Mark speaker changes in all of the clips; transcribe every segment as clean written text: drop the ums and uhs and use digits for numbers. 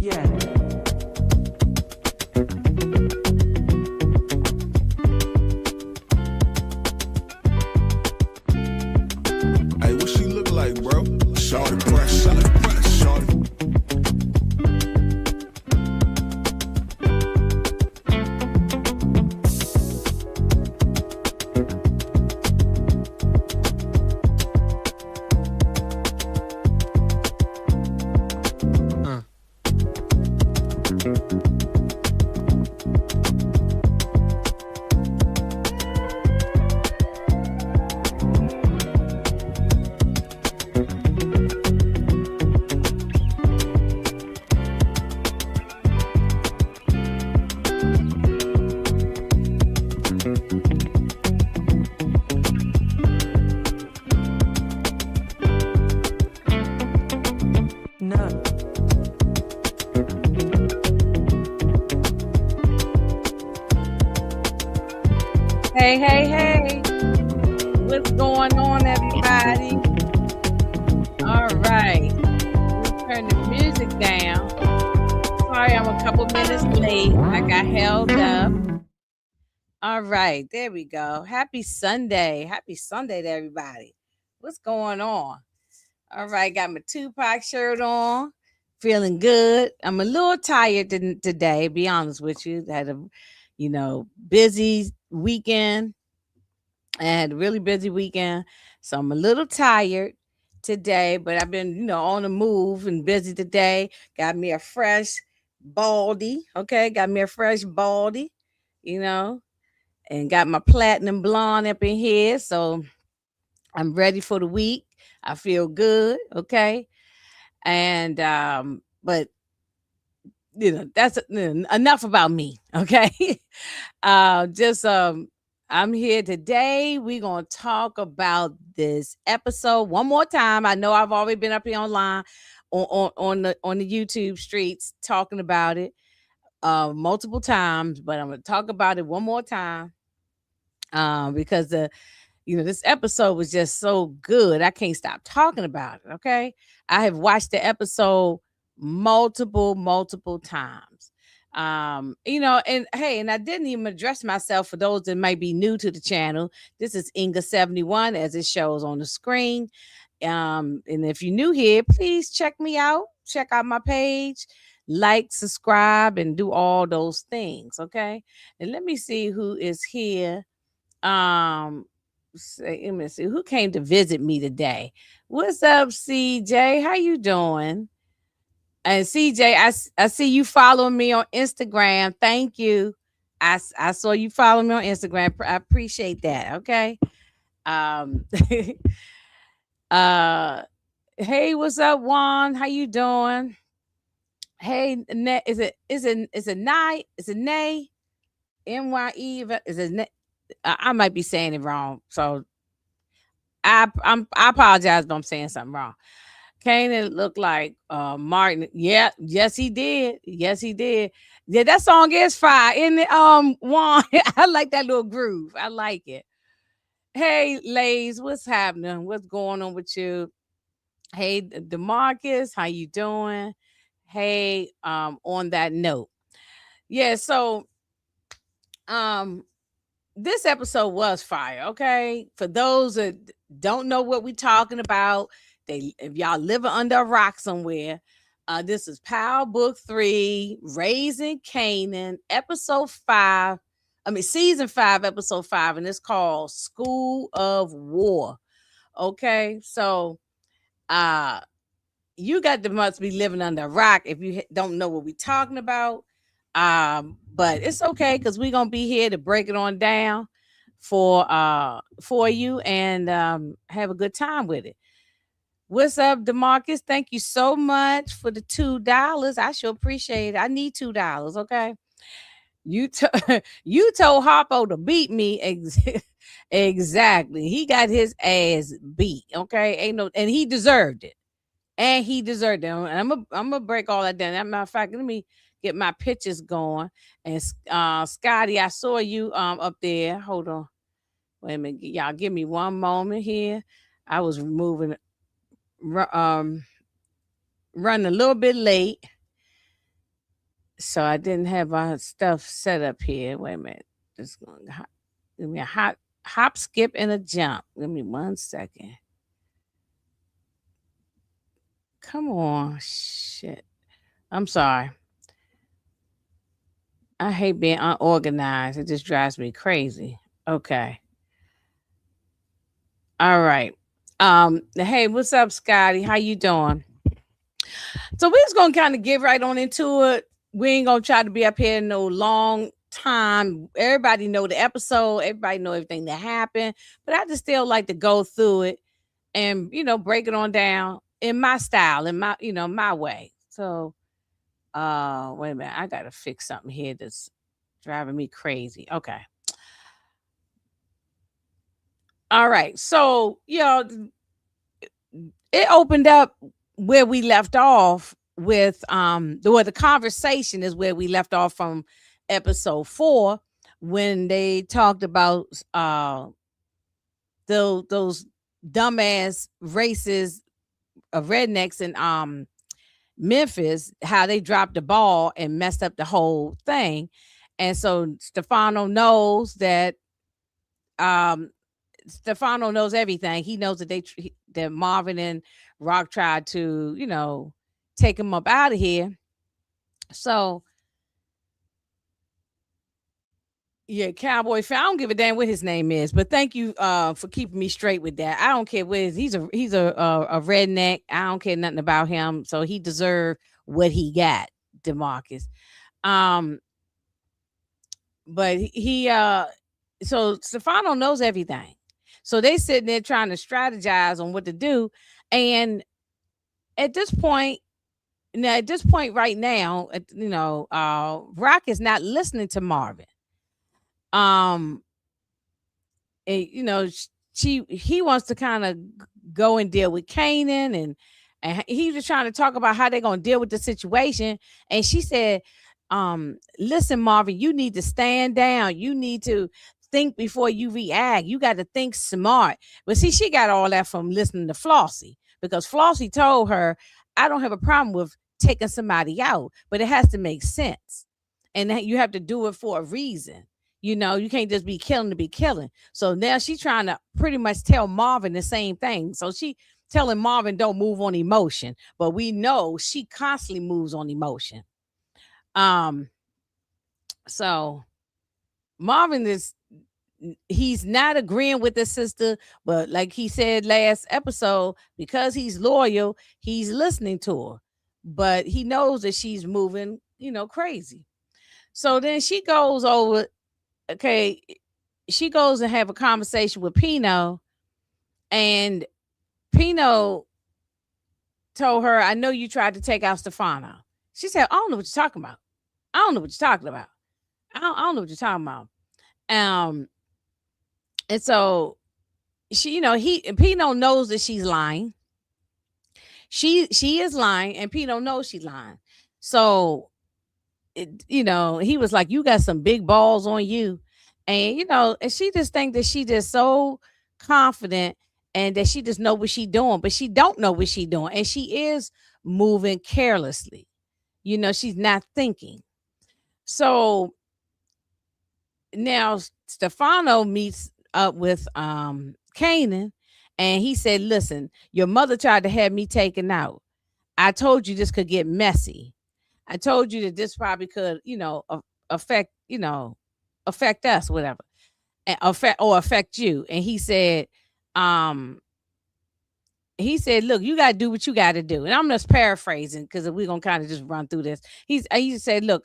Speaker 1: Yeah.
Speaker 2: Hey, what she look like, bro? Shorty press, shorty.
Speaker 1: No.
Speaker 3: Hey, hey, hey. What's going on, everybody? All right. We'll turn the music down. Sorry, I'm a couple minutes late. I got held up. All right. There we go. Happy Sunday. Happy Sunday to everybody. What's going on? All right. Got my Tupac shirt on. Feeling good. I'm a little tired today, be honest with you. Had a busy weekend. I had a really busy weekend, so I'm a little tired today, but I've been, on the move and busy today. Got me a fresh baldy, okay? Got me a fresh baldy, you know, and got my platinum blonde up in here, so I'm ready for the week. I feel good, okay? And but that's enough about me, okay? Just I'm here today. We're gonna talk about this episode one more time. I know I've already been up here online on the YouTube streets talking about it multiple times, but I'm gonna talk about it one more time because this episode was just so good. I can't stop talking about it. Okay, I have watched the episode multiple times. And hey, and I didn't even address myself for those that might be new to the channel. This is Inga71 as it shows on the screen. And if you're new here, please check me out. Check out my page, like, subscribe, and do all those things. Okay. And let me see who is here. Let me see who came to visit me today. What's up, CJ? How you doing? And CJ, I see you following me on Instagram. Thank you. I saw you follow me on Instagram. I appreciate that. Okay. Um uh hey, what's up, Juan? How you doing? Hey, is it Nye? Is it Nay? NYE? Is it Nay? I might be saying it wrong. So I apologize if I'm saying something wrong. Kanan looked like Martin. Yeah, yes, he did. Yes, he did. Yeah, that song is fire. In the Juan, I like that little groove. I like it. Hey, Lays, what's happening? What's going on with you? Hey, DeMarcus, how you doing? Hey, on that note. Yeah, so um this episode was fire, okay? For those that don't know what we're talking about, if y'all living under a rock somewhere, this is Power Book 3, Raising Kanan, episode 5. Season 5, episode 5, and it's called School of War. Okay, so you must be living under a rock if you don't know what we're talking about. But it's okay because we're gonna be here to break it on down for you and have a good time with it. What's up, DeMarcus? Thank you so much for the $2. I sure appreciate it. I need $2. Okay. You you told Harpo to beat me. Exactly. He got his ass beat. Okay. And he deserved it. And he deserved it. And I'm gonna break all that down. As a matter of fact, let me get my pictures going. And Scotty, I saw you up there. Hold on. Wait a minute. Y'all give me one moment here. I was running a little bit late. So I didn't have my stuff set up here. Wait a minute. Just going to give me a hop, skip, and a jump. Give me 1 second. Come on, shit. I'm sorry. I hate being unorganized. It just drives me crazy. Okay. All right. Hey, what's up, Scotty? How you doing? So we're just gonna kind of get right on into it. We ain't gonna try to be up here no long time. Everybody know the episode. Everybody know everything that happened. But I just still like to go through it and break it on down in my style, in my my way. So wait a minute, I gotta fix something here that's driving me crazy. Okay. All right. So, it opened up where we left off with the conversation is where we left off from episode 4 when they talked about those dumbass races of rednecks in Memphis, how they dropped the ball and messed up the whole thing. And so Stefano knows that um Stefano knows everything. He knows that that Marvin and Rock tried to, take him up out of here. So yeah, Cowboy fan. I don't give a damn what his name is, but thank you for keeping me straight with that. I don't care what he's a redneck. I don't care nothing about him. So he deserved what he got, DeMarcus. Um, but so Stefano knows everything. So they sitting there trying to strategize on what to do. And at this point, right now, Rock is not listening to Marvin. Um, he wants to kind of go and deal with Kanan, and he was trying to talk about how they're gonna deal with the situation. And she said, listen, Marvin, you need to stand down. You need to think before you react. You got to think smart. But see, she got all that from listening to Flossie, because Flossie told her, I don't have a problem with taking somebody out, but it has to make sense. And that you have to do it for a reason. You can't just be killing to be killing. So now she's trying to pretty much tell Marvin the same thing. So she telling Marvin don't move on emotion, but we know she constantly moves on emotion. Um, so Marvin he's not agreeing with his sister, but like he said last episode, because he's loyal, he's listening to her. But he knows that she's moving, crazy. So then she goes over, okay, she goes and have a conversation with Pino, and Pino told her, I know you tried to take out Stefano. She said, I don't know what you're talking about. I don't know what you're talking about. I don't know what you're talking about. And so she, Pino knows that she's lying. She is lying, and Pino knows she's lying. So, he was like, you got some big balls on you. And, and she just think that she just so confident and that she just know what she doing, but she don't know what she doing. And she is moving carelessly. She's not thinking. So now Stefano meets up with Kanan, and he said, listen, your mother tried to have me taken out. I told you this could get messy. I told you that this probably could, affect, affect us, whatever, and affect you. And he said, look, you got to do what you got to do. And I'm just paraphrasing because we're going to kind of just run through this. He said, look,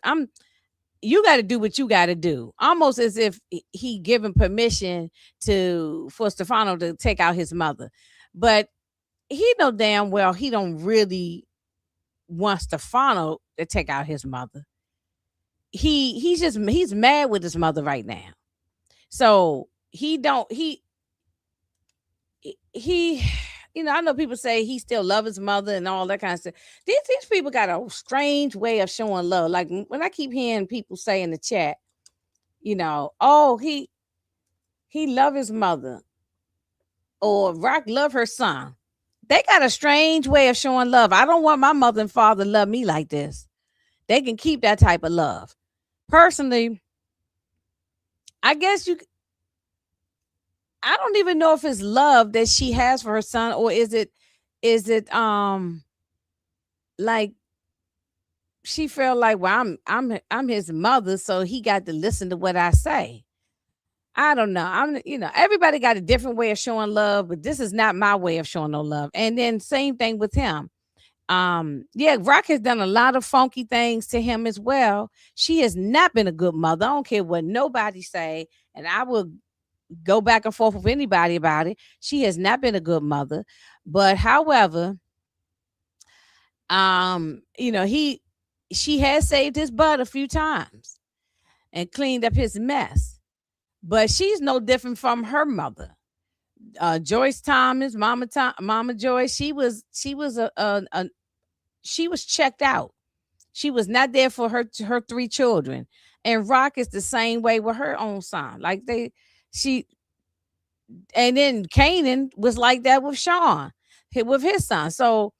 Speaker 3: you got to do what you got to do. Almost as if he given permission for Stefano to take out his mother. But he know damn well he don't really want Stefano to take out his mother. He's mad with his mother right now. So he I know people say he still love his mother and all that kind of stuff. These people got a strange way of showing love. Like when I keep hearing people say in the chat, oh, he love his mother, or Rock love her son. They got a strange way of showing love. I don't want my mother and father to love me like this. They can keep that type of love. Personally, I guess I don't even know if it's love that she has for her son, or is it like she felt like, well, I'm his mother, so he got to listen to what I say. I don't know. Everybody got a different way of showing love, but this is not my way of showing no love. And then same thing with him. Yeah, Rock has done a lot of funky things to him as well. She has not been a good mother. I don't care what nobody say, and I will go back and forth with anybody about it. She has not been a good mother. But however, he she has saved his butt a few times and cleaned up his mess. But she's no different from her mother. Joyce Thomas, Mama Joyce, she was checked out. She was not there for her three children. And Rock is the same way with her own son. Like she and then Kanan was like that with Sean, with his son. So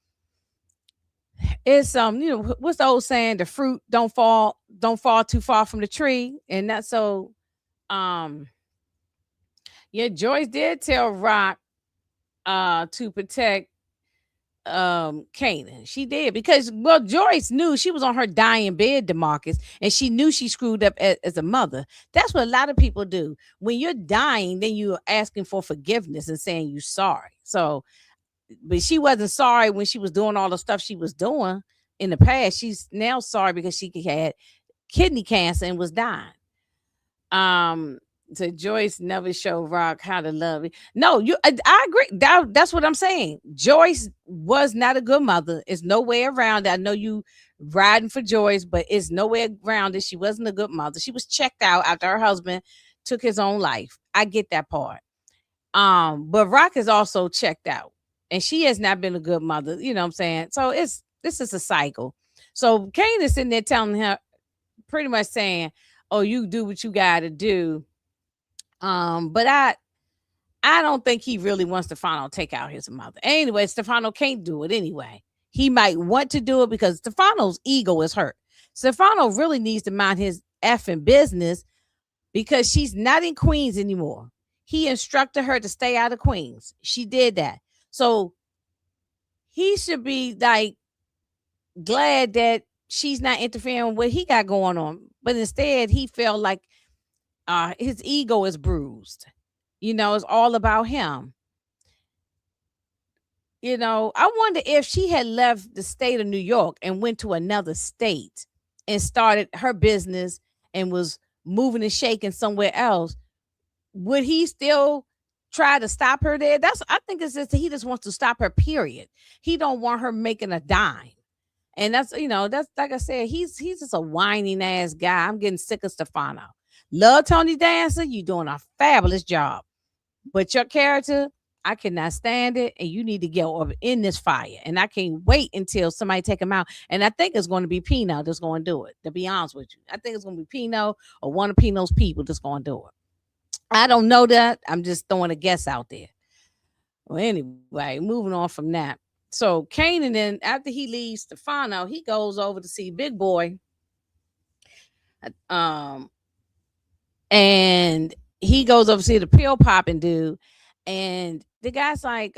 Speaker 3: it's what's the old saying? The fruit don't fall too far from the tree. And that's so um yeah, Joyce did tell Rock to protect Kanan. She did, because well, Joyce knew she was on her dying bed, DeMarcus, and she knew she screwed up as a mother. That's what a lot of people do. When you're dying, then you're asking for forgiveness and saying you're sorry. So, but she wasn't sorry when she was doing all the stuff she was doing in the past. She's now sorry because she had kidney cancer and was dying. So Joyce never showed Rock how to love it. No, I agree. That's what I'm saying. Joyce was not a good mother. It's no way around it. I know you riding for Joyce, but it's no way around it. She wasn't a good mother. She was checked out after her husband took his own life. I get that part. But Rock is also checked out, and she has not been a good mother. You know what I'm saying? So this is a cycle. So Kane is sitting there telling her, pretty much saying, "Oh, you do what you got to do." But I don't think he really wants Stefano to take out his mother. Anyway, Stefano can't do it anyway. He might want to do it because Stefano's ego is hurt. Stefano really needs to mind his effing business because she's not in Queens anymore. He instructed her to stay out of Queens. She did that. So he should be like glad that she's not interfering with what he got going on. But instead, he felt like his ego is bruised. It's all about him. I wonder if she had left the state of New York and went to another state and started her business and was moving and shaking somewhere else, would he still try to stop her there? I think it's just he just wants to stop her, period. He don't want her making a dime. And that's like I said, he's just a whining ass guy. I'm getting sick of Stefano. Love Tony Dancer, you doing a fabulous job. But your character, I cannot stand it, and you need to get over in this fire. And I can't wait until somebody take him out. And I think it's going to be Pino that's going to do it, to be honest with you. I think it's going to be Pino or one of Pino's people that's going to do it. I don't know that. I'm just throwing a guess out there. Well, anyway, moving on from that. So Kanan, then after he leaves Stefano, he goes over to see Big Boy. And he goes over to see the pill popping dude. And the guy's like,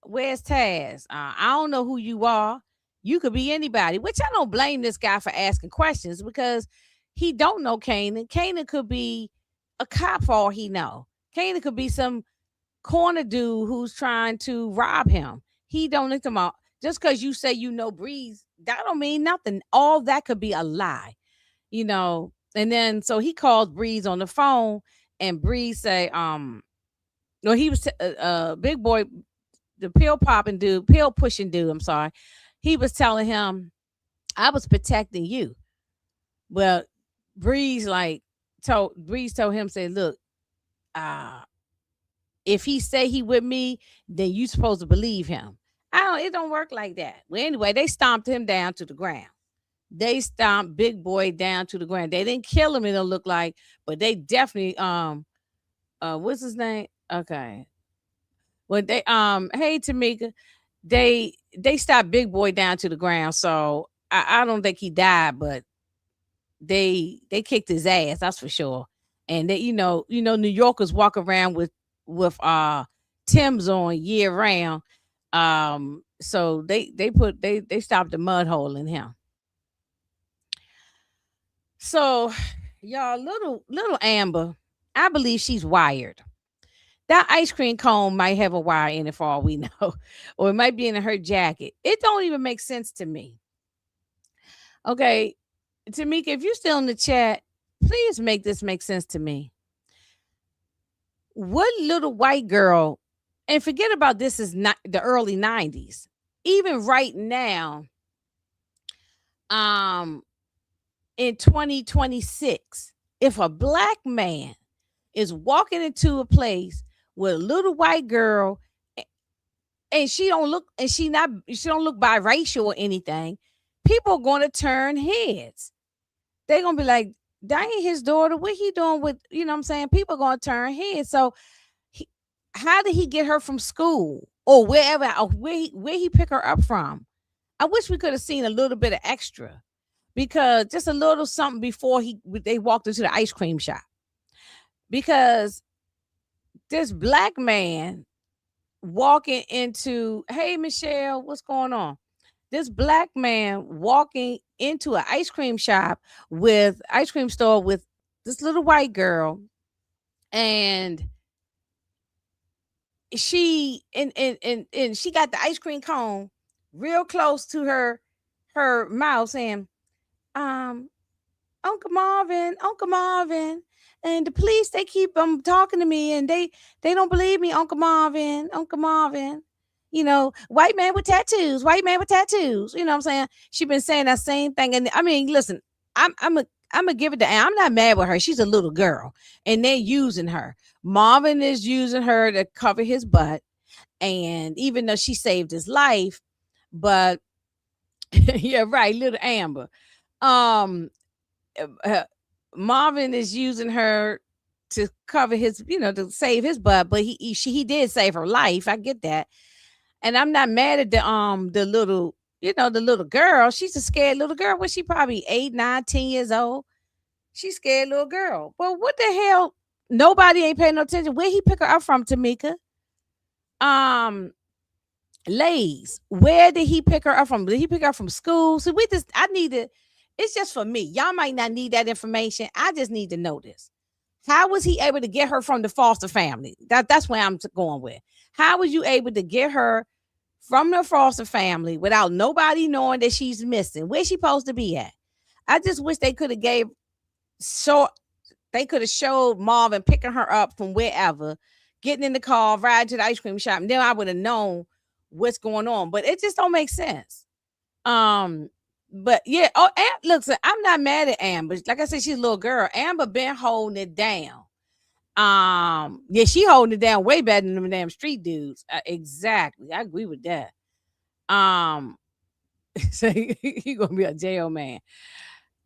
Speaker 3: where's Taz? I don't know who you are. You could be anybody, which I don't blame this guy for asking questions because he don't know Kanan. Kanan could be a cop for all he know. Kanan could be some corner dude who's trying to rob him. He don't look him out. Just because you say you know Breeze, that don't mean nothing. All that could be a lie, And then so he calls Breeze on the phone, and Breeze say, no, he was Big Boy, the pill pushing dude. I'm sorry. He was telling him, I was protecting you. Well, Breeze told him, say, look, if he say he with me, then you supposed to believe him. It don't work like that. Well, anyway, they stomped him down to the ground. They stomped Big Boy down to the ground. They didn't kill him, it don't look like, but they definitely what's his name? Okay. Well, they hey Tamika, they stopped Big Boy down to the ground. So I don't think he died, but they kicked his ass, that's for sure. And they, New Yorkers walk around with Tim's on year round. So they stopped the mud hole in him. So y'all, little Amber, I believe she's wired. That ice cream cone might have a wire in it for all we know, or it might be in her jacket. It don't even make sense to me. Okay, Tamika, if you're still in the chat, please make this make sense to me. What little white girl, and forget about this is not the early 90s. Even right now, um, in 2026, if a black man is walking into a place with a little white girl and she don't look biracial or anything, people are going to turn heads. They're going to be like, that ain't his daughter. What he doing with, you know what I'm saying? People are going to turn heads. So he, how did he get her from school or wherever, or where he pick her up from? I wish we could have seen a little bit of extra, because just a little something before they walked into the ice cream shop. Because this black man walking into, hey Michelle, what's going on? This black man walking into an ice cream shop with ice cream store with this little white girl, and and she got the ice cream cone real close to her mouth, saying, um Uncle Marvin, and the police, they keep talking to me, and they don't believe me, Uncle Marvin. White man with tattoos, white man with tattoos. You know what I'm saying? She been saying that same thing, and I mean, listen, I'm gonna give it to Ann. I'm not mad with her. She's a little girl, and they're using her. Marvin is using her to cover his butt, and even though she saved his life, but yeah, right, little Amber. Um, uh, Marvin is using her to cover his, to save his butt, but he did save her life. I get that, and I'm not mad at the little, the little girl. She's a scared little girl. Was she probably 8, 9, 10 years old? She's scared little girl. But what the hell? Nobody ain't paying no attention. Where he pick her up from, Tamika? Lays. Where did he pick her up from? Did he pick her up from school? So I need to. It's just for me. Y'all might not need that information. I just need to know this. How was he able to get her from the foster family? That's where I'm going with. How was you able to get her from the foster family without nobody knowing that she's missing? Where's she supposed to be at? I just wish they could have showed Marvin picking her up from wherever, getting in the car, riding to the ice cream shop, and then I would have known what's going on. But it just don't make sense. But yeah, look, so I'm not mad at Amber. Like I said, she's a little girl. Amber been holding it down. Yeah, she holding it down way better than them damn street dudes. Exactly, I agree with that. So he gonna be a jail man.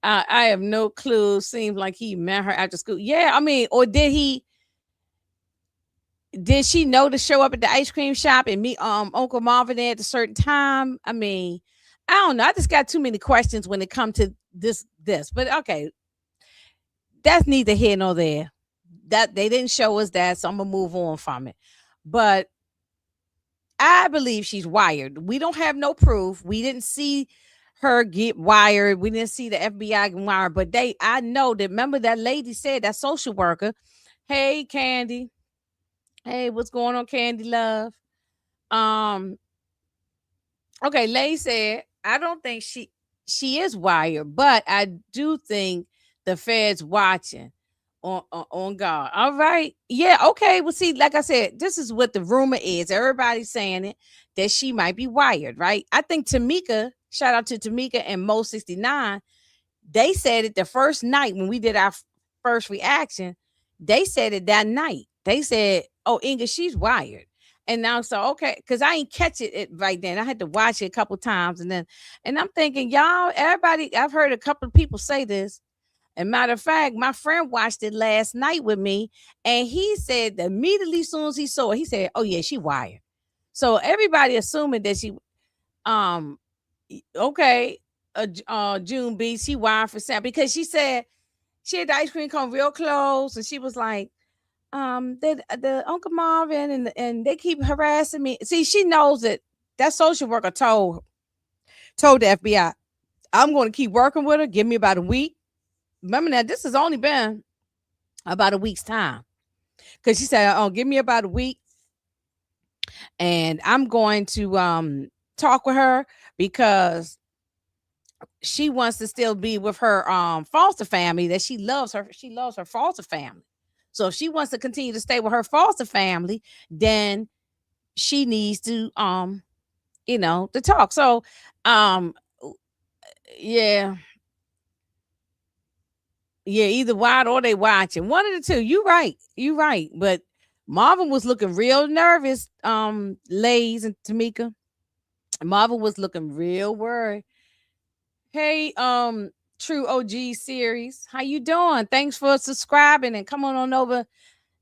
Speaker 3: I have no clue. Seems like he met her after school. Yeah, I mean, or did he? Did she know to show up at the ice cream shop and meet Uncle Marvin at a certain time? I mean, I don't know. I just got too many questions when it comes to this. But okay, that's neither here nor there. That they didn't show us that, so I'm gonna move on from it. But I believe she's wired. We don't have no proof. We didn't see her get wired. We didn't see the FBI get wired. But I know that. Remember that lady said, that social worker. Hey, Candy. Hey, what's going on, Candy Love? Okay, Lay said, I don't think she is wired, but I do think the Fed's watching on God. All right. Yeah, okay. Well, see, like I said, this is what the rumor is. Everybody's saying it, that she might be wired, right? I think Tamika, shout out to Tamika and Mo 69, they said it the first night when we did our first reaction. They said it that night. They said, oh, Inga, she's wired. And now, so okay, because I ain't catch it right then. I had to watch it a couple times, and I'm thinking, y'all, everybody, I've heard a couple of people say this. And matter of fact, my friend watched it last night with me, and he said that immediately as soon as he saw it, he said, "Oh yeah, she wired." So everybody assuming that she, okay, June B. She wired for Sam because she said she had the ice cream cone real close, and she was like, the Uncle Marvin and they keep harassing me. See, she knows that social worker told the FBI, I'm going to keep working with her. Give me about a week. Remember that this has only been about a week's time because she said, "Oh, give me about a week, and I'm going to talk with her because she wants to still be with her foster family that she loves her. She loves her foster family. So if she wants to continue to stay with her foster family, then she needs to to talk. So um yeah, yeah, either wide or they watching. One of the two. You right. You right. But Marvin was looking real nervous, Lays and Tamika. Marvin was looking real worried. Hey, True OG series. How you doing? Thanks for subscribing and come on over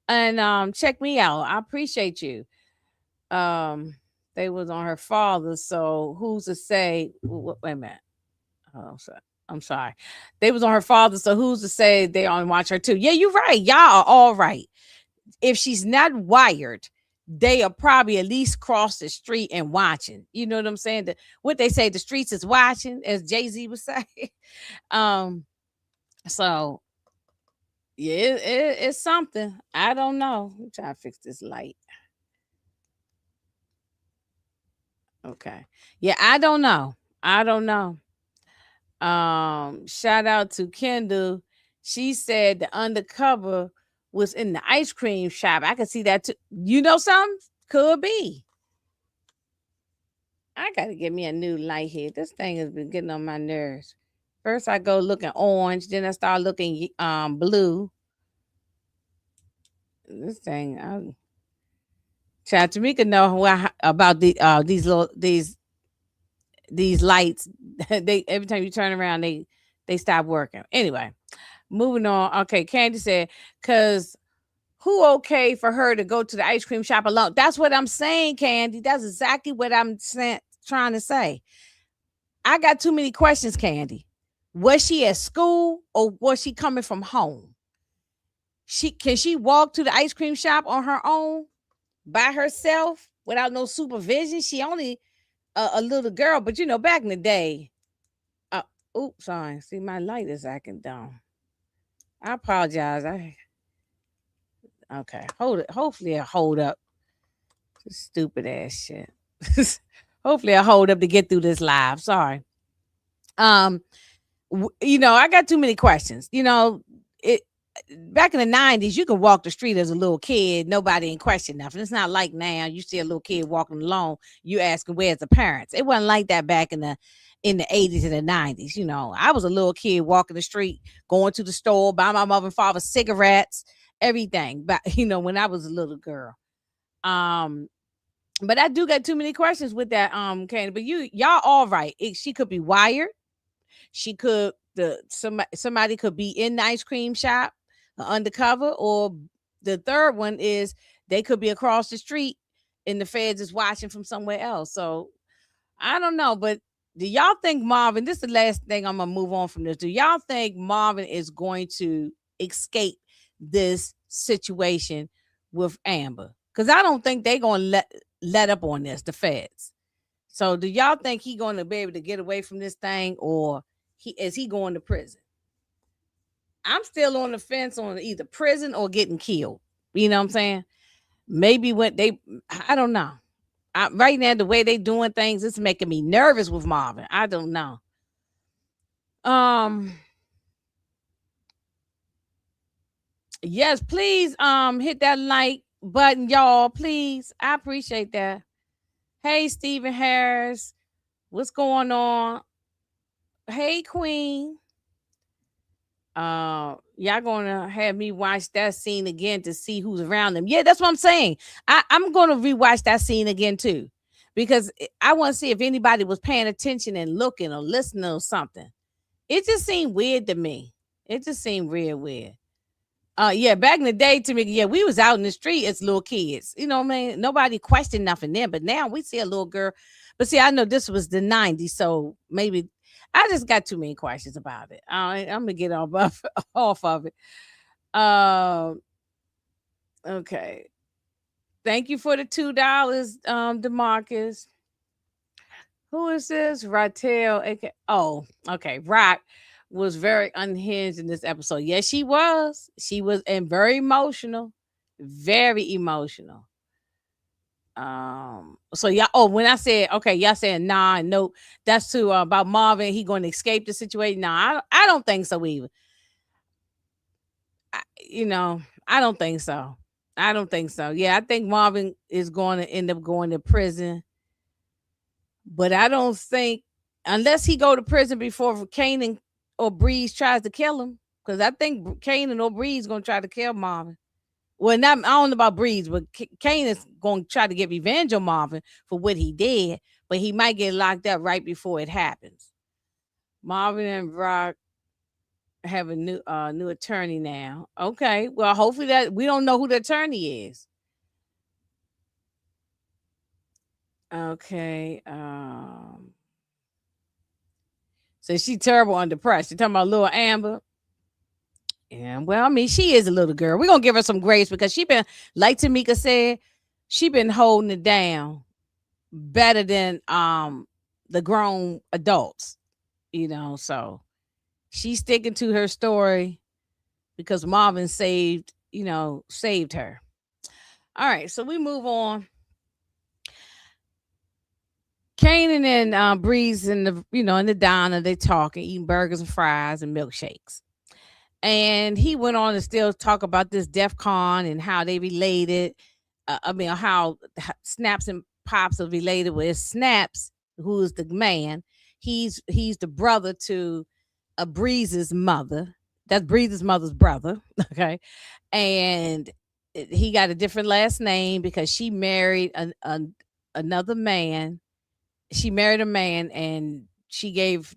Speaker 3: and check me out. I appreciate you. Um, they was on her father, so who's to say? Wait a minute. Oh, I'm sorry. They was on her father, so who's to say they on watch her too? Yeah, you're right. Y'all are all right. If she's not wired, they are probably at least cross the street and watching. You know what I'm saying? What they say, the streets is watching, as Jay-Z would say. um, so yeah, it's something. I don't know. I'm trying to fix this light. Okay. Yeah, I don't know. I don't know. Shout out to Kendall. She said the undercover was in the ice cream shop. I can see that too. You know something? Could be. I gotta get me a new light here. This thing has been getting on my nerves. First I go looking orange, then I start looking blue. This thing, Chad Tamika know about these lights. They every time you turn around, they stop working. Anyway, moving on. Okay, Candy said, "Cause who okay for her to go to the ice cream shop alone?" That's what I'm saying, Candy. That's exactly what I'm trying to say. I got too many questions, Candy. Was she at school or was she coming from home? Can she walk to the ice cream shop on her own by herself without no supervision? She only a little girl, but back in the day. Oops, sorry. See, my light is acting down. I apologize. Okay, hold it. Hopefully, I hold up. Stupid ass shit. Hopefully, I hold up to get through this live. Sorry. Um, I got too many questions. It back in the 90s, you could walk the street as a little kid, nobody in question nothing. It's not like now you see a little kid walking alone, you asking where's the parents. It wasn't like that back in the 80s and the 90s. I was a little kid walking the street, going to the store, buy my mother and father cigarettes, everything. But when I was a little girl. But I do get too many questions with that, Candy. But y'all all right. She could be wired. She could somebody could be in the ice cream shop undercover, or the third one is they could be across the street and the feds is watching from somewhere else. So I don't know, but do y'all think Marvin, this is the last thing I'm gonna move on from this. Do y'all think Marvin is going to escape this situation with Amber? Because I don't think they're gonna let up on this, the feds. So do y'all think he's gonna be able to get away from this thing, or is he going to prison? I'm still on the fence on either prison or getting killed. You know what I'm saying? Maybe I don't know. Right now, the way they doing things, it's making me nervous with Marvin. I don't know. Yes, please hit that like button, y'all. Please. I appreciate that. Hey, Stephen Harris. What's going on? Hey, Queen. Y'all gonna have me watch that scene again to see who's around them. Yeah, that's what I'm saying. I'm gonna rewatch that scene again too, because I want to see if anybody was paying attention and looking or listening or something. It just seemed weird to me. It just seemed real weird. Yeah, back in the day, to me, yeah, we was out in the street as little kids. You know what I mean? Nobody questioned nothing then, but now we see a little girl. But see, I know this was the 90s, so maybe I just got too many questions about it. I'm gonna get off of it. Um, okay. Thank you for the $2, Demarcus. Who is this? Ratel. Oh, okay. Rock was very unhinged in this episode. Yes, she was. She was and very emotional. Very emotional. So y'all, oh, when I said okay, y'all saying nah, no, that's too about Marvin. He going to escape the situation. Nah, I don't think so either. You know, I don't think so. I don't think so. Yeah, I think Marvin is going to end up going to prison, but I don't think unless he go to prison before Kanan or Breeze tries to kill him, because I think Kanan or Breeze going to try to kill Marvin. Well, not I don't know about Breeze, but Kane is going to try to get revenge on Marvin for what he did, but he might get locked up right before it happens. Marvin and Rock have a new attorney now. Okay, well, hopefully that we don't know who the attorney is. Okay, so she terrible under pressure. You talking about little Amber? Yeah, well, I mean, she is a little girl. We're gonna give her some grace because she been, like Tamika said, she been holding it down better than the grown adults, so she's sticking to her story because Marvin saved her. All right, so we move on. Kanan and Breeze in the diner, they talking, eating burgers and fries and milkshakes. And he went on to still talk about this DEF CON and how they related. How Snaps and Pops are related with Snaps, who is the man. He's the brother to a Breeze's mother. That's Breeze's mother's brother. Okay. And he got a different last name because she married another man. She married a man and she gave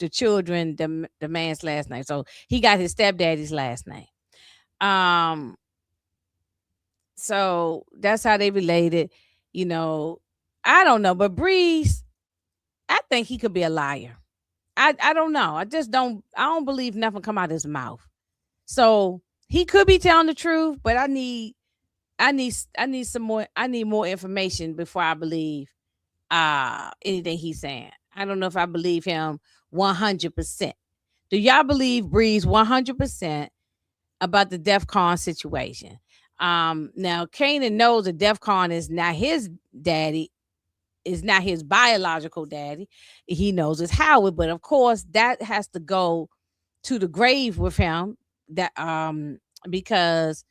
Speaker 3: the children the man's last name. So he got his stepdaddy's last name. So that's how they related. I don't know, but Breeze, I think he could be a liar. I don't know. I don't believe nothing come out of his mouth. So he could be telling the truth, but I need more information before I believe anything he's saying. I don't know if I believe him 100%. Do y'all believe Breeze 100% about the DEF CON situation? Now Kanan knows that DEF CON is not his daddy, is not his biological daddy. He knows it's Howard, but of course that has to go to the grave with him. That because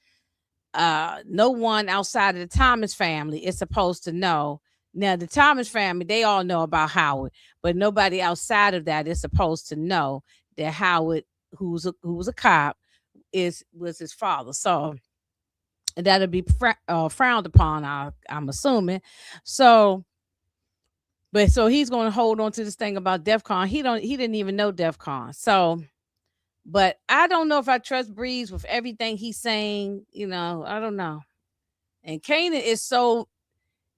Speaker 3: no one outside of the Thomas family is supposed to know. Now the Thomas family, they all know about Howard, but nobody outside of that is supposed to know that Howard, who was a cop, was his father. So that'll be frowned upon. I'm assuming. So he's going to hold on to this thing about DEF CON. He didn't even know DEF CON. So, but I don't know if I trust Breeze with everything he's saying. I don't know. And Kanan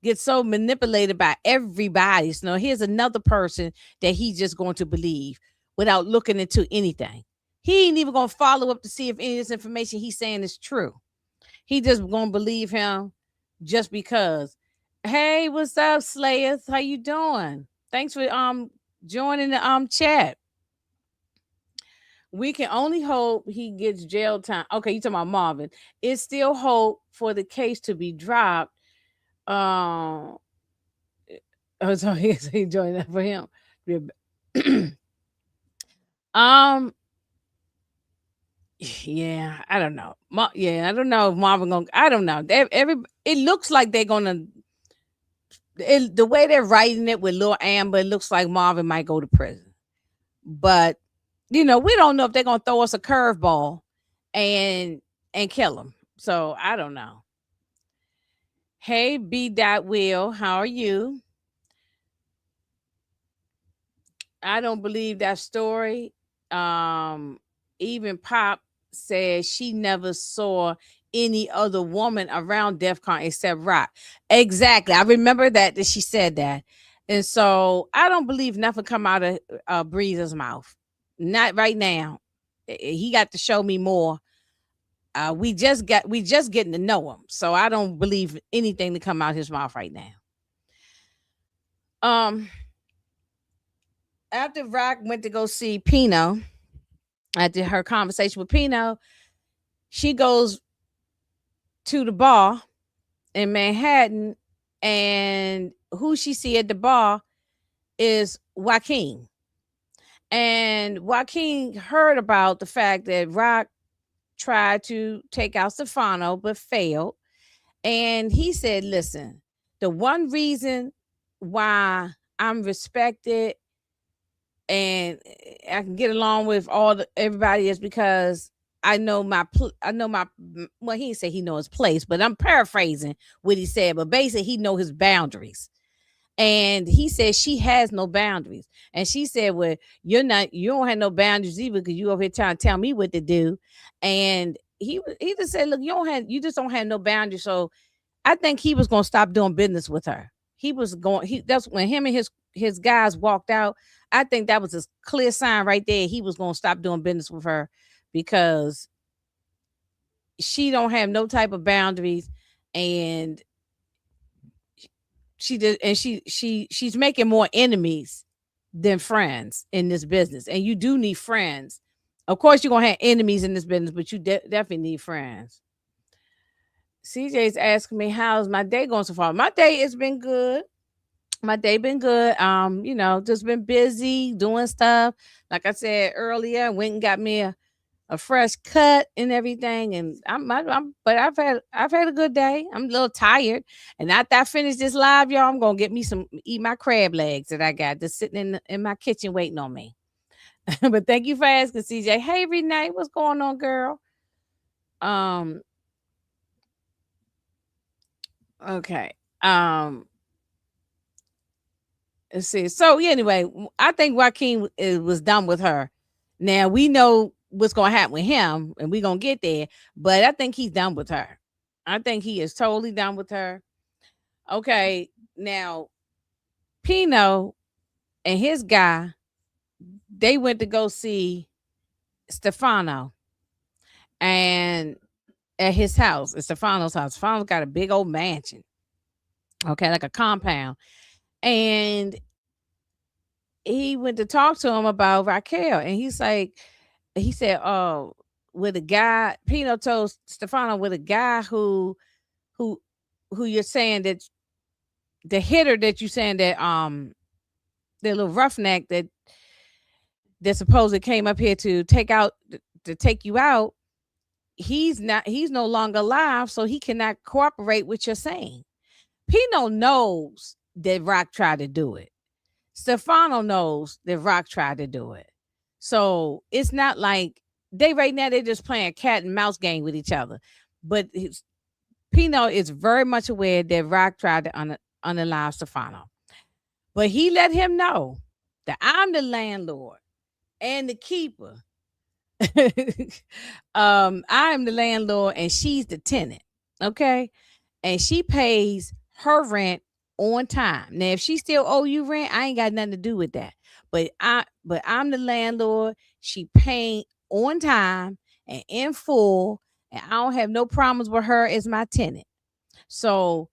Speaker 3: gets so manipulated by everybody. So here's another person that he's just going to believe without looking into anything. He ain't even going to follow up to see if any of this information he's saying is true. He just going to believe him just because. Hey, what's up, Slayers? How you doing? Thanks for joining the chat. We can only hope he gets jail time. Okay, you talking about Marvin. It's still hope for the case to be dropped. Oh, so he joined that for him. Yeah, I don't know. I don't know if Marvin gonna. I don't know. It looks like they're gonna. The way they're writing it with Lil Amber, it looks like Marvin might go to prison. But we don't know if they're gonna throw us a curveball and kill him. So I don't know. Hey, B. Will, how are you? I don't believe that story. Even Pop said she never saw any other woman around DEF CON except Rock. Exactly. I remember that she said that. And so I don't believe nothing come out of Breeze's mouth. Not right now. He got to show me more. We just getting to know him. So I don't believe anything to come out his mouth right now. Um After Rock went to go see Pino, after her conversation with Pino, she goes to the bar in Manhattan, and who she see at the bar is Joaquin. And Joaquin heard about the fact that Rock tried to take out Stefano but failed. And he said, listen, the one reason why I'm respected and I can get along with everybody is because I know my well, he didn't say he know his place, but I'm paraphrasing what he said, but basically he know his boundaries. And he said she has no boundaries. And she said, well, you don't have no boundaries either because you over here trying to tell me what to do. And he just said, look, you just don't have no boundaries. So I think he was gonna stop doing business with her. That's when him and his guys walked out. I think that was a clear sign right there. He was gonna stop doing business with her because she don't have no type of boundaries, and she's making more enemies than friends in this business. And you do need friends. Of course, you're gonna have enemies in this business, but you definitely need friends. CJ's asking me how's my day going so far. My day has been good. My day been good. Just been busy doing stuff. Like I said earlier, went and got me a fresh cut and everything. And but I've had a good day. I'm a little tired. And after I finish this live, y'all, I'm gonna eat my crab legs that I got just sitting in my kitchen waiting on me. But thank you for asking, CJ. Hey Renee, what's going on, girl? Um, okay. Um, let's see. So yeah, anyway, I think Joaquin was done with her. Now we know what's gonna happen with him, and we're gonna get there. But I think he's done with her. I think he is totally done with her. Okay, now Pino and his guy, they went to go see Stefano and at his house, at Stefano's house. Stefano's got a big old mansion. Okay, like a compound. And he went to talk to him about Raquel, and he said, "Oh, with a guy." Pino told Stefano with a guy who who you're saying that the hitter that you saying that the little roughneck that supposedly came up here to take you out. He's no longer alive, so he cannot cooperate with your saying. Pino knows that Rock tried to do it. Stefano knows that Rock tried to do it. So it's not like right now they're just playing cat and mouse game with each other. But Pino is very much aware that Rock tried to unalive Stefano. But he let him know that I'm the landlord and the keeper. I'm the landlord and she's the tenant. Okay. And she pays her rent on time. Now, if she still owe you rent, I ain't got nothing to do with that. But I'm the landlord. She paying on time and in full, and I don't have no problems with her as my tenant. So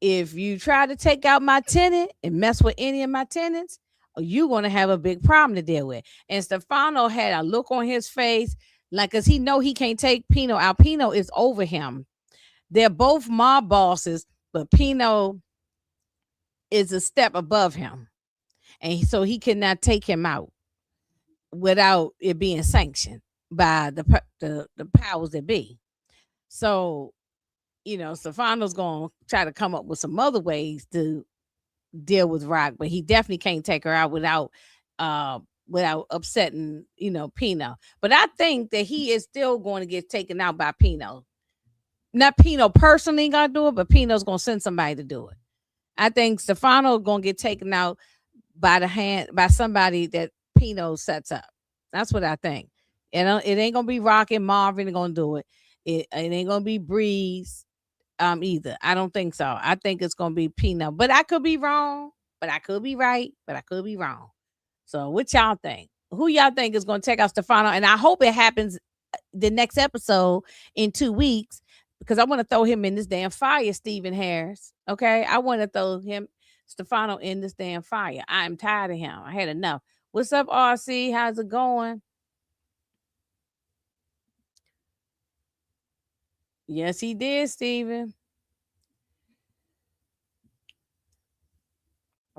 Speaker 3: if you try to take out my tenant and mess with any of my tenants, you're going to have a big problem to deal with. And Stefano had a look on his face, like, cause he know he can't take Pino out. Pino is over him. They're both mob bosses, but Pino is a step above him. And so he cannot take him out without it being sanctioned by the powers that be. So, Stefano's going to try to come up with some other ways to deal with Rock, but he definitely can't take her out without upsetting, Pino. But I think that he is still going to get taken out by Pino. Not Pino personally gonna do it, but Pino's gonna send somebody to do it. I think Stefano gonna get taken out by somebody that Pino sets up. That's what I think. It ain't gonna be Raq and Marvin gonna do it. It ain't gonna be Breeze either. I don't think so. I think it's gonna be Pino, but I could be wrong. but I could be right, but I could be wrong. So what y'all think? Who y'all think is going to take out Stefano? And I hope it happens the next episode in 2 weeks because I want to throw him in this damn fire, Stephen Harris. Okay, I want to throw him, Stefano, in this damn fire. I am tired of him. I had enough. What's up, RC? How's it going? Yes, he did, Stephen.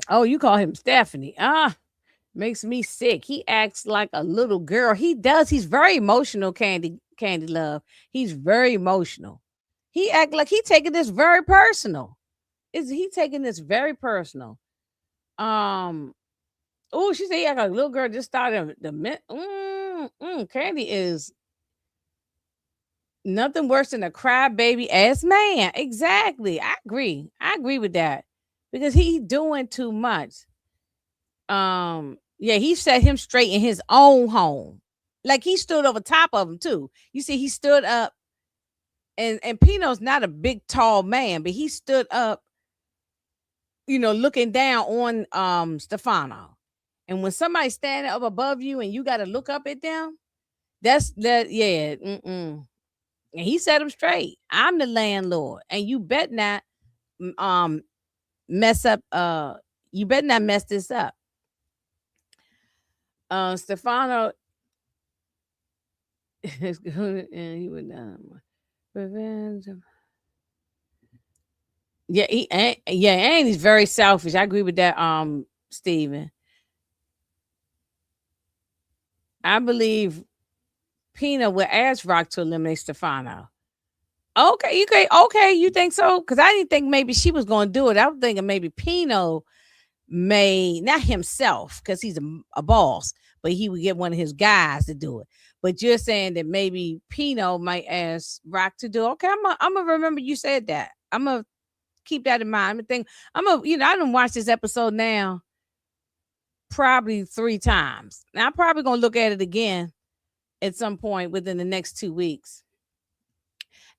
Speaker 3: Oh, you call him Stephanie. Ah, makes me sick. He acts like a little girl. He does. He's very emotional, Candy Love. He's very emotional. He act like he taking this very personal. Is he taking this very personal? Um. Oh, she said he act like a little girl. Just started Candy is nothing worse than a crybaby ass man. Exactly. I agree. I agree with that because he doing too much. Yeah, he set him straight in his own home. Like he stood over top of him too. You see, he stood up, and Pino's not a big tall man, but he stood up, looking down on Stefano. And when somebody's standing up above you and you got to look up at them, that's that. Yeah, and he set him straight. I'm the landlord, and you bet not mess up. You better not mess this up. Stefano is good, and he would revenge. Yeah, and he's very selfish. I agree with that, Steven. I believe Pina will ask Rock to eliminate Stefano. Okay, you think so? Because I didn't think maybe she was going to do it. I was thinking maybe Pino may, not himself, because he's a boss, but he would get one of his guys to do it. But you're saying that maybe Pino might ask Rock to do it. Okay, I'm gonna remember you said that. I'm gonna keep that in mind. I didn't watch this episode now probably 3 times. Now I'm probably gonna look at it again at some point within the next 2 weeks.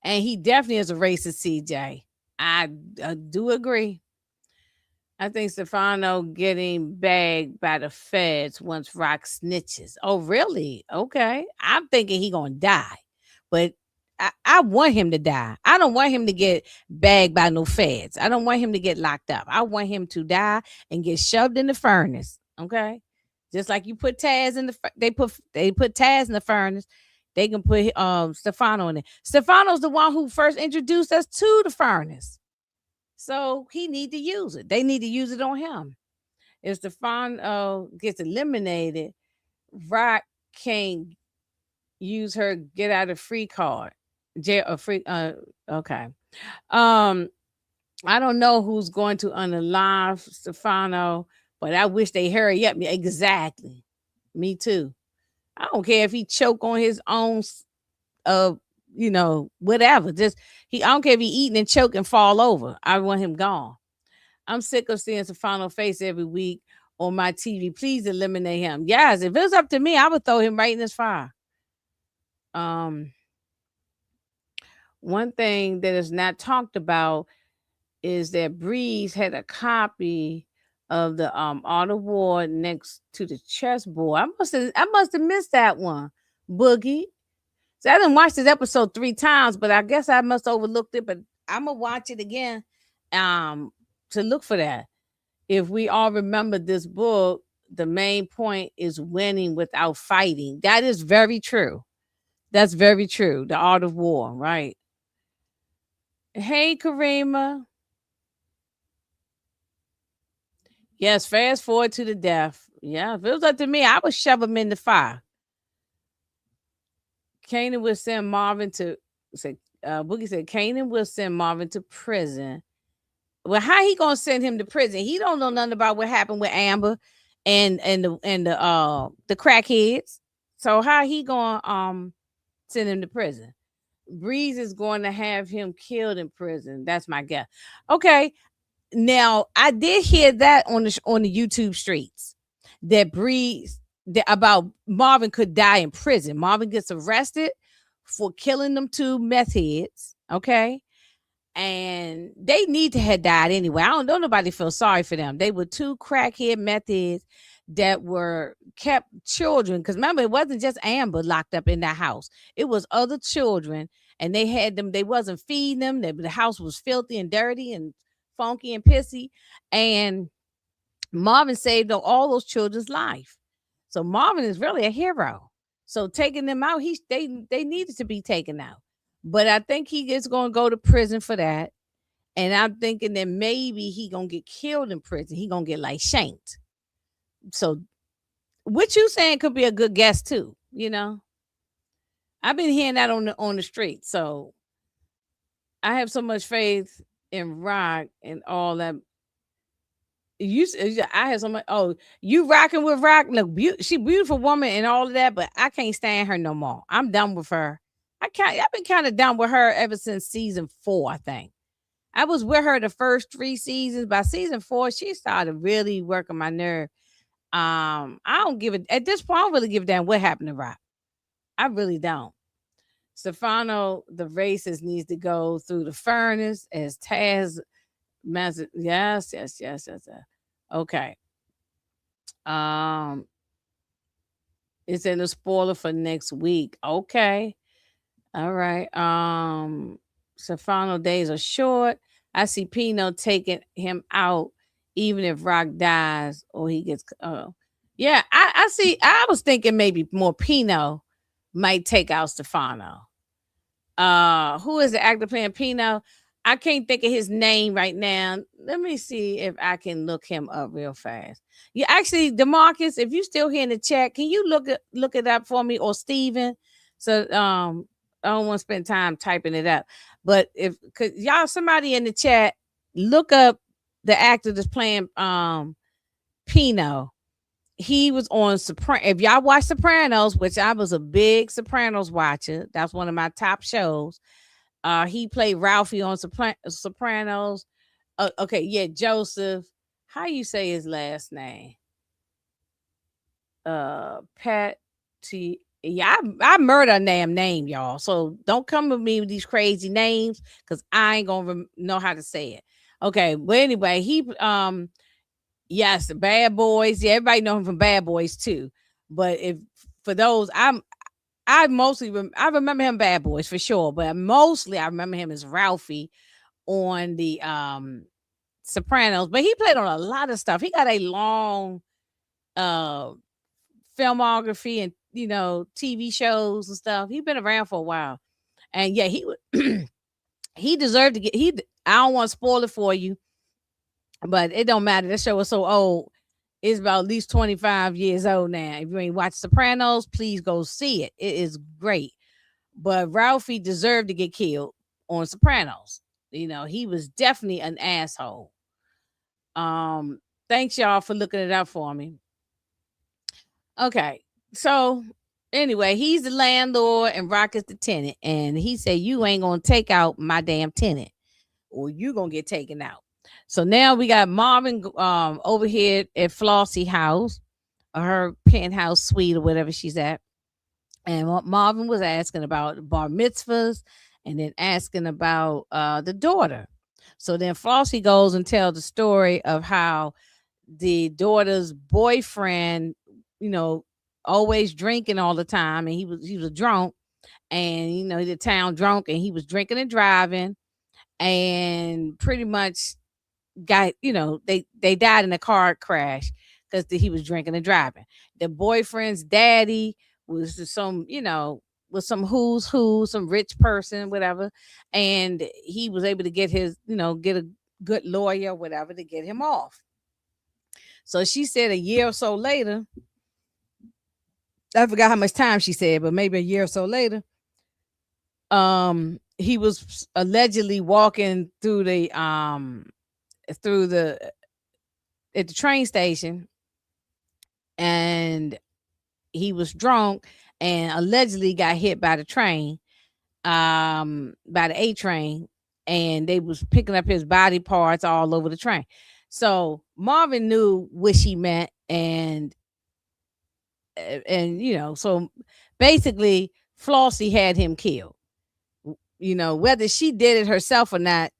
Speaker 3: And he definitely is a racist, CJ. I do agree. I think Stefano getting bagged by the feds once Rock snitches. Oh, really? Okay. I'm thinking he gonna die, but I want him to die. I don't want him to get bagged by no feds. I don't want him to get locked up. I want him to die and get shoved in the furnace. Okay, just like you put Taz in they put Taz in the furnace. They can put Stefano in it. Stefano's the one who first introduced us to the furnace. So he need to use it. They need to use it on him. If Stefano gets eliminated, Rock can't use her get out of free card. Jail or free okay. I don't know who's going to unalive Stefano, but I wish they hurry up. Exactly. Me too. I don't care if he choke on his own whatever. I don't care if he eating and choke and fall over. I want him gone. I'm sick of seeing Stefano face every week on my TV. Please eliminate him. Yes, if it was up to me, I would throw him right in this fire. One thing that is not talked about is that Breeze had a copy of the Art of War next to the chessboard. I must have missed that one, Boogie. So I didn't watch this episode 3 times, but I guess I must have overlooked it. But I'm gonna watch it again to look for that. If we all remember this book, the main point is winning without fighting. That is very true. That's very true. The Art of War, right? Hey, Karima. Yes, fast forward to the death. Yeah, if it was up to me, I would shove him in the fire. Kanan will send Marvin to say Boogie said Kanan will send Marvin to prison. Well, how he gonna send him to prison? He don't know nothing about what happened with Amber and the crackheads. So how he gonna send him to prison? Breeze is going to have him killed in prison. That's my guess. Okay. Now I did hear that on the YouTube streets that Breeze about Marvin could die in prison. Marvin gets arrested for killing them 2 meth heads. Okay. and they need to have died anyway. I don't know, nobody feel sorry for them. They were two crackhead methods that were kept children, because remember, it wasn't just Amber locked up in that house, it was other children, and they had them, they wasn't feeding them. The house was filthy and dirty and funky and pissy, and Marvin saved all those children's life. So Marvin is really a hero. So taking them out, they needed to be taken out. But I think he is going to go to prison for that. And I'm thinking that maybe he gonna get killed in prison. He gonna get like shanked. So what you saying could be a good guess too. I've been hearing that on the street. So I have so much faith in Rock and all that. I had so much. Oh, you rocking with Rock? Look, she beautiful woman and all of that, but I can't stand her no more. I'm done with her. I've been kind of done with her ever since season 4. I think I was with her the first 3 seasons. By season 4, she started really working my nerve. I don't give it at this point. I don't really give a damn what happened to Rock. I really don't. Stefano, the racist, needs to go through the furnace as Taz. Yes. Okay. It's in the spoiler for next week. Okay. All right. Stefano days are short. I see Pino taking him out, even if Rock dies or he gets. Yeah, I see. I was thinking maybe more Pino might take out Stefano. Who is the actor playing Pino? I can't think of his name right now. Let me see if I can look him up real fast. Yeah, actually, DeMarcus, if you still here in the chat, can you look it up for me, or Steven? So I don't want to spend time typing it up. But if could y'all, somebody in the chat, look up the actor that's playing Pino. He was on Sopranos. If y'all watch Sopranos, which I was a big Sopranos watcher, that's one of my top shows. He played Ralphie on Sopranos. Okay, yeah, Joseph. How you say his last name? Pat T. Yeah, I murder a damn name, y'all. So don't come with me with these crazy names, because I ain't gonna know how to say it. Okay, but anyway, he yes, Bad Boys. Yeah, everybody know him from Bad Boys too. But if for those, I mostly I remember him Bad Boys for sure, but mostly I remember him as Ralphie on the Sopranos. But he played on a lot of stuff. He got a long filmography and TV shows and stuff. He's been around for a while, and yeah, he would he deserved to get. I don't want to spoil it for you, but it don't matter. That show was so old. It's about at least 25 years old now. If you ain't watched Sopranos, please go see it. It is great. But Ralphie deserved to get killed on Sopranos. He was definitely an asshole. Thanks y'all for looking it up for me. Okay. So anyway, he's the landlord and Rock is the tenant. And he said, you ain't gonna take out my damn tenant, or you gonna get taken out. So now we got Marvin over here at Flossie house, or her penthouse suite, or whatever she's at. And Marvin was asking about bar mitzvahs, and then asking about the daughter. So then Flossie goes and tells the story of how the daughter's boyfriend, always drinking all the time, and he was drunk, and the town drunk, and he was drinking and driving, and pretty much got they died in a car crash because he was drinking and driving. The boyfriend's daddy was some was some who's who, some rich person, whatever, and he was able to get his get a good lawyer, whatever, to get him off. So she said a year or so later, I forgot how much time she said, but maybe a year or so later, he was allegedly walking through the at the train station, and he was drunk and allegedly got hit by the train, by the A train, and they was picking up his body parts all over the train. So Marvin knew what she meant, and so basically Flossie had him killed. Whether she did it herself or not,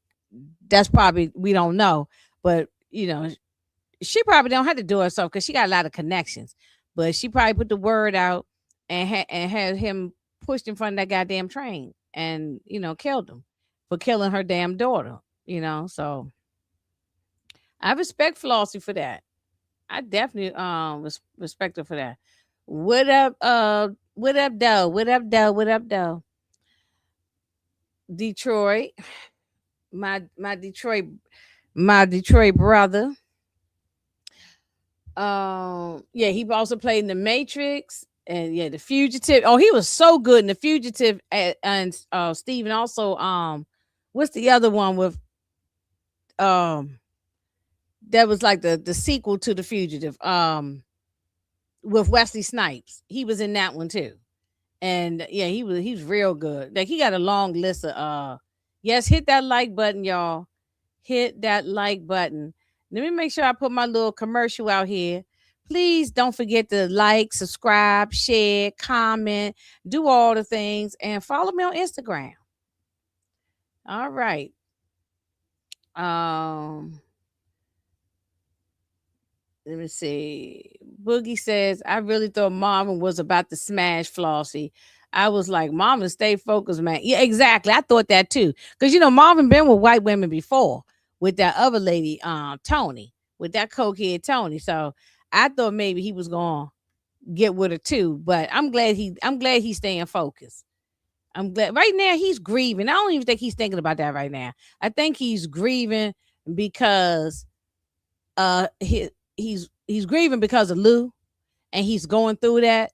Speaker 3: that's probably, we don't know, but she probably don't have to do it herself because she got a lot of connections. But she probably put the word out and had him pushed in front of that goddamn train and killed him for killing her damn daughter. So I respect Flossie for that. I definitely respect her for that. What up? What up, though? What up, though? What up, though? Detroit, my Detroit brother. Yeah, he also played in The Matrix and yeah, The Fugitive. Oh, he was so good in The Fugitive. And Steven also what's the other one with um that was like the sequel to The Fugitive with Wesley Snipes. He was in that one too. And yeah, he's real good. Like he got a long list of yes, hit that like button, y'all. Hit that like button. Let me make sure I put my little commercial out here. Please don't forget to like, subscribe, share, comment, do all the things, and follow me on Instagram. All right. Um, Let me see. Boogie says, I really thought Marvin was about to smash Flossie. I was like, Marvin, stay focused, man. Yeah, exactly. I thought that too. Because Marvin been with white women before with that other lady, Tony, with that cokehead Tony. So I thought maybe he was gonna get with her too. But I'm glad he's staying focused. I'm glad right now he's grieving. I don't even think he's thinking about that right now. I think he's grieving because he's grieving because of Lou, and he's going through the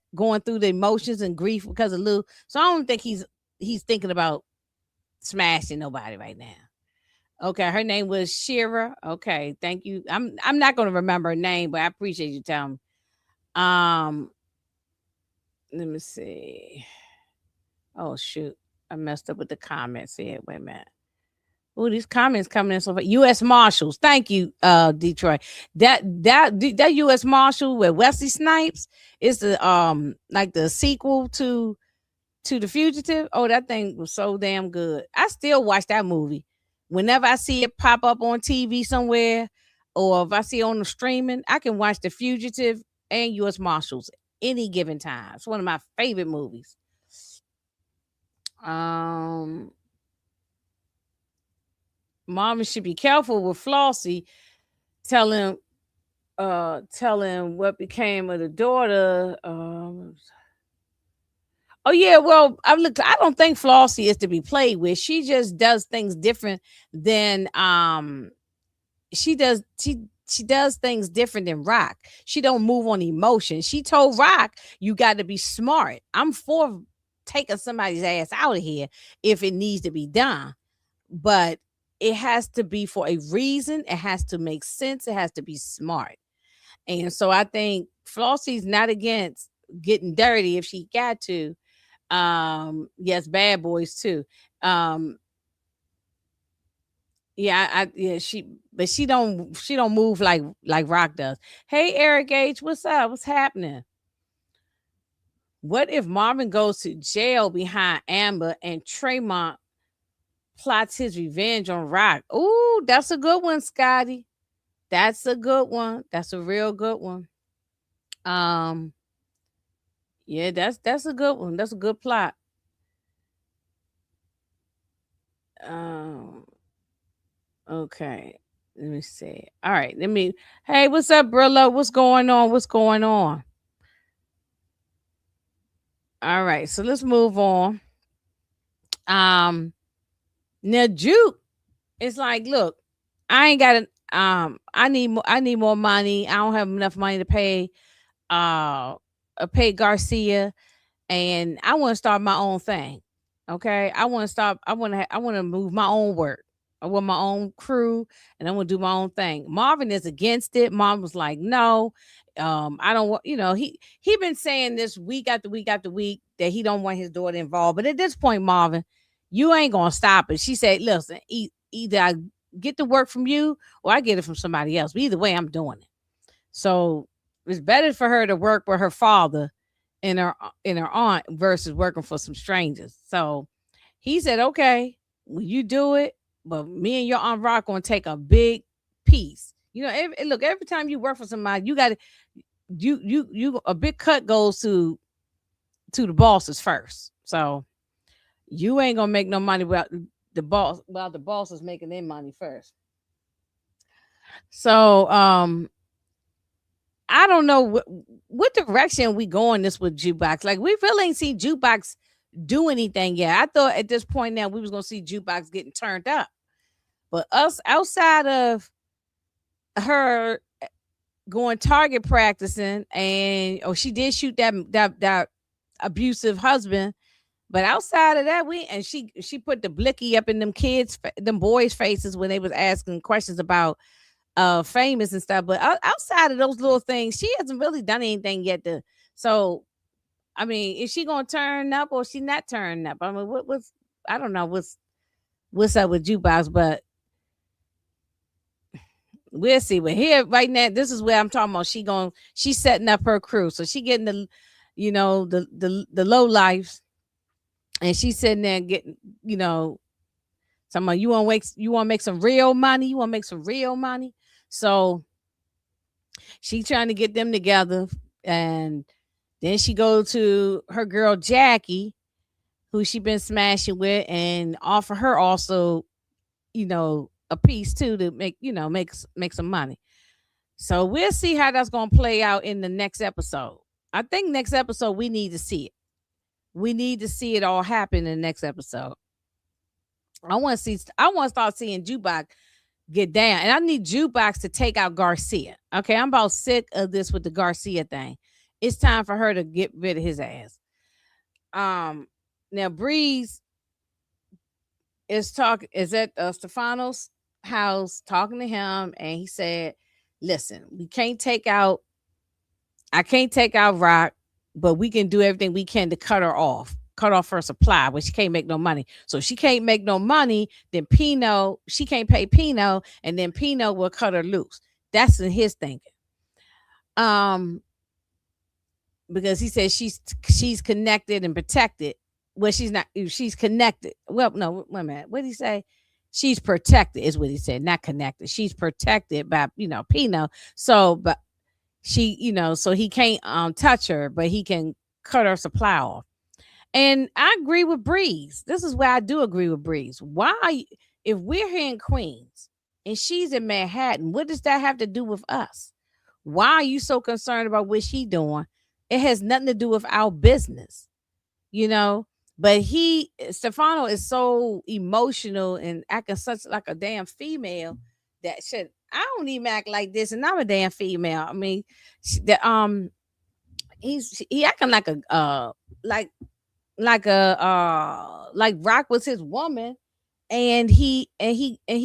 Speaker 3: emotions and grief because of Lou. So I don't think he's thinking about smashing nobody right now. Okay, her name was Shira. Okay, thank you. I'm not going to remember her name, but I appreciate you telling me. Um, Let me see. Oh shoot, I messed up with the comments here. Wait a minute. Oh, these comments coming in so far. U.S. Marshals. Thank you, Detroit. That U.S. Marshal with Wesley Snipes is the like the sequel to The Fugitive. Oh, that thing was so damn good. I still watch that movie. Whenever I see it pop up on TV somewhere, or if I see it on the streaming, I can watch The Fugitive and U.S. Marshals any given time. It's one of my favorite movies. Um, Mama should be careful with Flossie telling telling what became of the daughter. Oh yeah, well, I don't think Flossie is to be played with. She just does things different than she does she does things different than Rock. She don't move on emotion. She told Rock, you got to be smart. I'm for taking somebody's ass out of here if it needs to be done. But it has to be for a reason. It has to make sense. It has to be smart. And so I think Flossie's not against getting dirty if she got to. Yes, bad boys too. Um, yeah, yeah, she don't move like Rock does. Hey, Eric H, what's up? What's happening? What if Marvin goes to jail behind Amber and Tremont plots his revenge on Rock? Ooh, that's a good one, Scotty. That's a good one. That's a real good one. Um, yeah, that's a good one. That's a good plot. Um, okay. Let me see. All right, let me. Hey, what's up, Brillo? What's going on? What's going on? All right, so let's move on. Um, Now Juke is like, look, I ain't got I need more money. I don't have enough money to pay Garcia, and I want to start my own thing. Okay, I want to move my own work. I want my own crew, and I want to do my own thing. Marvin is against it. Mom was like, no, I don't want. He been saying this week after week after week that he don't want his daughter involved. But at this point, Marvin, you ain't gonna stop it. She said, listen, either I get the work from you or I get it from somebody else. But either way, I'm doing it. So it's better for her to work with her father and her aunt versus working for some strangers. So he said, okay, will you do it? but me and your Aunt Rock gonna take a big piece. You know, look, every time you work for somebody, you got to you a big cut goes to the bosses first. So you ain't gonna make no money without the boss while the boss is making their money first. So I don't know what direction we going this with Jukebox. Like we really ain't seen Jukebox do anything yet. I thought at this point now we was gonna see Jukebox getting turned up, but us outside of her going target practicing, and she did shoot that abusive husband. But outside of that, she put the blicky up in them boys' faces when they was asking questions about famous and stuff. But outside of those little things, she hasn't really done anything yet. So I mean, is she gonna turn up or is she not turning up? I mean, what's I don't know what's up with Jukebox, but we'll see. But here right now, this is where I'm talking about. She's setting up her crew, so she getting the low lives, and she's sitting there getting somebody you want to make some real money. You want to make some real money, so she trying to get them together, and then she go to her girl Jackie, who she been smashing with, and offer her also, a piece too to make some money. So we'll see how that's gonna play out in the next episode. I think next episode we need to see it. We need to see it all happen in the next episode. I want to start seeing Jukebox get down, and I need Jukebox to take out Garcia. Okay, I'm about sick of this with the Garcia thing. It's time for her to get rid of his ass. Now Breeze is at Stefano's house talking to him, and he said, "Listen, I can't take out Raq, but we can do everything we can to cut off her supply, but she can't make no money. So if she can't make no money, then she can't pay Pino, and then Pino will cut her loose." That's in his thinking. Because he says she's connected and protected. Well, she's not. She's connected. Well, no, wait a minute. What did he say? She's protected is what he said, not connected. She's protected by Pino. So, but so he can't touch her, but he can cut her supply off. And I agree with Breeze. This is where I do agree with Breeze. Why, if we're here in Queens and she's in Manhattan, what does that have to do with us? Why are you so concerned about what she's doing? It has nothing to do with our business, But Stefano is so emotional and acting such like a damn female that shit. I don't even act like this, and I'm a damn female. I mean, he acting like like Rock was his woman, and he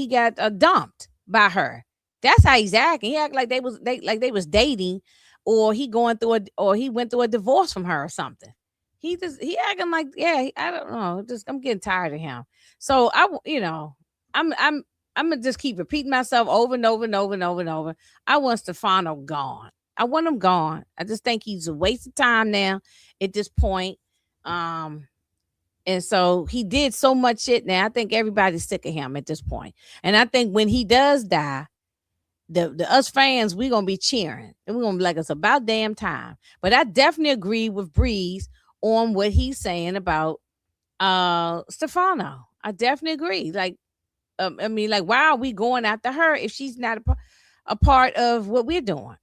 Speaker 3: got dumped by her. That's how he's acting. He act like they was dating, or he went through a divorce from her or something. He acting like, yeah, I don't know. I'm getting tired of him. So I'm gonna just keep repeating myself over and over and over and over and over. I want Stefano gone. I want him gone. I just think he's a waste of time now at this point. And so he did so much shit now. I think everybody's sick of him at this point. And I think when he does die, the us fans, we're gonna be cheering. And we're gonna be like, it's about damn time. But I definitely agree with Breeze on what he's saying about Stefano. I definitely agree. Like, I mean, like, why are we going after her if she's not a part of what we're doing?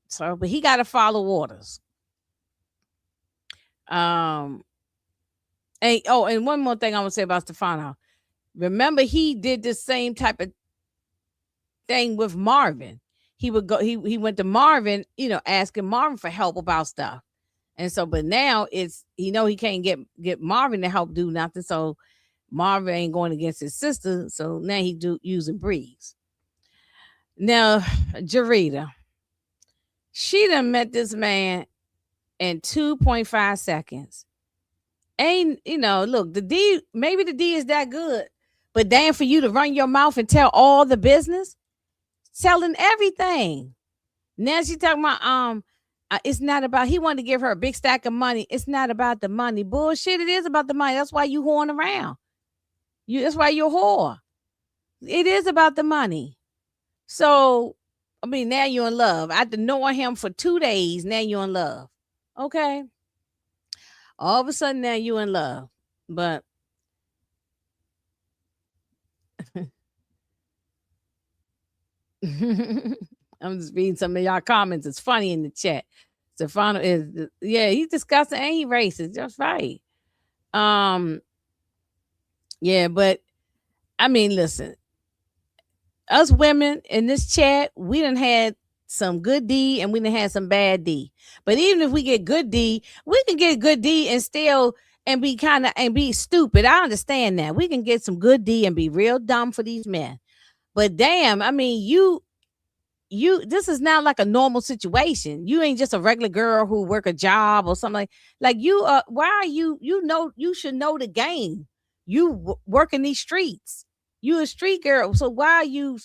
Speaker 3: So, but he got to follow orders. And one more thing I want to say about Stefano. Remember, he did the same type of thing with Marvin. He would go. He went to Marvin, asking Marvin for help about stuff. And so, but now he can't get Marvin to help do nothing. So Marvin ain't going against his sister. So now he using Breeze. Now, Jarita, she done met this man in 2.5 seconds. Ain't, look, maybe the D is that good, but damn, for you to run your mouth and tell all the business, telling everything. Now she talking about, it's not about, he wanted to give her a big stack of money. It's not about the money. Bullshit, it is about the money. That's why you horn around. That's why you're a whore. It is about the money. So, I mean, now you're in love. After knowing him for 2 days, now you're in love. Okay. All of a sudden, now you're in love. But I'm just reading some of y'all comments. It's funny in the chat. Stefano is, yeah, he's disgusting and he racist. That's right. Um, yeah, but I mean, listen, us women in this chat, we done had some good D and we done had some bad D. But even if we get good D, we can get good D and still and be kind of and be stupid. I understand that. We can get some good D and be real dumb for these men. But damn, I mean, you this is not like a normal situation. You ain't just a regular girl who work a job or something like you why are you know you should know the game. You work in these streets. You a street girl. So why are you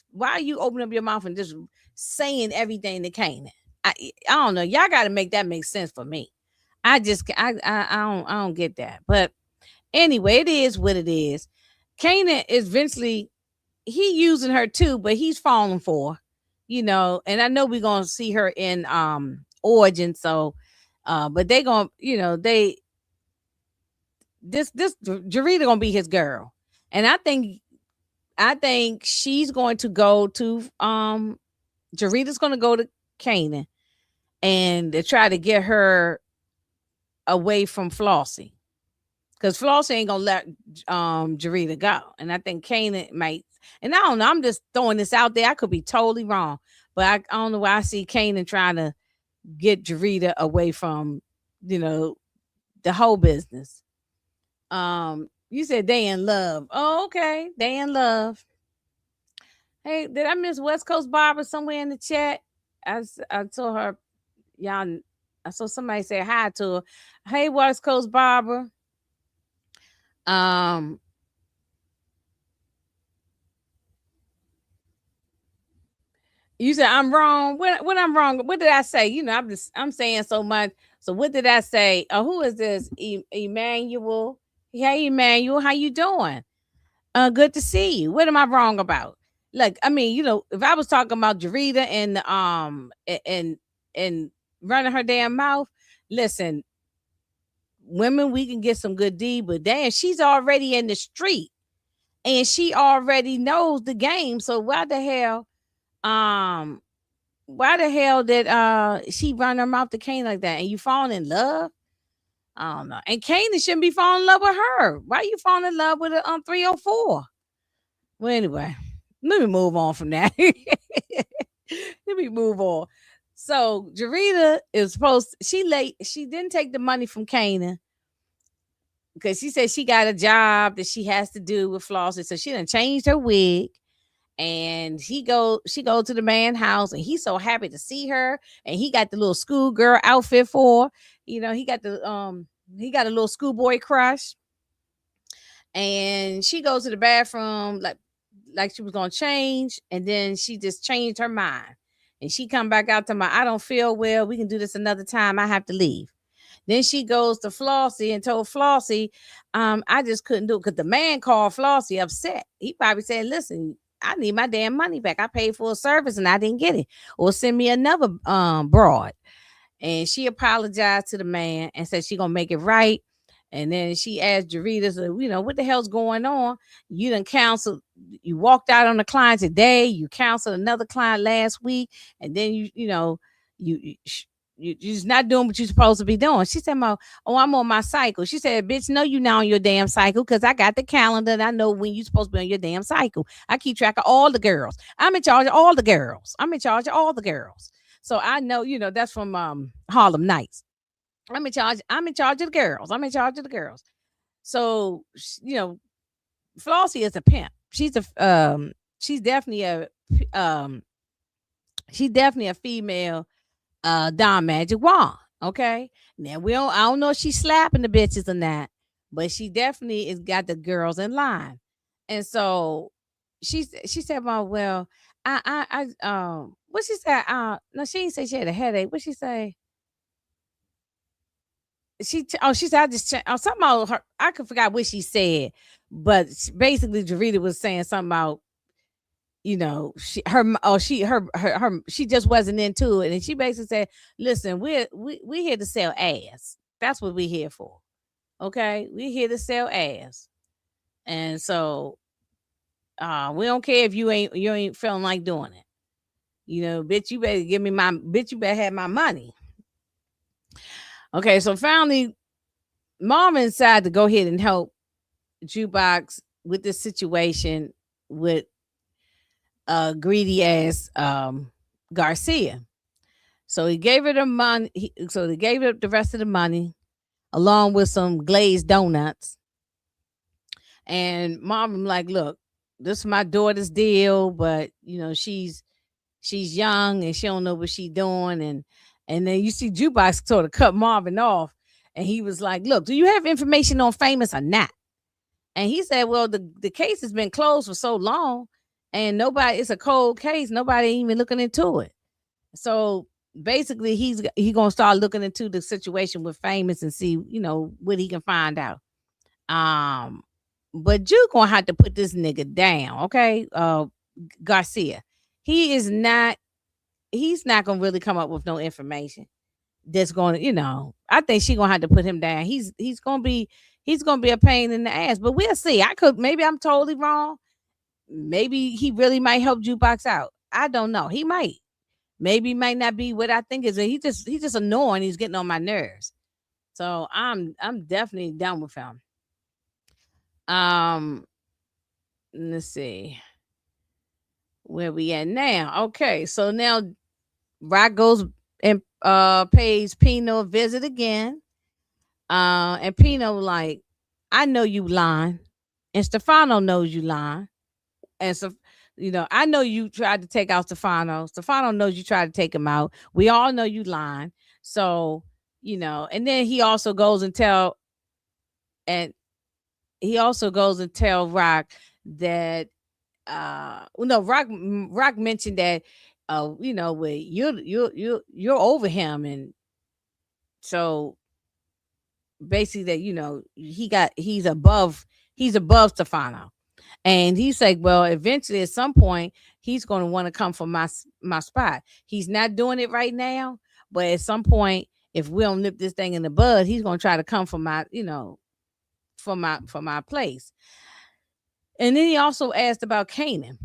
Speaker 3: opening up your mouth and just saying everything to Kanan? I don't know. Y'all got to make that make sense for me. I don't get that. But anyway, it is what it is. Kanan is eventually he using her too, but he's falling for, and I know we're gonna see her in Origin, so but they gonna, this Jarita gonna be his girl. And I think she's going to go to Jarita's gonna go to Kanan and to try to get her away from Flossie. Because Flossie ain't gonna let Jarita go. And I think Kanan might, and I don't know, I'm just throwing this out there. I could be totally wrong. But I don't know why I see Kanan trying to get Jarita away from, you know, the whole business. You said they in love. Oh, okay. They in love. Hey, did I miss West Coast Barbara somewhere in the chat? I told her, y'all, I saw somebody say hi to her. Hey, West Coast Barbara. Um, you said I'm wrong. What I'm wrong? What did I say? I'm saying so much. So what did I say? Who is this? Emmanuel. Hey, Emmanuel, how you doing? Good to see you. What am I wrong about? Like, I mean, if I was talking about Jarita and running her damn mouth, listen, women, we can get some good D, but damn, she's already in the street and she already knows the game. So um why the hell did she run her mouth to Kane like that? And you falling in love? I don't know. And Kane shouldn't be falling in love with her. Why you falling in love with a 304? Well, anyway, let me move on from that. Let me move on. So Jarita is she late. She didn't take the money from Kanan because she said she got a job that she has to do with Flossie. So she done changed her wig. And she go to the man house and he's so happy to see her. And he got the little schoolgirl outfit for her. He got a little schoolboy crush. And she goes to the bathroom like she was gonna change, and then she just changed her mind. And she come back out to I don't feel well. We can do this another time. I have to leave. Then she goes to Flossie and told Flossie, I just couldn't do it because the man called Flossie upset. He probably said, listen, I need my damn money back. I paid for a service and I didn't get it. Or send me another broad. And she apologized to the man and said she gonna make it right. And then she asked Jarita, so, what the hell's going on? You done counseled, you walked out on a client today, you counseled another client last week, and then you're just not doing what you're supposed to be doing. She said, oh, I'm on my cycle. She said, bitch, no, you not on your damn cycle because I got the calendar and I know when you're supposed to be on your damn cycle. I keep track of all the girls. I'm in charge of all the girls. So I know, that's from Harlem Nights. I'm in charge of the girls. So, Flossie is a pimp. She's definitely um a female Don Magic Wand. Okay. Now I don't know if she's slapping the bitches or not, but she definitely has got the girls in line. And so she said, well, what she said? No, she didn't say she had a headache. What she say? she said I just something about her. I could forgot what she said, but basically Jarita was saying something about, she her oh she just wasn't into it, and she basically said, listen, we here to sell ass. That's what we here for. Okay, we here to sell ass. And so we don't care if you ain't feeling like doing it. Bitch, you better give me my bitch, you better have my money. Okay, so finally Marvin decided to go ahead and help Jukebox with this situation with greedy ass Garcia. So he gave her the money. So they gave her the rest of the money along with some glazed donuts. And Marvin like, look, this is my daughter's deal, but she's young and she don't know what she's doing. And then you see Jukebox sort of cut Marvin off, and he was like, look, do you have information on Famous or not? And he said, well, the case has been closed for so long, and it's a cold case. Nobody even looking into it. So basically he gonna start looking into the situation with Famous and see, what he can find out. Um, but you gonna have to put this nigga down, okay? Garcia. He is not he's not gonna really come up with no information that's gonna, I think she gonna have to put him down. He's gonna be a pain in the ass, but we'll see. Maybe I'm totally wrong. Maybe he really might help Jukebox out. I don't know. He might. Maybe he might not be what I think is. He's just annoying. He's getting on my nerves. So I'm definitely done with him. Um, let's see where we at now. Okay, so now Rock goes and pays Pino a visit again. And Pino like, I know you lying, and Stefano knows you lying, and so I know you tried to take out Stefano. Stefano knows you tried to take him out. We all know you lying. So and then and he also goes and tell Rock that no, Rock mentioned that where you're over him, and so basically that he's above Stefano. And he's like, well, eventually at some point he's going to want to come for my spot. He's not doing it right now, but at some point, if we don't nip this thing in the bud, he's going to try to come for my place. And then he also asked about Kanan,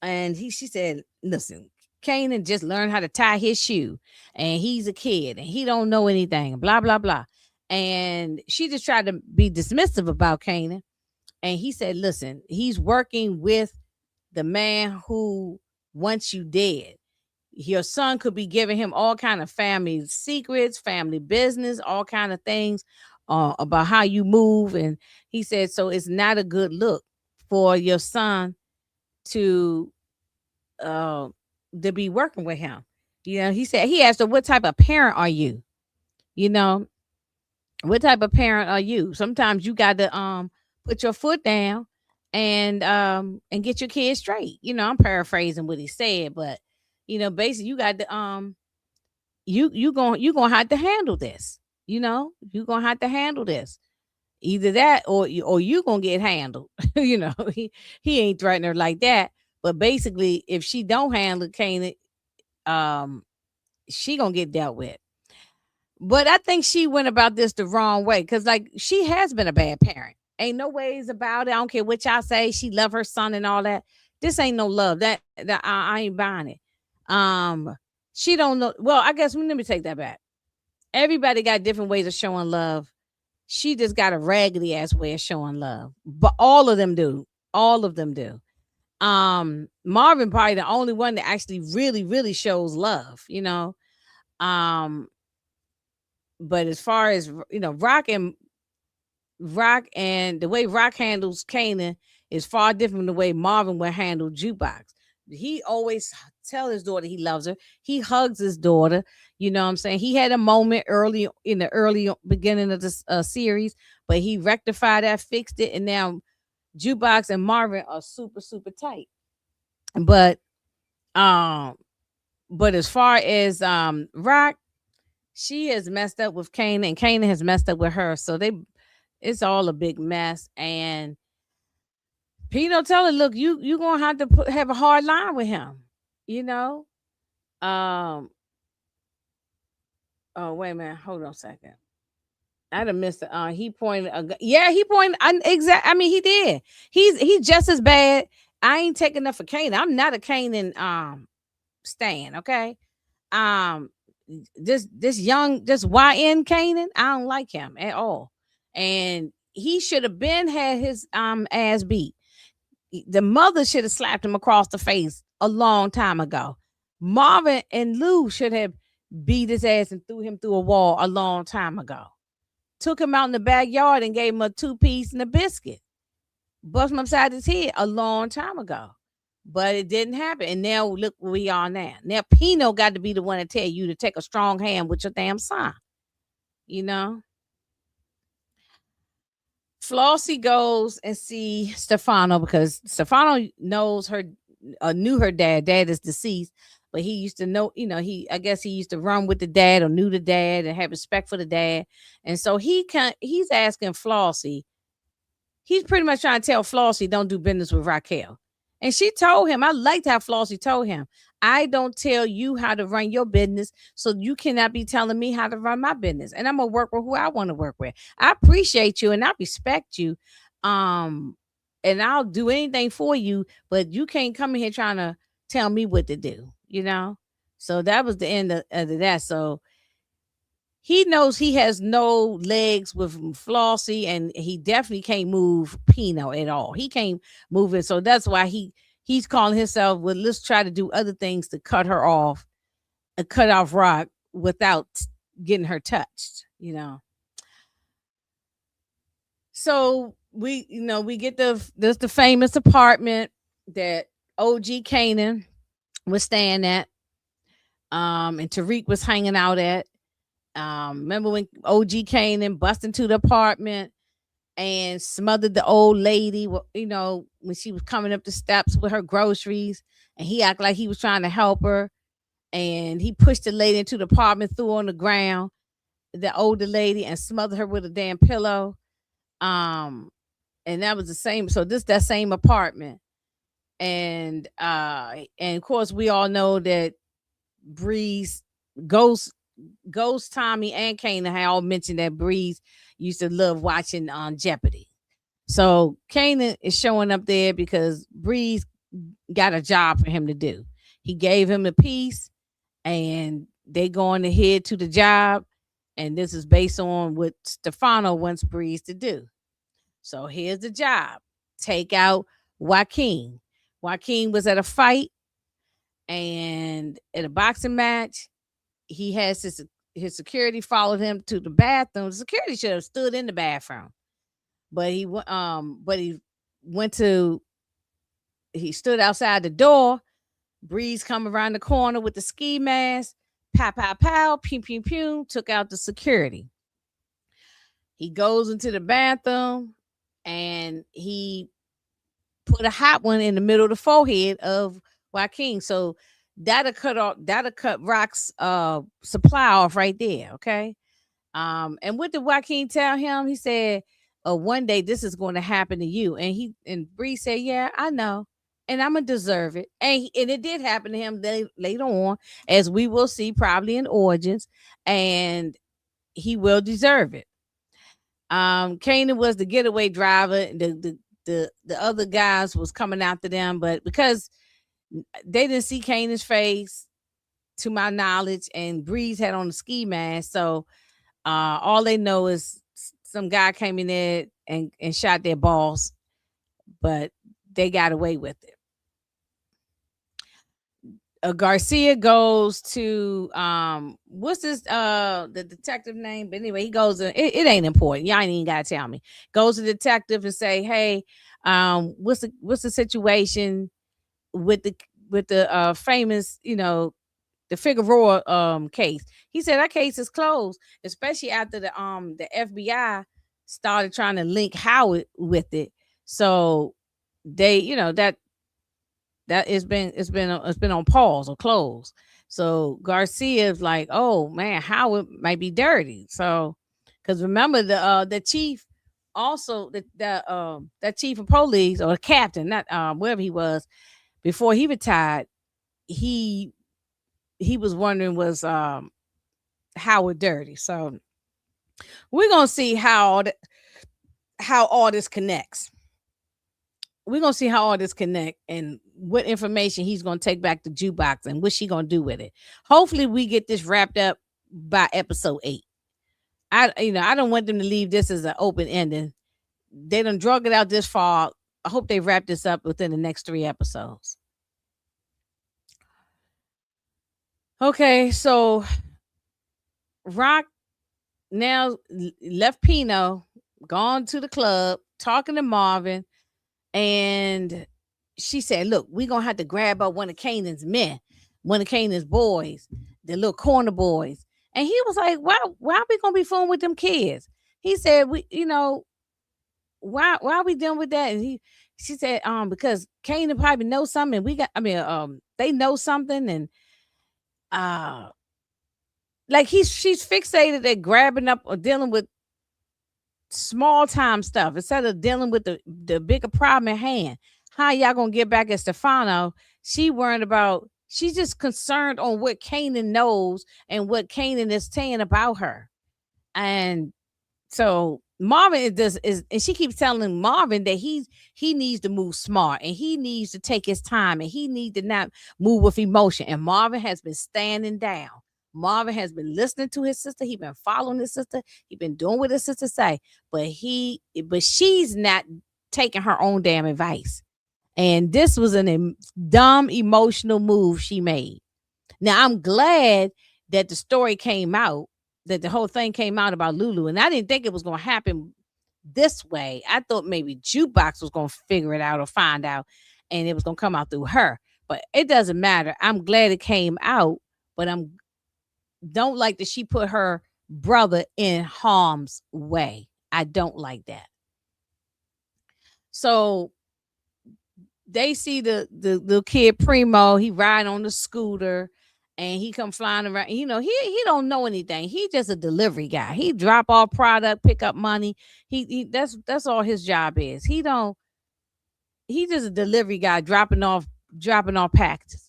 Speaker 3: and she said, listen, Kanan just learned how to tie his shoe, and he's a kid and he don't know anything, blah blah blah. And she just tried to be dismissive about Kanan. And he said, listen, he's working with the man who wants you dead. Your son could be giving him all kind of family secrets, family business, all kind of things about how you move. And he said, so it's not a good look for your son to uh be working with him. He said, he asked her, what type of parent are you? You know, what type of parent are you? Sometimes you got to put your foot down and get your kids straight. I'm paraphrasing what he said, but basically you got to you gonna have to handle this. You're gonna have to handle this. Either that or you gonna get handled. He ain't threatening her like that. But basically, if she don't handle Kanan, um, she gonna get dealt with. But I think she went about this the wrong way, because like she has been a bad parent. Ain't no ways about it. I don't care what y'all say. She love her son and all that. This ain't no love. That I ain't buying it. She don't know. Well, I guess let me take that back. Everybody got different ways of showing love. She just got a raggedy ass way of showing love. But all of them do. All of them do. Marvin probably the only one that actually really, really shows love, Um, but as far as Rock and the way Rock handles Kanan is far different from the way Marvin would handle Jukebox. He always tell his daughter he loves her. He hugs his daughter. You know what I'm saying? He had a moment early in the early beginning of this series, but he rectified that, fixed it, and now Jukebox and Marvin are super, super tight. But um, but as far as Rock, She has messed up with Kanan, and Kanan has messed up with her. So it's all a big mess. And Pino tell her, look, you gonna have to have a hard line with him. You know. Um. Oh wait a minute. Hold on a second. I'd have missed it. He pointed. Yeah, he pointed. I mean, he did. He's just as bad. I ain't taking enough for Kanan. I'm not a Kanan stan. Okay. Um, this young, this YN Kanan, I don't like him at all. And he should have been had his ass beat. The mother should have slapped him across the face a long time ago. Marvin and Lou should have beat his ass and threw him through a wall a long time ago. Took him out in the backyard and gave him a 2-piece and a biscuit. Bust him upside his head a long time ago. But it didn't happen. And now look where we are now. Now Pino got to be the one to tell you to take a strong hand with your damn son. You know? Flossie goes and see Stefano because Stefano knows her, knew her dad. Dad is deceased, but he used to know, I guess he used to run with the dad or knew the dad and have respect for the dad. And so he's asking Flossie, he's pretty much trying to tell Flossie don't do business with Raquel. And she told him, I liked how Flossie told him, I don't tell you how to run your business, so you cannot be telling me how to run my business. And I'm gonna work with who I want to work with. I appreciate you and I respect you. And I'll do anything for you, but you can't come in here trying to tell me what to do, So that was the end of that. So he knows he has no legs with Flossie, and he definitely can't move Pino at all. He can't move it. So that's why he's calling himself, well, let's try to do other things to cut her off, cut off Raq without getting her touched, So we get the famous apartment that OG Kanan was staying at, and Tariq was hanging out at. Remember when OG came and busted into the apartment and smothered the old lady, when she was coming up the steps with her groceries, and he acted like he was trying to help her, and he pushed the lady into the apartment, threw her on the ground, the older lady, and smothered her with a damn pillow. And that was the same. So that same apartment, and of course we all know that Breeze Ghost Tommy and Kanan had all mentioned that Breeze used to love watching on Jeopardy. So Kanan is showing up there because Breeze got a job for him to do. He gave him a piece, and they going to head to the job. And this is based on what Stefano wants Breeze to do. So here's the job: take out Joaquin. Joaquin was at a fight and at a boxing match. He has his security followed him to the bathroom. The security should have stood in the bathroom, but he stood outside the door. Breeze come around the corner with the ski mask. Pow, pow, pow, pew, pew, pew. Took out the security. He goes into the bathroom and he put a hot one in the middle of the forehead of Joaquin. So that'll cut Raq's supply off right there. Okay. And what did Joaquin tell him? He said, one day this is going to happen to you. And Bree said, yeah, I know. And I'm gonna deserve it. And it did happen to him later on, as we will see probably in Origins, and he will deserve it. Kanan was the getaway driver. The other guys was coming after them, but because they didn't see Kanan's face, to my knowledge, and Breeze had on the ski mask, so all they know is some guy came in there and shot their boss, but they got away with it. Garcia goes to what's this the detective name? But anyway, he goes to, it ain't important. Y'all ain't even gotta tell me. Goes to the detective and say, hey, what's the situation with the famous, the Figueroa case. He said that case is closed, especially after the FBI started trying to link Howard with it. So they, that that it's been on pause or close. So Garcia's like, oh man, Howard might be dirty. So because remember the chief also that chief of police or captain, not wherever he was before he retired, he he was wondering was Howard dirty. So we're gonna see how all this connects. We're gonna see how all this connect and what information he's gonna take back to Jukebox and what she gonna do with it. Hopefully, we get this wrapped up by episode 8. I don't want them to leave this as an open ending. They done drug it out this far. I hope they wrap this up within the next 3 episodes. Okay, so Raq now left Pino, gone to the club, talking to Marvin, and she said, "Look, we're gonna have to grab up one of Kanan's men, one of Kanan's boys, the little corner boys." And he was like, "Why are we gonna be fooling with them kids?" He said, why are we dealing with that?" And she said, because Kanan probably knows something. And they know something, and uh, like she's fixated at grabbing up or dealing with small time stuff instead of dealing with the bigger problem at hand. How y'all gonna get back at Stefano? She's just concerned on what Kanan knows and what Kanan is saying about her. And so Marvin and she keeps telling Marvin that he needs to move smart and he needs to take his time and he needs to not move with emotion. And Marvin has been standing down. Marvin has been listening to his sister. He been following his sister. He been doing what his sister say, but she's not taking her own damn advice. And this was dumb emotional move she made. Now I'm glad that the story came out, that the whole thing came out about Lulu, and I didn't think it was going to happen this way. I thought maybe Jukebox was going to figure it out or find out, and it was going to come out through her. But it doesn't matter. I'm glad it came out, but I'm don't like that she put her brother in harm's way. I don't like that. So they see the kid Primo. He riding on the scooter, and he come flying around. He don't know anything. He just a delivery guy. He drop off product, pick up money. That's all his job is. He just a delivery guy dropping off packages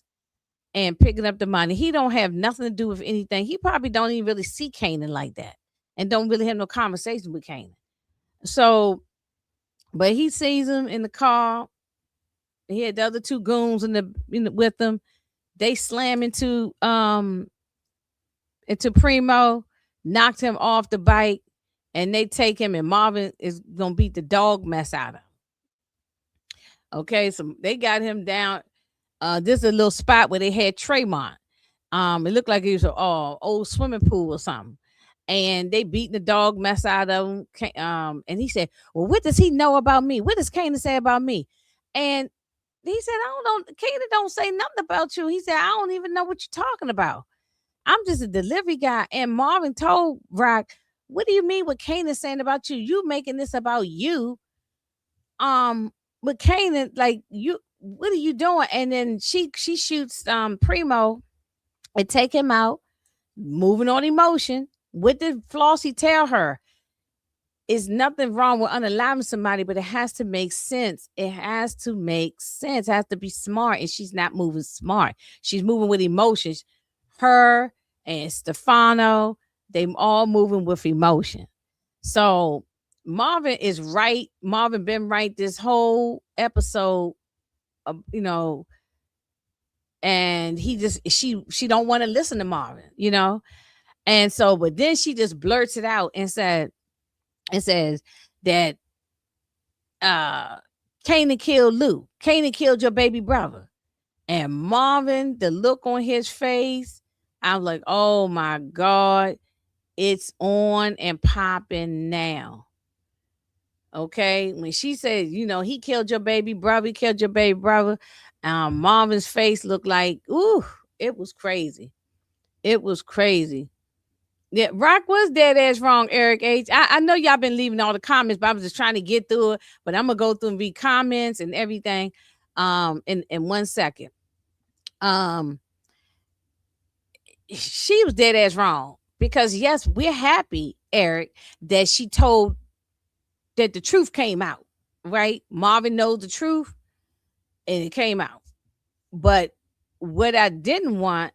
Speaker 3: and picking up the money. He don't have nothing to do with anything. He probably don't even really see Kanan like that, and don't really have no conversation with Kanan. So, but he sees him in the car. He had the other 2 goons with him. They slam into Primo, knocked him off the bike, and they take him. And Marvin is gonna beat the dog mess out of him. Okay, so they got him down. This is a little spot where they had Tremont. It looked like it was an old swimming pool or something. And they beat the dog mess out of him. And he said, "Well, what does he know about me? What does Kanan say about me?" And he said, "I don't know. Kanan don't say nothing about you." He said, "I don't even know what you're talking about. I'm just a delivery guy." And Marvin told Raq, "What do you mean what Kanan saying about you? You making this about you. With Kanan, like you, what are you doing?" And then she shoots Primo and take him out, moving on emotion. What did Flossie tell her? Is nothing wrong with unaliving somebody, but it has to make sense. It has to make sense. It has to be smart. And she's not moving smart. She's moving with emotions. Her and Stefano, they all moving with emotion. So Marvin is right. Marvin been right this whole episode, and she don't want to listen to Marvin, and so, but then she just blurts it out and says that Kanan killed Lou. Kanan killed your baby brother. And Marvin, the look on his face, I'm like, oh my God, it's on and popping now. Okay, when she said, he killed your baby brother, Marvin's face looked like, ooh, it was crazy. Yeah, Raq was dead ass wrong, Eric H. I know y'all been leaving all the comments, but I was just trying to get through it. But I'm gonna go through and read comments and everything. In 1 second. Um, she was dead ass wrong because yes, we're happy, Eric, that she told that the truth came out. Right? Marvin knows the truth, and it came out. But what I didn't want,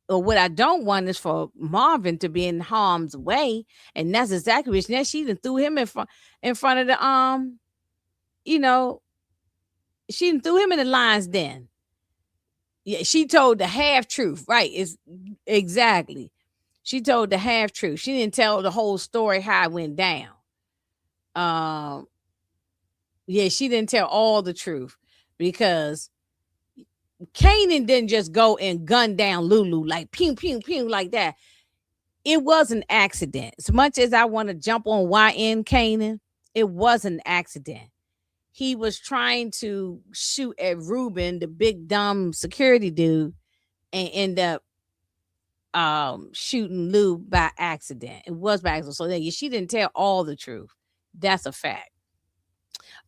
Speaker 3: or what I don't want, is for Marvin to be in harm's way, and that's exactly what she done threw him in front of the you know, she done threw him in the lion's den. Yeah, she told the half truth, right? It's exactly. She told the half truth. She didn't tell the whole story how it went down. Um, yeah, she didn't tell all the truth because Kanan didn't just go and gun down Lulu like pew pew pew like that. It was an accident. As much as I want to jump on YN Kanan, it was an accident. He was trying to shoot at Ruben, the big dumb security dude, and end up shooting Lou by accident. It was by accident. So yeah, she didn't tell all the truth. That's a fact.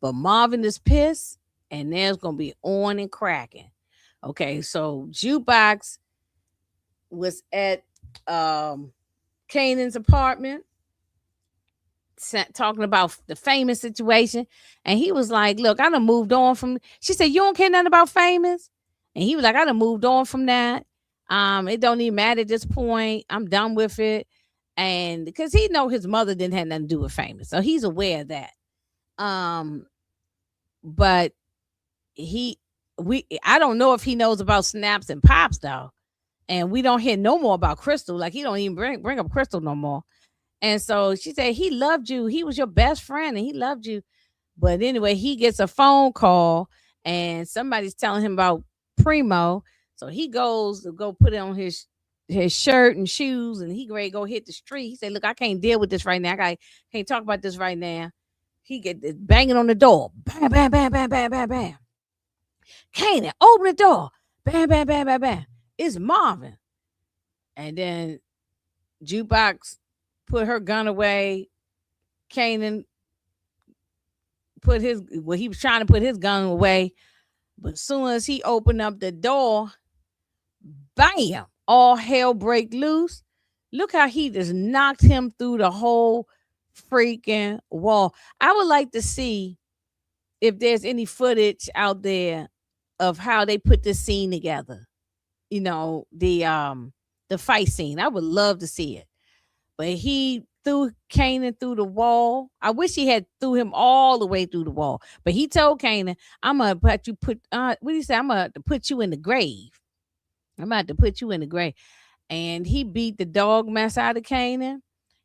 Speaker 3: But Marvin is pissed, and there's gonna be on and cracking. Okay, so Jukebox was at Kanan's apartment talking about the famous situation, and he was like, look, I done moved on from. She said, you don't care nothing about famous? And he was like, I done moved on from that. It don't even matter at this point. I'm done with it. And because he know his mother didn't have nothing to do with famous, so he's aware of that. um but he we I don't know if he knows about snaps and pops though, and we don't hear no more about Crystal. Like, he don't even bring up Crystal no more. And so she said he loved you. He was your best friend, and he loved you. But anyway, he gets a phone call, and somebody's telling him about Primo. So he goes to go put on his shirt and shoes, and he ready to go hit the street. He said, "Look, I can't deal with this right now. Can't talk about this right now." He get this banging on the door. Bam, bam, bam, bam, bam, bam, bam. Kanan, open the door. Bam, bam, bam, bam, bam. It's Marvin. And then Jukebox put her gun away. Kanan he was trying to put his gun away. But as soon as he opened up the door, bam, all hell break loose. Look how he just knocked him through the whole freaking wall. I would like to see if there's any footage out there of how they put this scene together. The fight scene. I would love to see it. But he threw Kanan through the wall. I wish he had threw him all the way through the wall. But he told Kanan, I'm gonna what do you say? I'm gonna put you in the grave. I'm about to put you in the grave. And he beat the dog mess out of Kanan.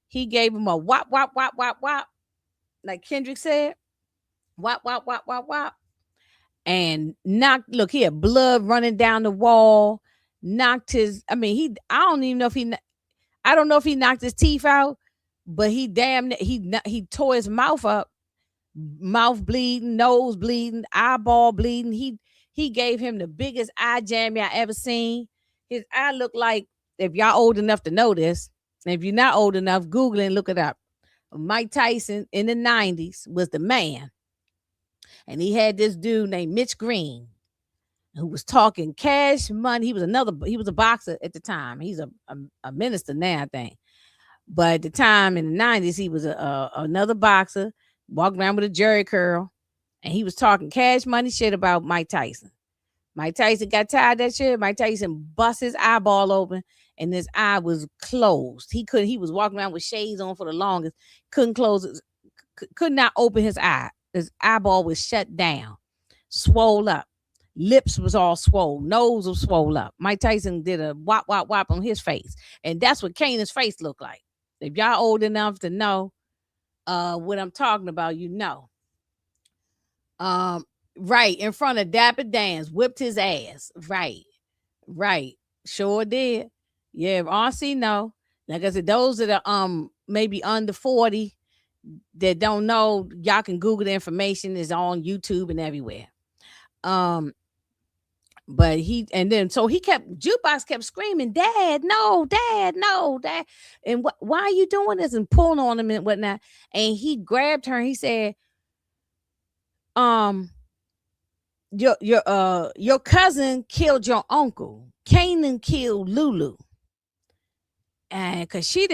Speaker 3: He gave him a whop, whop, whop, whop, whop. Like Kendrick said. Whop, whop, whop, whop, whop. And look, he had blood running down the wall. I don't know if he knocked his teeth out, but he tore his mouth up, mouth bleeding, nose bleeding, eyeball bleeding. He gave him the biggest eye jammy I ever seen. His eye looked like, if y'all old enough to know this, and if you're not old enough, Google it and look it up. Mike Tyson in the 90s was the man. And he had this dude named Mitch Green who was talking cash money. He was a boxer at the time. He's a minister now, I think. But at the time in the 90s, he was another boxer, walking around with a jerry curl, and he was talking cash money shit about Mike Tyson. Mike Tyson got tired of that shit. Mike Tyson bust his eyeball open, and his eye was closed. He was walking around with shades on for the longest. Couldn't close it, could not open his eye. His eyeball was shut down, swole up. Lips was all swole. Nose was swole up. Mike Tyson did a whop, whop, whop on his face. And that's what Kanan's face looked like. If y'all old enough to know what I'm talking about, you know. Right, in front of Dapper Dan's, whipped his ass. Right. Sure did. Yeah, RC know. Like I said, those that are maybe under 40 that don't know, y'all can Google the information. It's on YouTube and everywhere. But Jukebox kept screaming, Dad, no, Dad, no, Dad. And why are you doing this? And pulling on him and whatnot. And he grabbed her and he said, your cousin killed your uncle. Kanan killed Lulu, and because she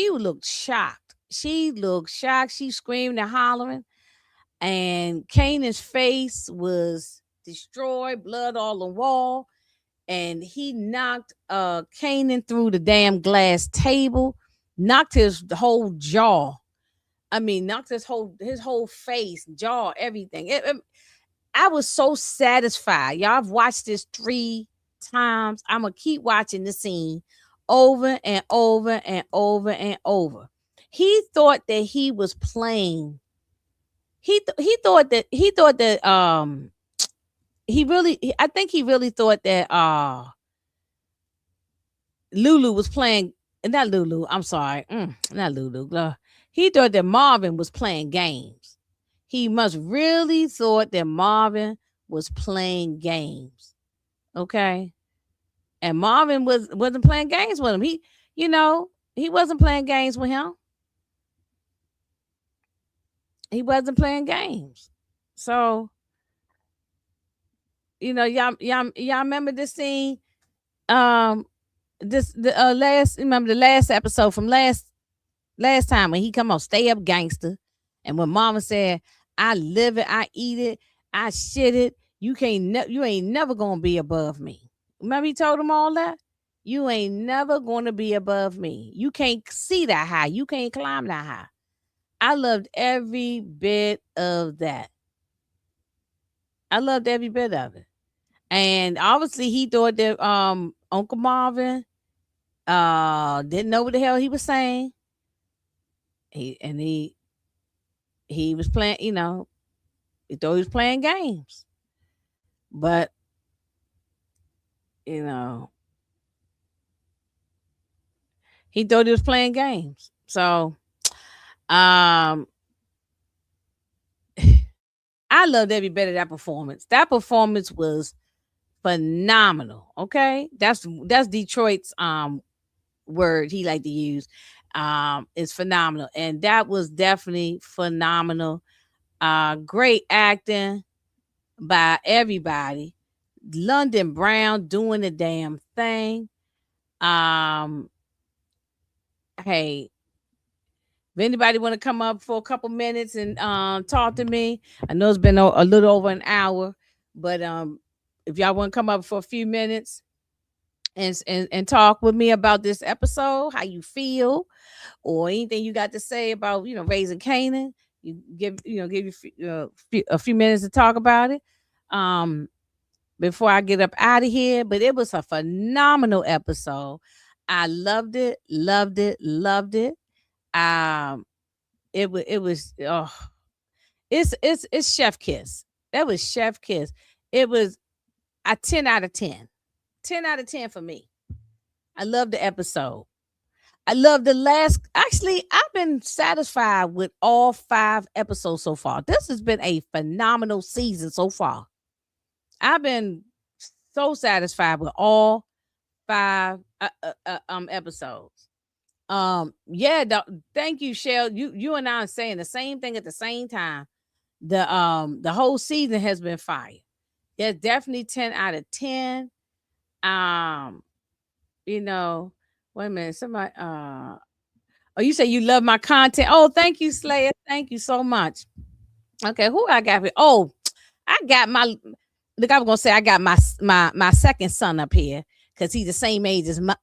Speaker 3: looked shocked. She looked shocked. She screamed and hollering, and Kanan's face was destroyed, blood all the wall, and he knocked Kanan through the damn glass table, knocked his whole jaw. I mean, knocked his whole face, jaw, everything. I was so satisfied. Y'all have watched this 3 times. I'm gonna keep watching the scene over and over and over and over. He thought that he was playing. He thought that I think he really thought that Lulu was playing. Not Lulu. I'm sorry. Not Lulu. He thought that Marvin was playing games. He must really thought that Marvin was playing games. Okay. And Marvin wasn't playing games with him. He wasn't playing games with him. He wasn't playing games. So, y'all remember this scene? Remember the last episode from last time when he come on, stay up gangster, and when Mama said, "I live it, I eat it, I shit it. You ain't never gonna be above me." Remember he told him all that. You ain't never gonna be above me. You can't see that high. You can't climb that high. I loved every bit of that. I loved every bit of it. And obviously he thought that Uncle Marvin didn't know what the hell he was saying. He was playing, he thought he was playing games. But he thought he was playing games. So I loved every bit of that performance. That performance was phenomenal. Okay, that's Detroit's word he liked to use. Is phenomenal, and that was definitely phenomenal. Great acting by everybody. London Brown doing the damn thing. Hey, if anybody want to come up for a couple minutes and talk to me, I know it's been a little over an hour, but if y'all want to come up for a few minutes and talk with me about this episode, how you feel, or anything you got to say about raising Kanan, you give a few minutes to talk about it. Before I get up out of here, but it was a phenomenal episode. I loved it, loved it, loved it. It was it's chef kiss. That was chef kiss. It was a 10 out of 10. 10 out of 10 for me. I love the episode. I love the last. Actually, I've been satisfied with all 5 episodes so far. This has been a phenomenal season so far. I've been so satisfied with all 5 episodes. Thank you, Shell. You and I are saying the same thing at the same time. The whole season has been fire. Yeah, definitely 10 out of 10. Wait a minute, somebody oh, you say you love my content. Oh, thank you, Slayer. Thank you so much. Okay, who I got here? Oh, I got my look, I was gonna say I got my second son up here because he's the same age as my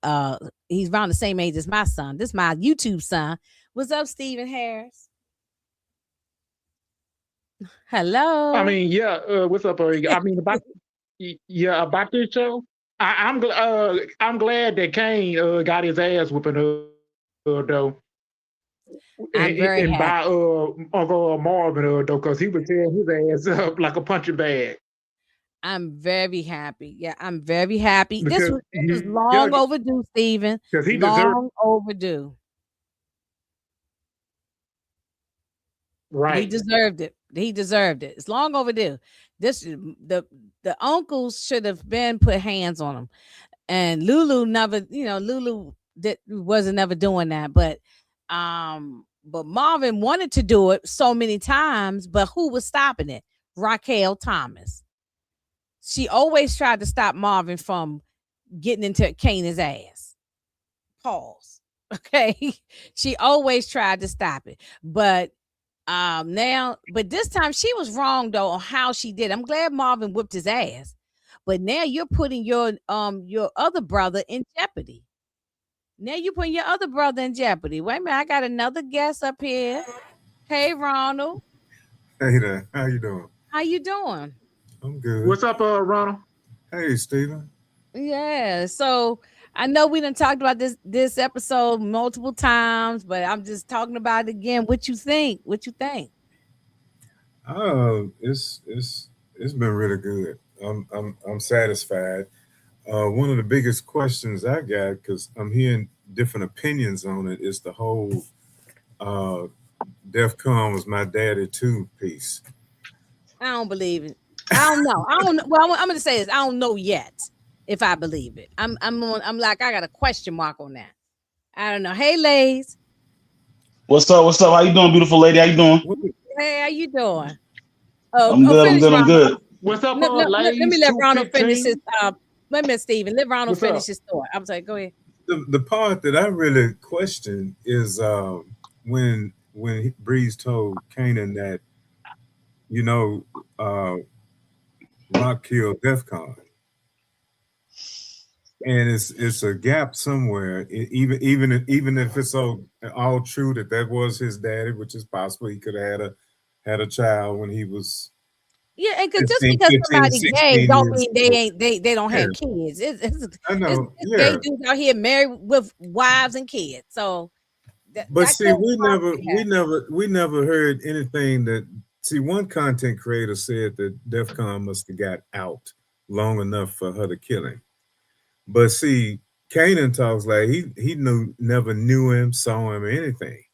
Speaker 3: he's around the same age as my son. This is my YouTube son. What's up, Stephen Harris?
Speaker 1: I
Speaker 3: Hello.
Speaker 1: mean, yeah. What's up, I mean, about this show. I'm glad that Kane got his ass whooping though,
Speaker 3: I'm very
Speaker 1: and by
Speaker 3: happy.
Speaker 1: Uncle Marvin though, because he was tearing his ass up like a punching bag.
Speaker 3: I'm very happy. Yeah, I'm very happy. This
Speaker 1: Because
Speaker 3: was this was long overdue, Stephen.
Speaker 1: he deserved
Speaker 3: Long overdue. He
Speaker 1: right.
Speaker 3: deserved it. He deserved it. It's long overdue. The uncles should have been put hands on him. And Lulu never, Lulu wasn't never doing that. But Marvin wanted to do it so many times, but who was stopping it? Raquel Thomas. she always tried to stop Marvin from getting into Kanan's ass. Pause. Okay. She always tried to stop it. But but this time she was wrong though on how she did. I'm glad Marvin whipped his ass. But now you're putting your other brother in jeopardy. Now you're putting your other brother in jeopardy. Wait a minute, I got another guest up here. Hey Ronald.
Speaker 4: Hey there, how you doing?
Speaker 3: How you doing?
Speaker 4: I'm good.
Speaker 1: What's up, Ronald?
Speaker 4: Hey, Steven.
Speaker 3: Yeah, so I know we done talked about this episode multiple times, but I'm just talking about it again. What you think? What you think?
Speaker 4: It's been really good. I'm satisfied. One of the biggest questions I got, because I'm hearing different opinions on it, is the whole "Def Con was my daddy too" piece.
Speaker 3: I don't believe it. I don't know. I don't know. Well, I'm gonna say this. I don't know yet if I believe it. I'm like, I got a question mark on that. I don't know. Hey, Lays.
Speaker 5: What's up? What's up? How you doing, beautiful lady? How you doing?
Speaker 3: Hey, how you doing? Oh,
Speaker 5: I'm good. I'm good.
Speaker 1: What's up,
Speaker 3: let me let Ronald finish his.
Speaker 1: 215?
Speaker 3: Wait a minute, Steven. Let Ronald
Speaker 1: What's
Speaker 3: finish
Speaker 1: up?
Speaker 3: his thought. I'm sorry. Go ahead.
Speaker 4: The part that I really question is when Breeze told Kanan that, you know, Rock killed Def Con. And it's a gap somewhere. Even if it's all true that was his daddy, which is possible, he could have had a child when he was.
Speaker 3: Yeah, and just
Speaker 4: 15,
Speaker 3: because
Speaker 4: 15,
Speaker 3: somebody
Speaker 4: 16
Speaker 3: gay don't
Speaker 4: years
Speaker 3: mean
Speaker 4: old.
Speaker 3: they don't have
Speaker 4: Yeah.
Speaker 3: kids. It's
Speaker 4: I know,
Speaker 3: it's
Speaker 4: yeah.
Speaker 3: gay dudes out here married with wives and kids. So
Speaker 4: But
Speaker 3: that
Speaker 4: see,
Speaker 3: could
Speaker 4: we
Speaker 3: possibly happen.
Speaker 4: never heard anything that. See, one content creator said that DEF CON must have got out long enough for her to kill him. But see, Kanan talks like he never knew him, saw him, or anything.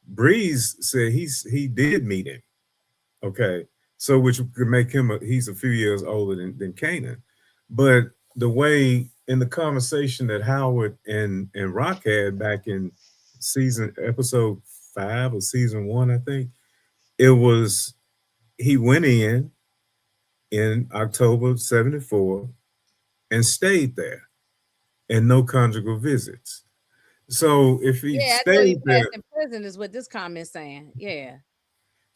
Speaker 4: Breeze said he did meet him. Okay, so which could make him he's a few years older than Kanan. But the way in the conversation that Howard and Rock had back in episode 5 of season 1, I think it was, he went in October 74 and stayed there, and no conjugal visits. So if he
Speaker 3: Until he
Speaker 4: stayed there,
Speaker 3: passed in prison is what this comment's saying. Yeah.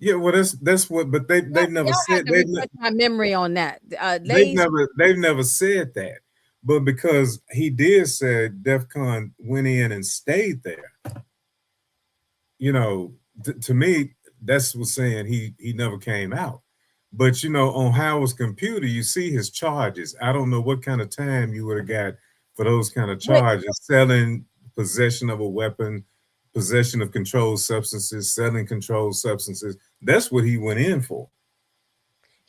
Speaker 4: yeah, well that's what. But they've never
Speaker 3: Y'all
Speaker 4: said
Speaker 3: have to refresh my memory on that.
Speaker 4: they've
Speaker 3: Ladies,
Speaker 4: never said that. But because he did say DEF CON went in and stayed there, you know, to me that's what's saying he never came out. But you know, on Howard's computer, you see his charges. I don't know what kind of time you would have got for those kind of charges: selling, possession of a weapon, possession of controlled substances, selling controlled substances. That's what he went in for.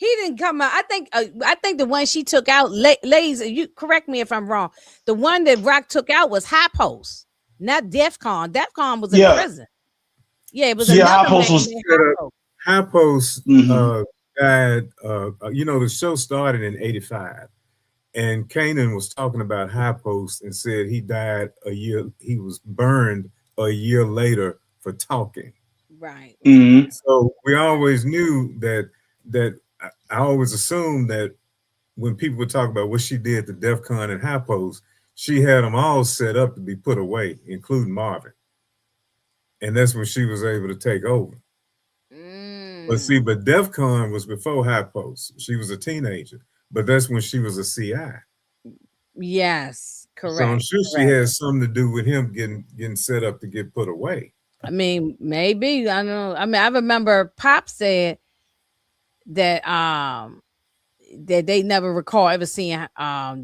Speaker 3: he didn't come out. I think the one she took out, Lays, you correct me if I'm wrong. The one that Rock took out was High Post, not DEF CON. DEF CON was in prison. Yeah, it was
Speaker 5: High Post was
Speaker 4: High Post died. You know, the show started in '85, and Kanan was talking about High Post and said he died a year. He was burned a year later for talking.
Speaker 3: Right.
Speaker 5: Mm-hmm.
Speaker 4: So we always knew that I always assumed that when people would talk about what she did to DEF CON and High Post, she had them all set up to be put away, including Marvin. And that's when she was able to take over. But see, but DEF CON was before High Post. She was a teenager, but that's when she was a CI.
Speaker 3: Yes, correct.
Speaker 4: So I'm sure she has something to do with him getting set up to get put away.
Speaker 3: I mean, maybe. I don't know. I mean, I remember Pop said that that they never recall ever seeing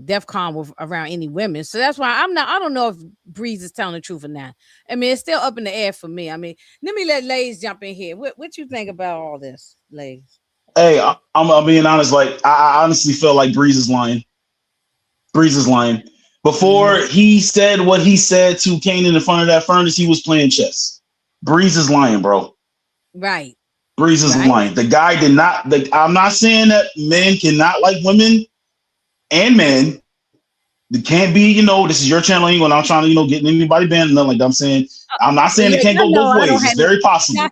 Speaker 3: DEF CON with around any women. So that's why I don't know if Breeze is telling the truth or not. I mean, it's still up in the air for me. I mean, let me let Lays jump in here. What you think about all this, Lays?
Speaker 5: Hey, I'm being honest. Like, I honestly feel like Breeze is lying. Breeze is lying. Before he said what he said to Kanan in front of that furnace, he was playing chess. Breeze is lying, bro.
Speaker 3: Right.
Speaker 5: Breeze is lying. The guy did not. I'm not saying that men cannot like women and men. It can't be, you know, this is your channel. When I'm trying to, you know, get anybody banned, nothing like that. I'm not saying it can't go both ways. It's very possible.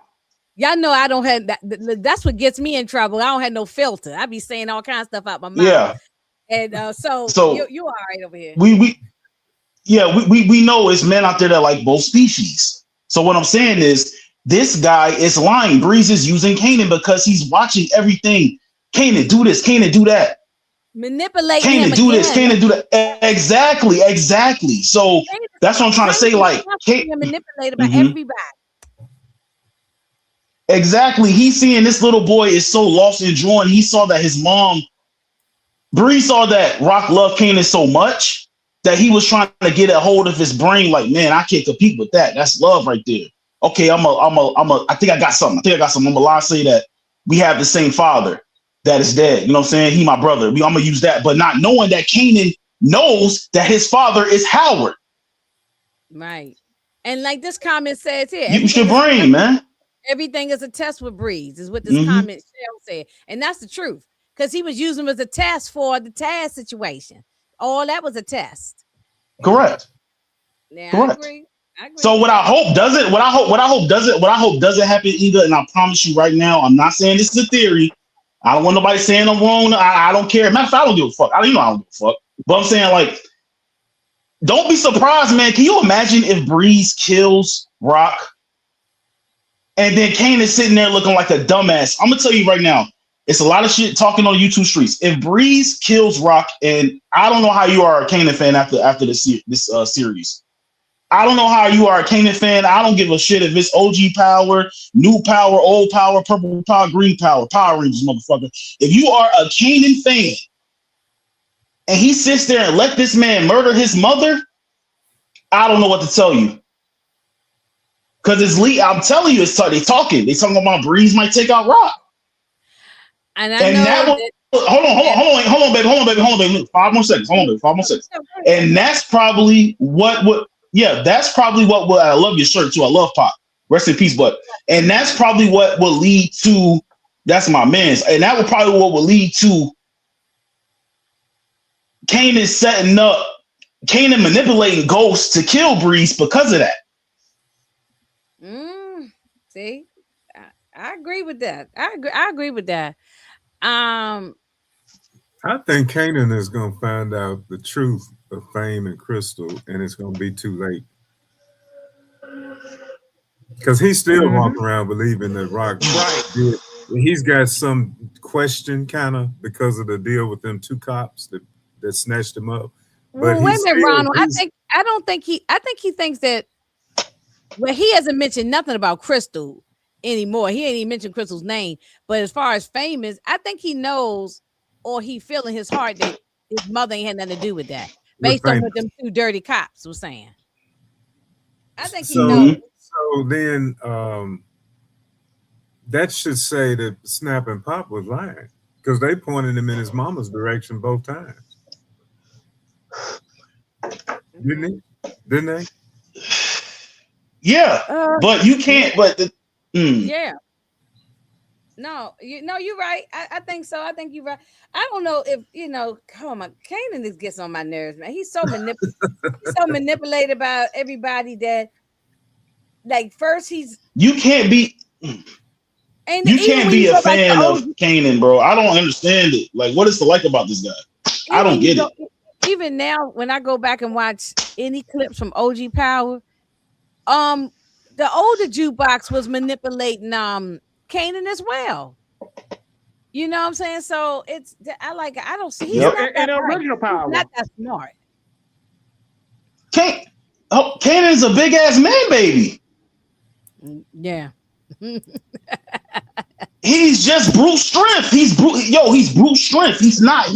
Speaker 3: Y'all know I don't have that. That's what gets me in trouble. I don't have no filter. I be saying all kinds of stuff out my mouth.
Speaker 5: Yeah.
Speaker 3: And so
Speaker 5: So
Speaker 3: you all right over here.
Speaker 5: we know it's men out there that like both species. So what I'm saying is this guy is lying. Breeze is using Kanan because he's watching everything. Kanan, do this. Kanan, do that.
Speaker 3: Manipulating him
Speaker 5: Kanan, do
Speaker 3: again.
Speaker 5: this. Kanan, do that. Exactly. So that's what I'm trying to say. Like,
Speaker 3: manipulated by everybody.
Speaker 5: Exactly. He's seeing this little boy is so lost and drawn. He saw that his mom, Bree saw that Raq loved Kanan so much that he was trying to get a hold of his brain. Like, man, I can't compete with that. That's love right there. Okay, I think I got something. I'm gonna lie, say that we have the same father that is dead. You know what I'm saying? He my brother. I'm gonna use that, but not knowing that Kanan knows that his father is Howard.
Speaker 3: Right. And like this comment says here,
Speaker 5: use your brain, man.
Speaker 3: Everything is a test with Breeze, is what this comment Shell said. And that's the truth. Because he was using him as a test for the Taz situation. All that was a test.
Speaker 5: Correct.
Speaker 3: Yeah,
Speaker 5: Correct.
Speaker 3: I agree.
Speaker 5: So what I hope doesn't happen either, and I promise you right now, I'm not saying this is a theory. I don't want nobody saying I'm wrong. I don't care. Matter of fact, I don't give a fuck. I don't give a fuck. But I'm saying, like, don't be surprised, man. Can you imagine if Breeze kills Raq? And then Kanan is sitting there looking like a dumbass. I'm gonna tell you right now, it's a lot of shit talking on YouTube streets. If Breeze kills Raq, and I don't know how you are a Kanan fan after this series. I don't know how you are a Kanan fan. I don't give a shit if it's OG power, new power, old power, purple power, green power, Power Rangers, motherfucker. If you are a Kanan fan, and he sits there and let this man murder his mother, I don't know what to tell you. Because it's I'm telling you, they talking about Breeze might take out Raq.
Speaker 3: And that
Speaker 5: hold on, baby. 5 more seconds. And that's probably what I love your shirt too. I love Pop. Rest in peace, but and that's probably what will lead to that's my man's. And that would probably what will lead to Kanan manipulating Ghost to kill Breeze because of that.
Speaker 3: See, I agree with that. I agree with that. I
Speaker 4: think Kanan is gonna find out the truth of Fame and Crystal, and it's gonna be too late. Because he's still walking around believing that Raq did. He's got some question kind of because of the deal with them 2 cops that snatched him up. But
Speaker 3: wait a minute, Ronald. I think he thinks that. Well, he hasn't mentioned nothing about Crystal anymore. He ain't even mentioned Crystal's name. But as far as Fame is, I think he knows, or he feel in his heart that his mother ain't had nothing to do with that, based on what them 2 dirty cops were saying. I think he knows.
Speaker 4: So then, that should say that Snap and Pop was lying because they pointed him in his mama's direction both times. Didn't they?
Speaker 5: Yeah, but you can't. But
Speaker 3: yeah, no, you're right. I think so. I think you're right. I don't know if come on, Kanan just gets on my nerves, man. He's so manipulated by everybody that, like, first
Speaker 5: you can't be a fan of Kanan, bro. I don't understand it. Like, what is to like about this guy? I don't get it.
Speaker 3: Even now, when I go back and watch any clips from OG Power. The older Jukebox was manipulating Kanan as well. You know what I'm saying? So I don't see he's not that
Speaker 1: original Power.
Speaker 3: Not that smart.
Speaker 5: Kanan's a big ass man, baby.
Speaker 3: Yeah.
Speaker 5: He's just brute strength. He's brute strength. He is not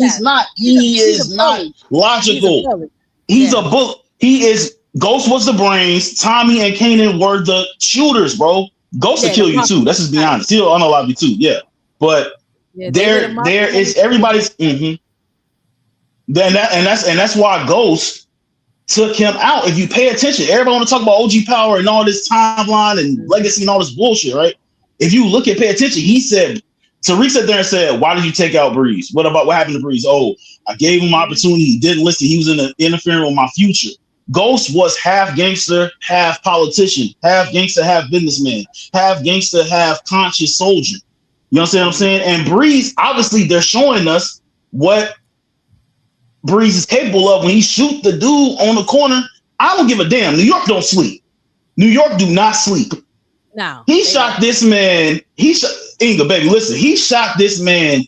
Speaker 5: logical. He's a bullet. He is. Ghost was the brains. Tommy and Kanan were the shooters, bro. Ghost will kill you too. Let's just be honest. He'll unalive you too. Yeah, but there is everybody's. That's why Ghost took him out. If you pay attention, everybody want to talk about OG Power and all this timeline and legacy and all this bullshit, right? If you look and pay attention, he said, Tariq sat there and said, "Why did you take out Breeze? What happened to Breeze? Oh, I gave him opportunity. He didn't listen. He was interfering with my future." Ghost was half gangster, half politician, half gangster, half businessman, half gangster, half conscious soldier. You understand what I'm saying? And Breeze, obviously, they're showing us what Breeze is capable of when he shoot the dude on the corner. I don't give a damn. New York don't sleep. New York do not sleep.
Speaker 3: No.
Speaker 5: He shot this man. Inga, baby, listen. He shot this man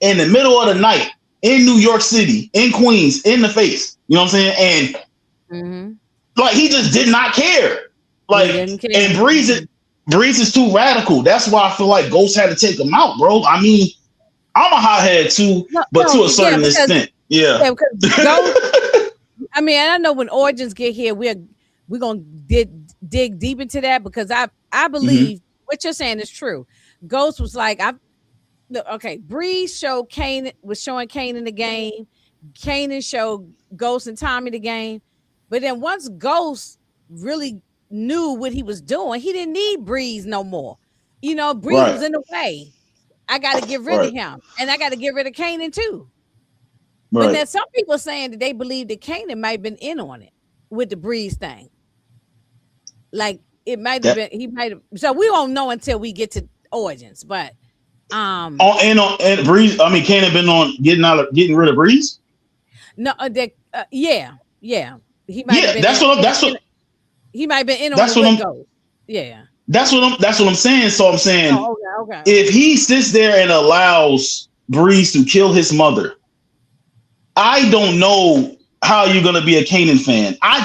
Speaker 5: in the middle of the night in New York City, in Queens, in the face. You know what I'm saying? And like he just did not care. Like, and Breeze is too radical. That's why I feel like Ghost had to take him out, bro. I mean, I'm a hothead too, but to a certain extent. Yeah.
Speaker 3: Because Ghost, I mean, and I know when Origins get here, we're gonna dig deep into that because I believe what you're saying is true. Ghost was like, Breeze was showing Kanan the game. Kanan showed Ghost and Tommy the game. But then once Ghost really knew what he was doing, he didn't need Breeze no more. You know, Breeze was in the way. I got to get rid of him. And I got to get rid of Kanan too. But then some people are saying that they believe that Kanan might have been in on it with the Breeze thing. Like it might have been, he might have. So we won't know until we get to Origins. But and
Speaker 5: Breeze, I mean, Kanan been on getting rid of Breeze.
Speaker 3: No, yeah. He might have been. He might have been in on the Ghost. Yeah.
Speaker 5: That's what I'm saying. So I'm saying,
Speaker 3: okay.
Speaker 5: If he sits there and allows Breeze to kill his mother, I don't know how you're gonna be a Kanan fan. I'm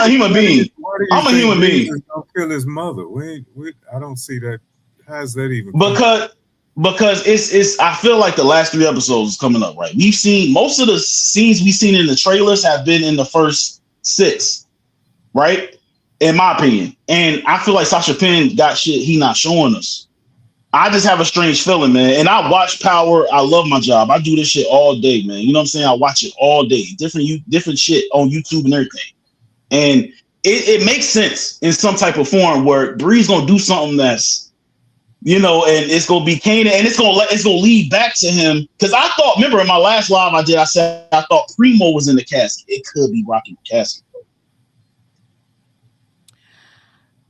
Speaker 5: a human being. I'm a human being.
Speaker 4: Don't kill his mother. I don't see that. How's that even?
Speaker 5: Because it's I feel like the last 3 episodes is coming up, right? We've seen most of the scenes we've seen in the trailers have been in the first 6, right? In my opinion. And I feel like Sasha Penn got shit he not showing us. I just have a strange feeling, man. And I watch Power. I love my job. I do this shit all day, man. You know what I'm saying? I watch it all day. Different shit on YouTube and everything. And it makes sense in some type of form where Bree's gonna do something that's, you know, and it's gonna be Kanan, and it's gonna lead back to him. Because I thought, remember in my last live I said I thought Primo was in the casket. It could be rocking the casket.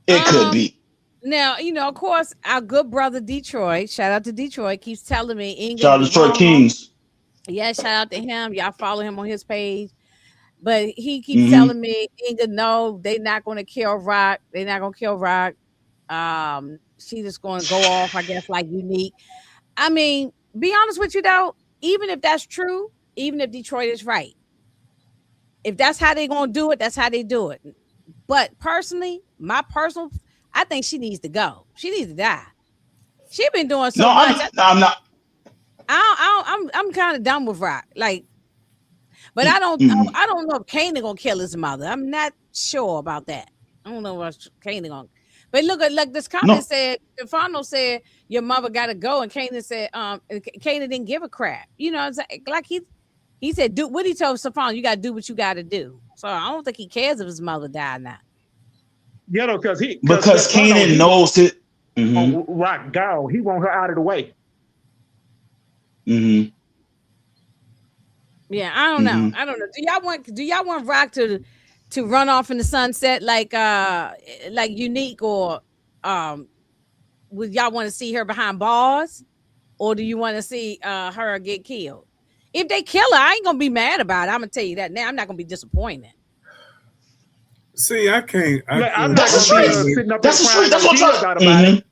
Speaker 5: It could be.
Speaker 3: Now, you know, of course, our good brother Detroit, shout out to Detroit, keeps telling me English.
Speaker 5: Shout out to Detroit Kings.
Speaker 3: Yeah, shout out to him. Y'all follow him on his page. But he keeps telling me, Inga, no, they're not going to kill Raq. They're not going to kill Raq. She's just going to go off, I guess, like Unique. I mean, be honest with you, though, even if that's true, even if Detroit is right, if that's how they're going to do it, that's how they do it. But personally, I think she needs to go. She needs to die. She been doing so much.
Speaker 5: I'm not.
Speaker 3: I'm kind of done with Raq. Like, but I don't know if Kanan gonna kill his mother. I'm not sure about that. I don't know what Kanan gonna. But look at this comment said. Stefano said your mother gotta go, and Kanan said Kanan didn't give a crap. You know, like he said, do what he told Stefano. You gotta do what you gotta do. So I don't think he cares if his mother died now.
Speaker 1: You know, because
Speaker 5: Kanan knows it.
Speaker 1: Raq gone. He want her out of the way.
Speaker 3: Yeah, I don't know. I don't know. Do y'all want Raq to run off in the sunset like Unique, or would y'all want to see her behind bars, or do you want to see her get killed? If they kill her, I ain't gonna be mad about it. I'm gonna tell you that now. I'm not gonna be disappointed.
Speaker 4: See, I can't.
Speaker 5: That's what I'm talking about.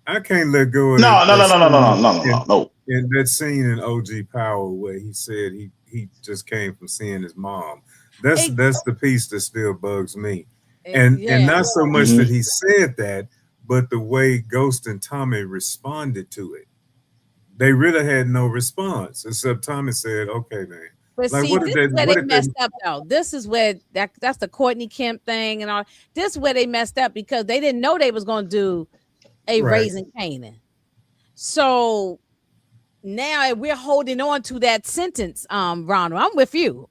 Speaker 4: I can't let go of
Speaker 5: No.
Speaker 4: In that scene in OG Power where he said he just came from seeing his mom. That's the piece that still bugs me. And not so much that he said that, but the way Ghost and Tommy responded to it. They really had no response, except Tommy said, okay, man.
Speaker 3: But like, see, this is where they messed up, though. This is where that's the Courtney Kemp thing and all. This is where they messed up because they didn't know they was going to do a Raising Kanan. So now we're holding on to that sentence, Ronald. I'm with you.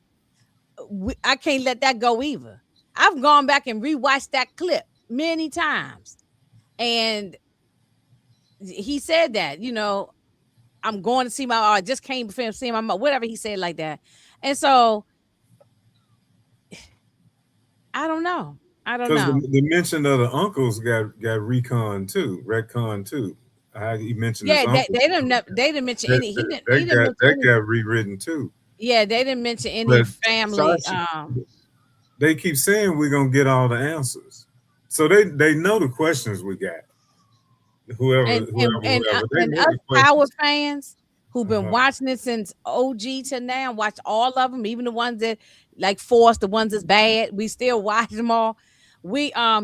Speaker 3: I can't let that go either. I've gone back and rewatched that clip many times. And he said that, you know, I'm going to see I just came from seeing my mom, whatever he said like that. And so I don't know.
Speaker 4: The mention of the uncles got retconned too. He mentioned his
Speaker 3: Yeah,
Speaker 4: uncle.
Speaker 3: they didn't mention any. He didn't mention
Speaker 4: That
Speaker 3: any.
Speaker 4: got rewritten too.
Speaker 3: Yeah, they didn't mention any
Speaker 4: But
Speaker 3: family.
Speaker 4: they keep saying we're gonna get all the answers, so they know the questions we got. Whoever,
Speaker 3: and
Speaker 4: they know
Speaker 3: us
Speaker 4: the
Speaker 3: Power
Speaker 4: questions.
Speaker 3: fans who've been watching it since OG to now, watch all of them, even the ones that like Force, the ones that's bad. We still watch them all. We are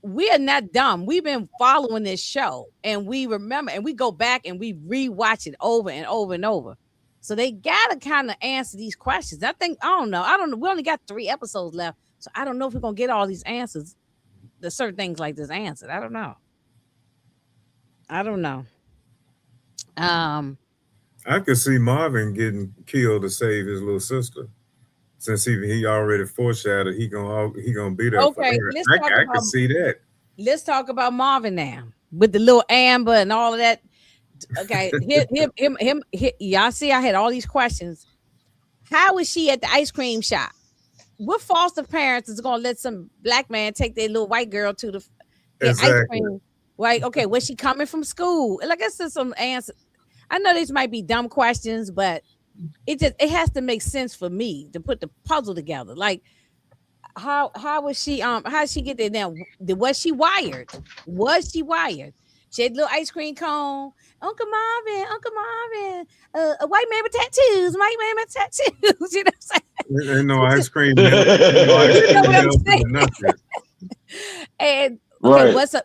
Speaker 3: not dumb. We've been following this show and we remember and we go back and we rewatch it over and over and over. So they gotta kind of answer these questions. I don't know. We only got 3 episodes left. So I don't know if we're gonna get all these answers. There's certain things like this answered. I don't know.
Speaker 4: I could see Marvin getting killed to save his little sister, since he already foreshadowed he gonna be there for
Speaker 3: Okay,
Speaker 4: her.
Speaker 3: let's
Speaker 4: I
Speaker 3: talk
Speaker 4: could
Speaker 3: about
Speaker 4: see that.
Speaker 3: let's talk about Marvin now with the little Amber and all of that. Okay, him. Y'all see, I had all these questions. How is she at the ice cream shop? What foster parents is gonna let some black man take their little white girl to the get ice cream? Right? Okay, where's she coming from school? Like I said, some answers. I know these might be dumb questions, but it has to make sense for me to put the puzzle together. Like how was she how did she get there now? Was she wired? She had a little ice cream cone. Uncle Marvin, a white man with tattoos, you know what I'm saying?
Speaker 4: Ain't no ice cream. Nothing.
Speaker 3: And okay, what's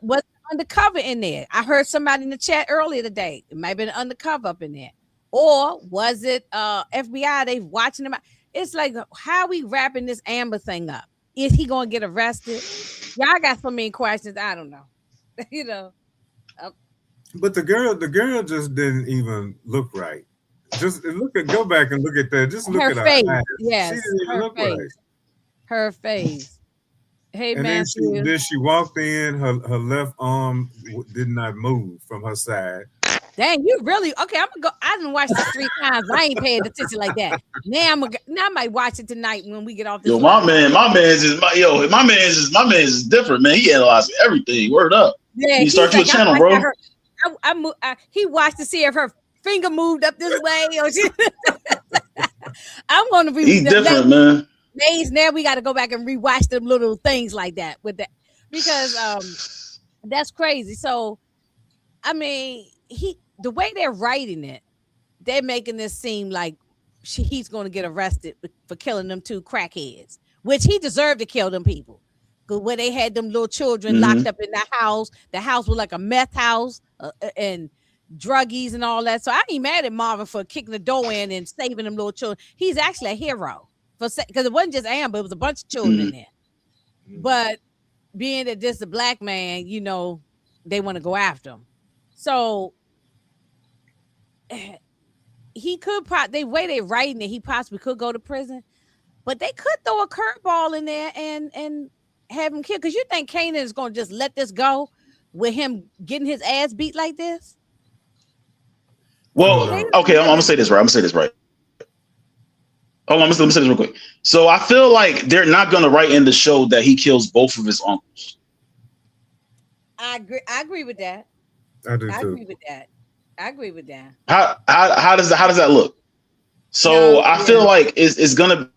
Speaker 3: undercover in there? I heard somebody in the chat earlier today. It might have been undercover up in there. Or was it FBI? They watching them. It's like, how are we wrapping this Amber thing up? Is he gonna get arrested? Y'all got so many questions. I don't know. You know.
Speaker 4: But the girl just didn't even look right. Just go back and look at that. Just look
Speaker 3: her
Speaker 4: at
Speaker 3: face.
Speaker 4: her eyes.
Speaker 3: Yes,
Speaker 4: she didn't even look right.
Speaker 3: Her face. Hey,
Speaker 4: and
Speaker 3: Matthew.
Speaker 4: then she walked in. Her left arm did not move from her side.
Speaker 3: Dang, you really okay? I'm gonna go. I didn't watch this 3 times. I ain't paying attention like that. Now I might watch it tonight when we get off this.
Speaker 5: Yo, my man's is different, man. He analyzes everything. Word up.
Speaker 3: Yeah,
Speaker 5: you start your channel, bro.
Speaker 3: He watched to see if her finger moved up this way or she. I'm gonna be.
Speaker 5: He's different, man.
Speaker 3: Days now we got to go back and rewatch them little things like that with that because that's crazy. So, I mean, the way they're writing it, they're making this seem like he's going to get arrested for killing them 2 crackheads, which he deserved to kill them people. Because where they had them little children locked up in the house was like a meth house and druggies and all that. So I ain't mad at Marvin for kicking the door in and saving them little children. He's actually a hero because it wasn't just Amber; it was a bunch of children in there. But being that this is a black man, you know, they want to go after him. So he could the way they writing it, he possibly could go to prison, but they could throw a curveball in there and have him killed. Because you think Kanan is going to just let this go with him getting his ass beat like this?
Speaker 5: Well, okay, I'm gonna say this right. Hold on, let me say this real quick. So I feel like they're not gonna write in the show that he kills both of his uncles.
Speaker 3: I agree with that.
Speaker 4: I do too.
Speaker 3: I agree with that.
Speaker 5: How does that look? So I feel like it's gonna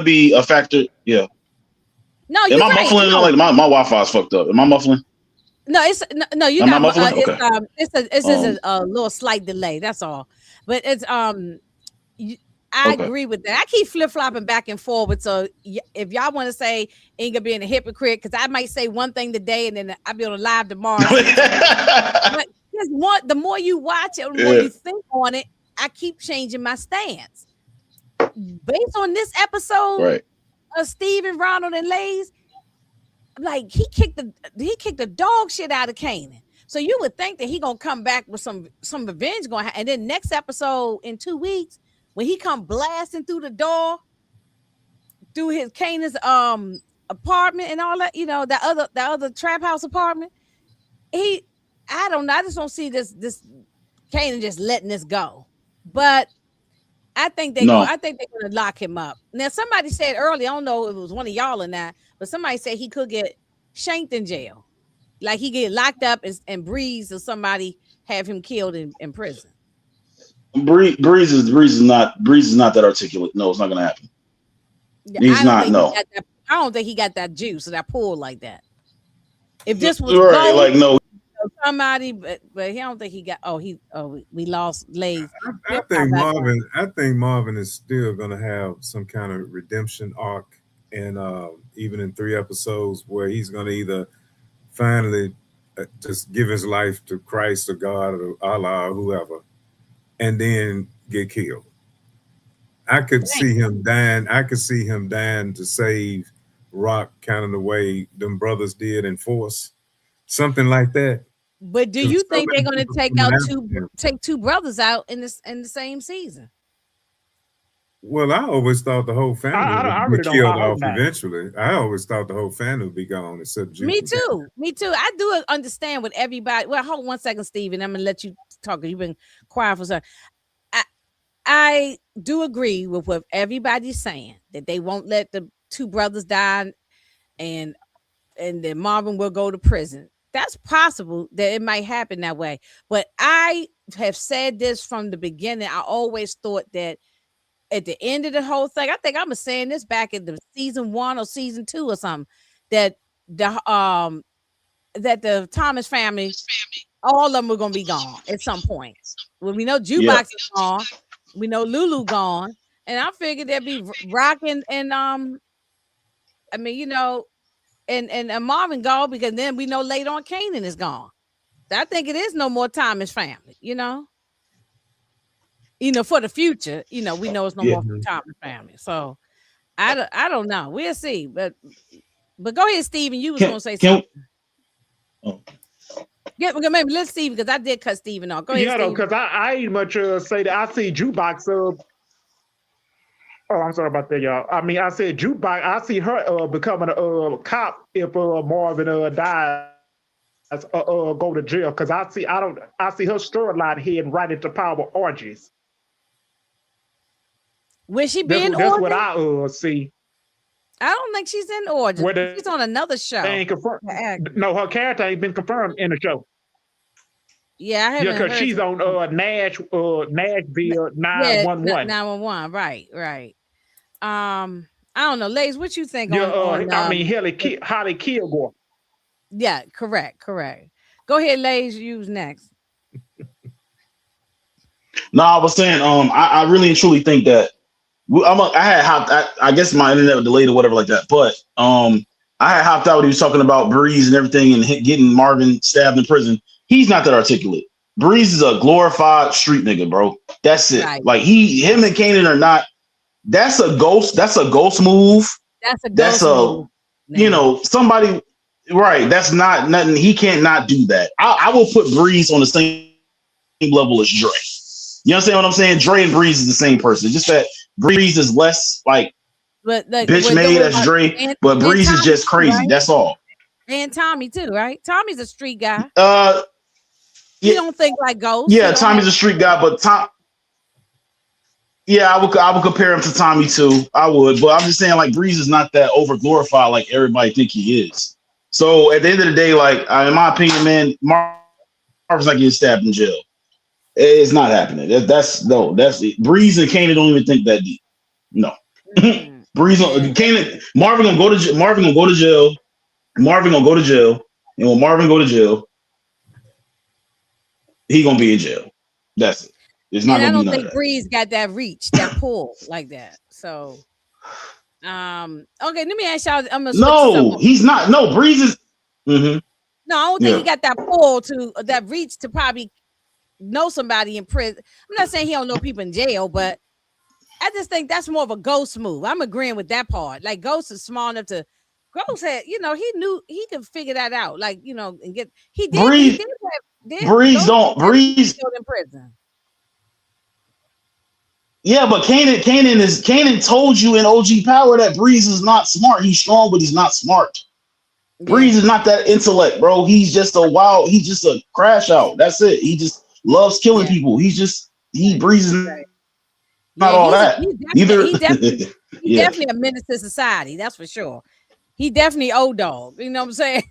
Speaker 5: be a factor. Yeah.
Speaker 3: No,
Speaker 5: am I muffling? No. Like my Wi-Fi is fucked up. Am I muffling?
Speaker 3: No, you're not muffling.
Speaker 5: Okay.
Speaker 3: It's a little slight delay. That's all. But it's I agree with that. I keep flip-flopping back and forward. So if y'all want to say Inga being a hypocrite, because I might say one thing today and then I'll be on a live tomorrow. But the more you watch it, the more you think on it, I keep changing my stance. Based on this episode of Steven, Ronald, and Lays, like he kicked the dog shit out of Kanan. So you would think that he gonna come back with some revenge going, and then next episode in 2 weeks, when he come blasting through the door, through his Kanan's apartment and all that, you know, the other trap house apartment, I don't know. I just don't see this Kanan just letting this go. But I think they're gonna lock him up. Now somebody said earlier, I don't know if it was one of y'all or not, but somebody said he could get shanked in jail. like he get locked up and Breeze or somebody have him killed in prison.
Speaker 5: Breeze is not that articulate. No, it's not gonna happen. He's not. No,
Speaker 3: I don't think he got that juice or that pull like that. If this was
Speaker 5: right, like no.
Speaker 3: Somebody, but he don't think he got. We lost Lays.
Speaker 4: I think Marvin is still gonna have some kind of redemption arc, and even in 3 episodes where he's gonna either finally just give his life to Christ or God or Allah or whoever, and then get killed. I could see him dying. I could see him dying to save Raq, kind of the way them brothers did in Force, something like that.
Speaker 3: But do you think they're going to take two brothers out in the same season?
Speaker 4: Well, I always thought the whole family would be killed off eventually. I always thought the whole family would be gone except Juke.
Speaker 3: Me too. I do understand what everybody. Well, hold 1 second, Steven. I'm gonna let you talk because you've been quiet for some. I do agree with what everybody's saying, that they won't let the 2 brothers die, and then Marvin will go to prison. That's possible that it might happen that way. But I have said this from the beginning. I always thought that at the end of the whole thing, I think I was saying this back in the season 1 or season 2 or something, that the Thomas family, all of them were gonna be gone at some point. When we know Jukebox is gone, we know Lulu gone, and I figured there'd be Raq and Marvin gone, because then we know later on Kanan is gone. So I think it is no more Thomas family, for the future, we know it's no more Thomas family. So I don't know. We'll see. But go ahead, Steven. You was gonna say something. Maybe let's Steven, because I did cut Steven off. Go ahead.
Speaker 1: Because I ain't much say that I see Jukebox. Oh, I'm sorry about that, y'all. I mean, I said Jukebox. I see her becoming a cop if Marvin dies. Go to jail, because I see her storyline heading right into power orgies.
Speaker 3: Will she be in
Speaker 1: That's
Speaker 3: orgies?
Speaker 1: what I see.
Speaker 3: I don't think she's in orgies. She's on another show.
Speaker 1: Ain't confirmed. No, her character ain't been confirmed in the show.
Speaker 3: Yeah, I haven't.
Speaker 1: Because she's on Nashville 911.
Speaker 3: 911. Right. I don't know, Lays. What you think?
Speaker 1: Holly Kilgore.
Speaker 3: Yeah, correct. Go ahead, Lays. You's next.
Speaker 5: No, I was saying, I really and truly think that I guess my internet was delayed or whatever like that, but I had hopped out when he was talking about Breeze and everything and getting Marvin stabbed in prison. He's not that articulate. Breeze is a glorified street nigga, bro. That's it. Right. Like him and Kanan are not. That's a ghost move. That's a somebody. Right. That's not nothing. He can't not do that. I will put Breeze on the same level as Dre. You understand what I'm saying? Dre and Breeze is the same person. Just that Breeze is less bitch made as Dre, but Breeze is just crazy. Right? That's all.
Speaker 3: And Tommy too, right? Tommy's a street guy. You don't think like Ghost?
Speaker 5: Yeah, Tommy's a street guy, but Tom. Yeah, I would compare him to Tommy too. I would, but I'm just saying, like, Breeze is not that over glorified like everybody think he is. So at the end of the day, like, in my opinion, man, Marvin's not getting stabbed in jail. It's not happening. That's it. Breeze and Kanan don't even think that deep. No. Breeze Kanan, Marvin gonna go to jail. Marvin gonna go to jail. And when Marvin go to jail, he gonna be in jail. That's it. It's not. And I don't think
Speaker 3: Breeze got that reach, that pull like that. So, okay. Let me ask y'all.
Speaker 5: No, he's not. No, Breeze is. Mm-hmm.
Speaker 3: No, I don't think he got that pull to that reach to probably know somebody in prison. I'm not saying he don't know people in jail, but I just think that's more of a Ghost move. I'm agreeing with that part. Like, Ghost is small enough to. Ghost had, he knew he could figure that out. Like, and get. He did.
Speaker 5: Breeze
Speaker 3: in prison.
Speaker 5: Yeah, but Kanan told you in OG Power that Breeze is not smart. He's strong, but he's not smart. Yeah. Breeze is not that intellect, bro. He's just a crash out. That's it. He loves killing people. Breeze is not all that.
Speaker 3: He's definitely a menace to society. That's for sure. He definitely old dog. You know what I'm saying?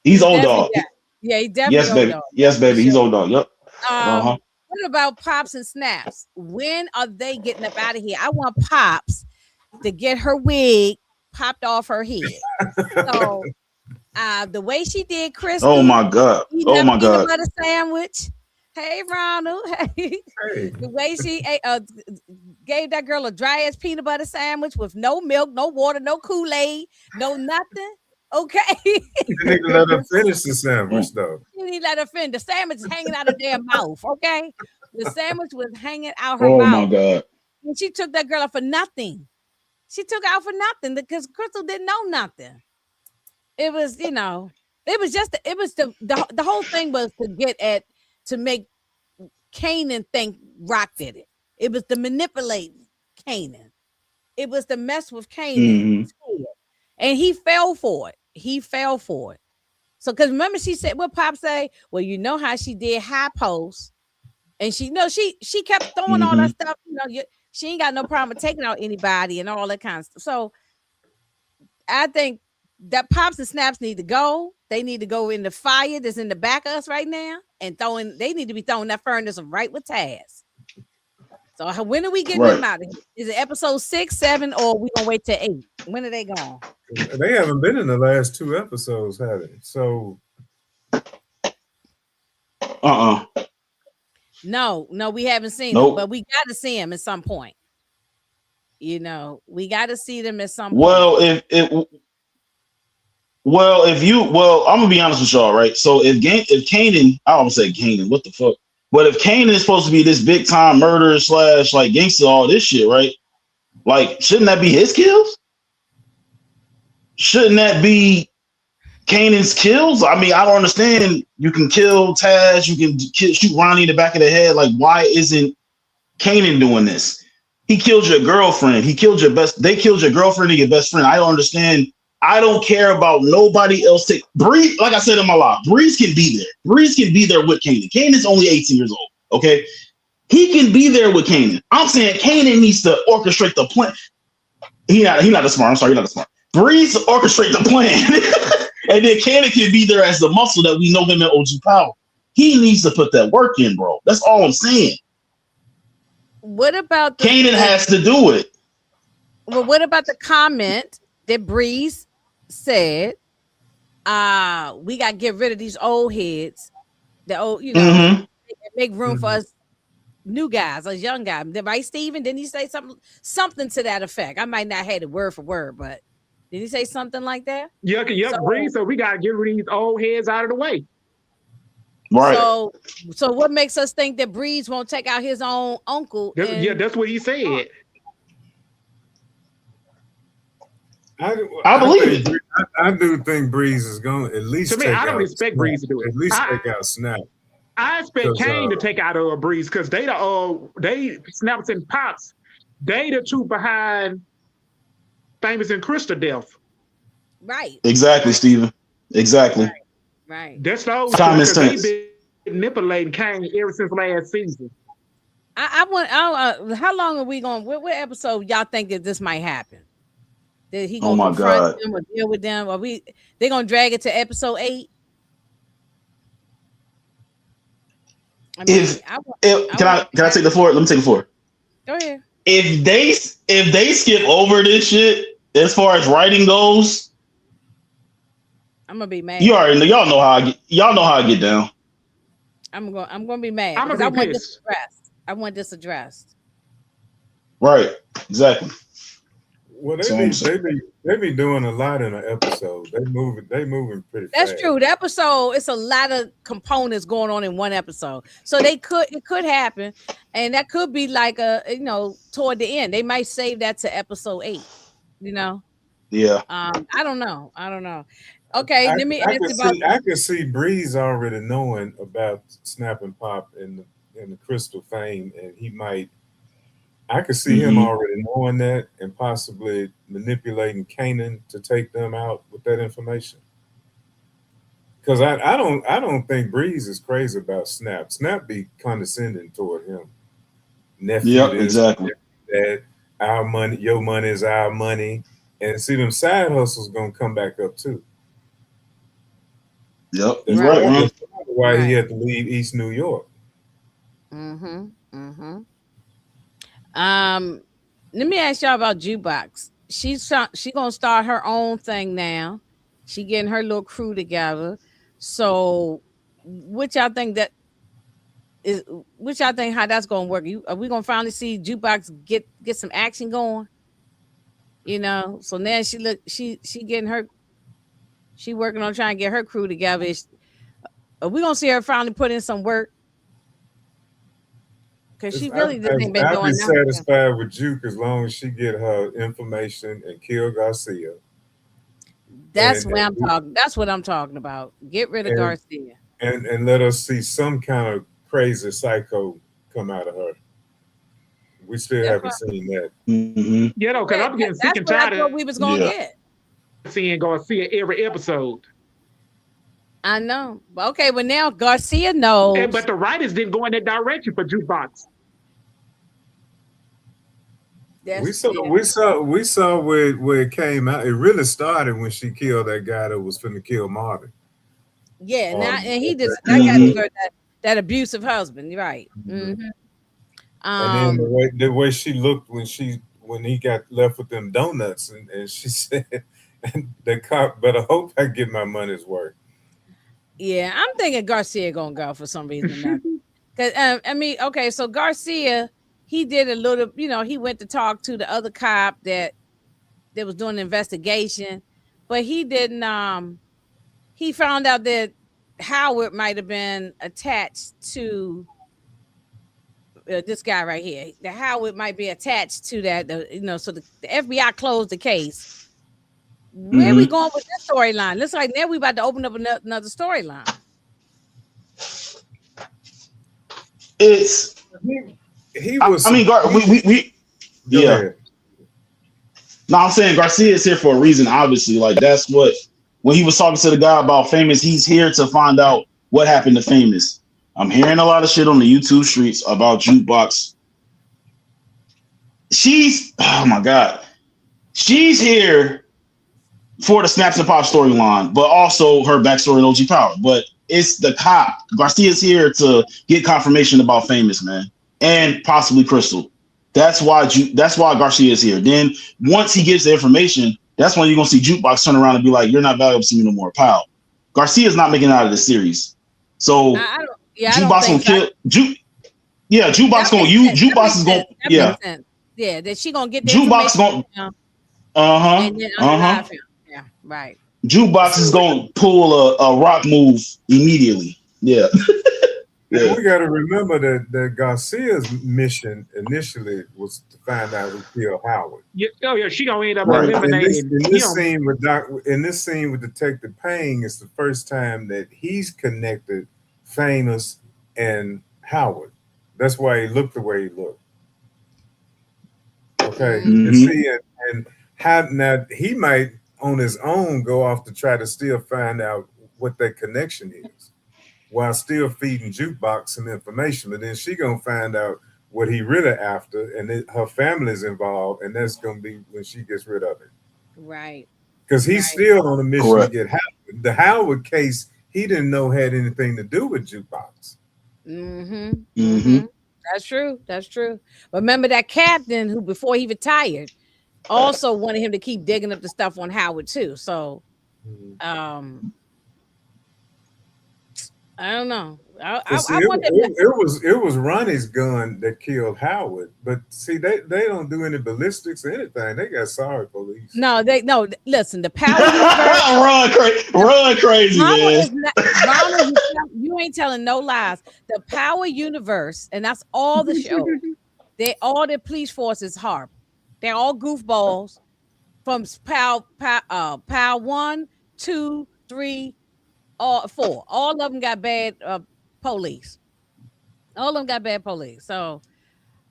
Speaker 5: He's old dog.
Speaker 3: Yeah, he definitely
Speaker 5: Yes,
Speaker 3: old
Speaker 5: baby.
Speaker 3: dog.
Speaker 5: Yes, baby. He's old dog. Yep.
Speaker 3: What about Pops and Snaps? When are they getting up out of here? I want Pops to get her wig popped off her head. So the way she did Crystal.
Speaker 5: Oh my God. Oh my God.
Speaker 3: Peanut butter sandwich. Hey, Ronald. Hey. The way she gave that girl a dry ass peanut butter sandwich with no milk, no water, no Kool-Aid, no nothing. Okay.
Speaker 4: You didn't even let her finish the sandwich, though.
Speaker 3: You didn't let her finish. The sandwich is hanging out her damn mouth. Okay. The sandwich was hanging out her
Speaker 5: mouth.
Speaker 3: Oh
Speaker 5: my God.
Speaker 3: And she took that girl out for nothing. She took out for nothing because Crystal didn't know nothing. It was, it was just, the whole thing was to make Kanan think Raq did it. It was to manipulate Kanan. It was to mess with Kanan. Mm-hmm. And he fell for it. So, because remember she said, what Pop say? Well, you know how she did high post. And she kept throwing all that stuff. She ain't got no problem with taking out anybody and all that kind of stuff. So I think that Pops and Snaps need to go. They need to go in the fire that's in the back of us right now and they need to be throwing that furnace right with Taz. So when are we getting them out of here? Is it episode 6, 7, or we gonna wait till 8? When are they gone?
Speaker 4: They haven't been in the last 2 episodes, have they? So
Speaker 3: No, we haven't seen them, but we got to see them at some point. We got to see them at some point.
Speaker 5: I'm gonna be honest with y'all, right? So if Kanan, I almost said Kanan, what the fuck? But if Kanan is supposed to be this big time murderer / like gangster, all this shit, right? Like, shouldn't that be his kills? Shouldn't that be Kanan's kills? I mean, I don't understand. You can kill Taz, you can shoot Ronnie in the back of the head. Like, why isn't Kanan doing this? He killed your girlfriend. They killed your girlfriend and your best friend. I don't understand. I don't care about nobody else. Breeze, like I said in my live, Breeze can be there. Breeze can be there with Kanan. Kanan's only 18 years old. Okay. He can be there with Kanan. I'm saying Kanan needs to orchestrate the plan. He's not the smart. I'm sorry, he's not the smart. Breeze orchestrate the plan. And then Kanan can be there as the muscle that we know him in OG Power. He needs to put that work in, bro. That's all I'm saying.
Speaker 3: What about
Speaker 5: Kanan has to do it?
Speaker 3: Well, what about the comment that Breeze said? We got to get rid of these old heads. Make room for us new guys, us young guys. Right, Steven? Didn't he say something to that effect? I might not have it word for word, but did he say something like that?
Speaker 1: Yeah, Breeze. So we got to get rid of these old heads out of the way.
Speaker 5: Right.
Speaker 3: So what makes us think that Breeze won't take out his own uncle?
Speaker 1: That's what he said.
Speaker 5: I believe it.
Speaker 4: I do think Breeze is going to at least.
Speaker 1: To me, I don't expect Breeze to do it.
Speaker 4: At least take out Snap.
Speaker 1: I expect Kane to take out Breeze because they Snaps and Pops. They the two behind Famous and Krista death.
Speaker 3: Right.
Speaker 5: Exactly, Steven. Exactly.
Speaker 3: Right.
Speaker 1: That's those
Speaker 5: common sense.
Speaker 1: They've been manipulating Kane ever since last season.
Speaker 3: I want. How long are we going? What episode y'all think that this might happen? That he gonna confront them or deal with them? Are they gonna drag it to episode 8?
Speaker 5: Can I take the floor? Let me take the floor.
Speaker 3: Go ahead.
Speaker 5: If they skip over this shit as far as writing goes,
Speaker 3: I'm gonna be mad.
Speaker 5: Y'all know how I get down.
Speaker 3: I'm gonna be mad.
Speaker 1: I'm gonna be pissed.
Speaker 3: I want this addressed.
Speaker 5: Right. Exactly.
Speaker 4: Well, they be doing a lot in an episode. They moving pretty fast.
Speaker 3: That's true. The episode, it's a lot of components going on in one episode. So it could happen, and that could be like toward the end. They might save that to episode 8.
Speaker 5: Yeah.
Speaker 3: I don't know. Okay, let me ask you about.
Speaker 4: I can see Breeze already knowing about Snap and Pop and the Crystal fame, and he might. I could see him already knowing that and possibly manipulating Kanan to take them out with that information. Because I don't think Breeze is crazy about Snap. Snap be condescending toward him. Nephew,
Speaker 5: yep, exactly.
Speaker 4: That our money, your money is our money, and see them side hustles gonna come back up too.
Speaker 5: Yep,
Speaker 4: That's
Speaker 5: you're right,
Speaker 3: Right.
Speaker 5: man.
Speaker 4: why he
Speaker 3: Right.
Speaker 4: had to leave East New York.
Speaker 3: Mm-hmm. Mm-hmm. Um, Let me ask y'all about Jukebox. She gonna start her own thing now. She getting her little crew together. So, which y'all think that is? Which y'all think how that's gonna work? Are we gonna finally see Jukebox get some action going? You know. So now she getting her. She working on trying to get her crew together. Are we gonna see her finally put in some work? Because she really just ain't been
Speaker 4: I'd be
Speaker 3: doing nothing.
Speaker 4: satisfied with Juke as long as she get her information and kill Garcia.
Speaker 3: That's
Speaker 4: And
Speaker 3: what I'm talking. That's what I'm talking about. Get rid of
Speaker 4: and
Speaker 3: Garcia.
Speaker 4: and let us see some kind of crazy psycho come out of her. We still
Speaker 3: That's
Speaker 4: haven't
Speaker 3: what.
Speaker 4: seen that.
Speaker 5: Mm-hmm.
Speaker 1: You know, because I'm getting sick
Speaker 3: That's
Speaker 1: and
Speaker 3: what I
Speaker 1: tired
Speaker 3: thought
Speaker 1: of
Speaker 3: we was gonna
Speaker 5: Yeah.
Speaker 3: get.
Speaker 1: seeing every episode.
Speaker 3: I know. But okay, but now Garcia knows.
Speaker 1: But the writers didn't go in that direction for Jukebox.
Speaker 4: We
Speaker 3: That's
Speaker 4: saw
Speaker 3: yeah.
Speaker 4: we saw where it came out. It really started when she killed that guy that was finna kill Marvin.
Speaker 3: Yeah. Now and he just that guy
Speaker 5: Mm-hmm.
Speaker 3: deserved that abusive husband. You're right. Mm-hmm.
Speaker 4: And then
Speaker 3: Um.
Speaker 4: the way she looked when he got left with them donuts, and she said, and the cop better hope I get my money's worth.
Speaker 3: Yeah, I'm thinking Garcia gonna go for some reason or another. Cause I mean, okay, so Garcia, he did a little, he went to talk to the other cop that was doing the investigation, but he didn't. He found out that Howard might have been attached to this guy right here. The Howard might be attached to that. So the FBI closed the case. Where are we
Speaker 5: Mm-hmm.
Speaker 3: going with this storyline? Looks like now we about to open up another storyline.
Speaker 5: It's.
Speaker 4: He was.
Speaker 5: I mean, we
Speaker 4: Go
Speaker 5: yeah.
Speaker 4: ahead.
Speaker 5: No, I'm saying Garcia is here for a reason. Obviously, like that's what when he was talking to the guy about Famous, he's here to find out what happened to Famous. I'm hearing a lot of shit on the YouTube streets about Jukebox. Oh my god, she's here for the Snaps and Pop storyline, but also her backstory in OG Power. But it's the cop. Garcia's here to get confirmation about Famous, man, and possibly Crystal. That's why Garcia is here. Then once he gives the information, that's when you're gonna see Jukebox turn around and be like, "You're not valuable to me no more, pal." Garcia's not making it out of the series, so
Speaker 3: I don't. Yeah, I don't
Speaker 5: Jukebox gonna
Speaker 3: think so.
Speaker 5: kill Juke. Yeah, Jukebox gonna you. Jukebox is gonna yeah.
Speaker 3: Yeah, that she gonna get the
Speaker 5: Jukebox
Speaker 3: information.
Speaker 5: gonna
Speaker 3: And then unalive him. Yeah, right.
Speaker 5: Jukebox is gonna pull a rock move immediately. Yeah.
Speaker 4: And we got to remember that Garcia's mission initially was to find out who killed Howard.
Speaker 1: Yeah, she gonna end up
Speaker 5: Right.
Speaker 1: eliminating
Speaker 4: In this
Speaker 1: him.
Speaker 4: scene with Detective Payne, it's the first time that he's connected Famous and Howard. That's why he looked the way he looked. Okay,
Speaker 5: Mhm.
Speaker 4: and see, and how now he might on his own go off to try to still find out what that connection is, while still feeding Jukebox some information. But then she gonna find out what he really after, and her family's involved, and that's gonna be when she gets rid of it.
Speaker 3: Right.
Speaker 4: Because he's still on a mission
Speaker 5: Correct.
Speaker 4: to get Howard. The Howard case, he didn't know had anything to do with Jukebox.
Speaker 3: Mm-hmm.
Speaker 5: Mm-hmm.
Speaker 3: That's true. That's true. Remember that captain who, before he retired, also wanted him to keep digging up the stuff on Howard too. So, I don't know. I wonder.
Speaker 4: It was Ronnie's gun that killed Howard, but see, they don't do any ballistics or anything. They got sorry police.
Speaker 3: No. Listen, the power universe.
Speaker 5: run crazy,
Speaker 3: Ronald
Speaker 5: man.
Speaker 3: Ronald, you ain't telling no lies. The power universe, and that's all the show. All the police force is HARP. They're all goofballs from POW 1, 2, 3, 4. All of them got bad police. All of them got bad police. So,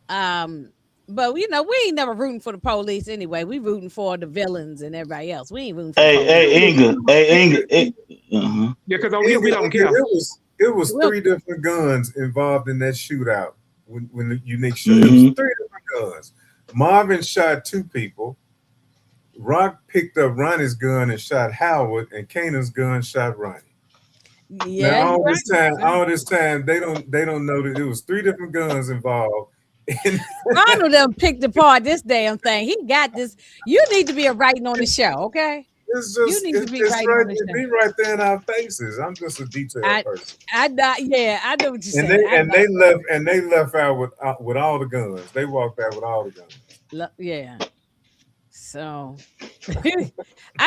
Speaker 3: but we ain't never rooting for the police anyway. We rooting for the villains and everybody else. We ain't rooting for the police.
Speaker 5: Inga.
Speaker 1: Yeah, because over here we don't care.
Speaker 4: It was 3 different guns involved in that shootout. When the unique show,
Speaker 5: Mhm.
Speaker 4: it was 3 different guns. Marvin shot 2 people. Rock picked up Ronnie's gun and shot Howard, and Kanan's gun shot Ronnie.
Speaker 3: Yeah,
Speaker 4: Now
Speaker 3: right.
Speaker 4: all this time, they don't know that it was 3 different guns involved.
Speaker 3: Ronald done picked apart this damn thing. He got this. You need to be a writing on the show, okay?
Speaker 4: It's
Speaker 3: You
Speaker 4: just
Speaker 3: need to be
Speaker 4: it's
Speaker 3: writing
Speaker 4: right
Speaker 3: on the
Speaker 4: it
Speaker 3: show.
Speaker 4: be right there in our faces. I'm just a detail person.
Speaker 3: I know what you're
Speaker 4: And
Speaker 3: saying.
Speaker 4: they left out with all the guns. They walked out with all the guns.
Speaker 3: Yeah. So I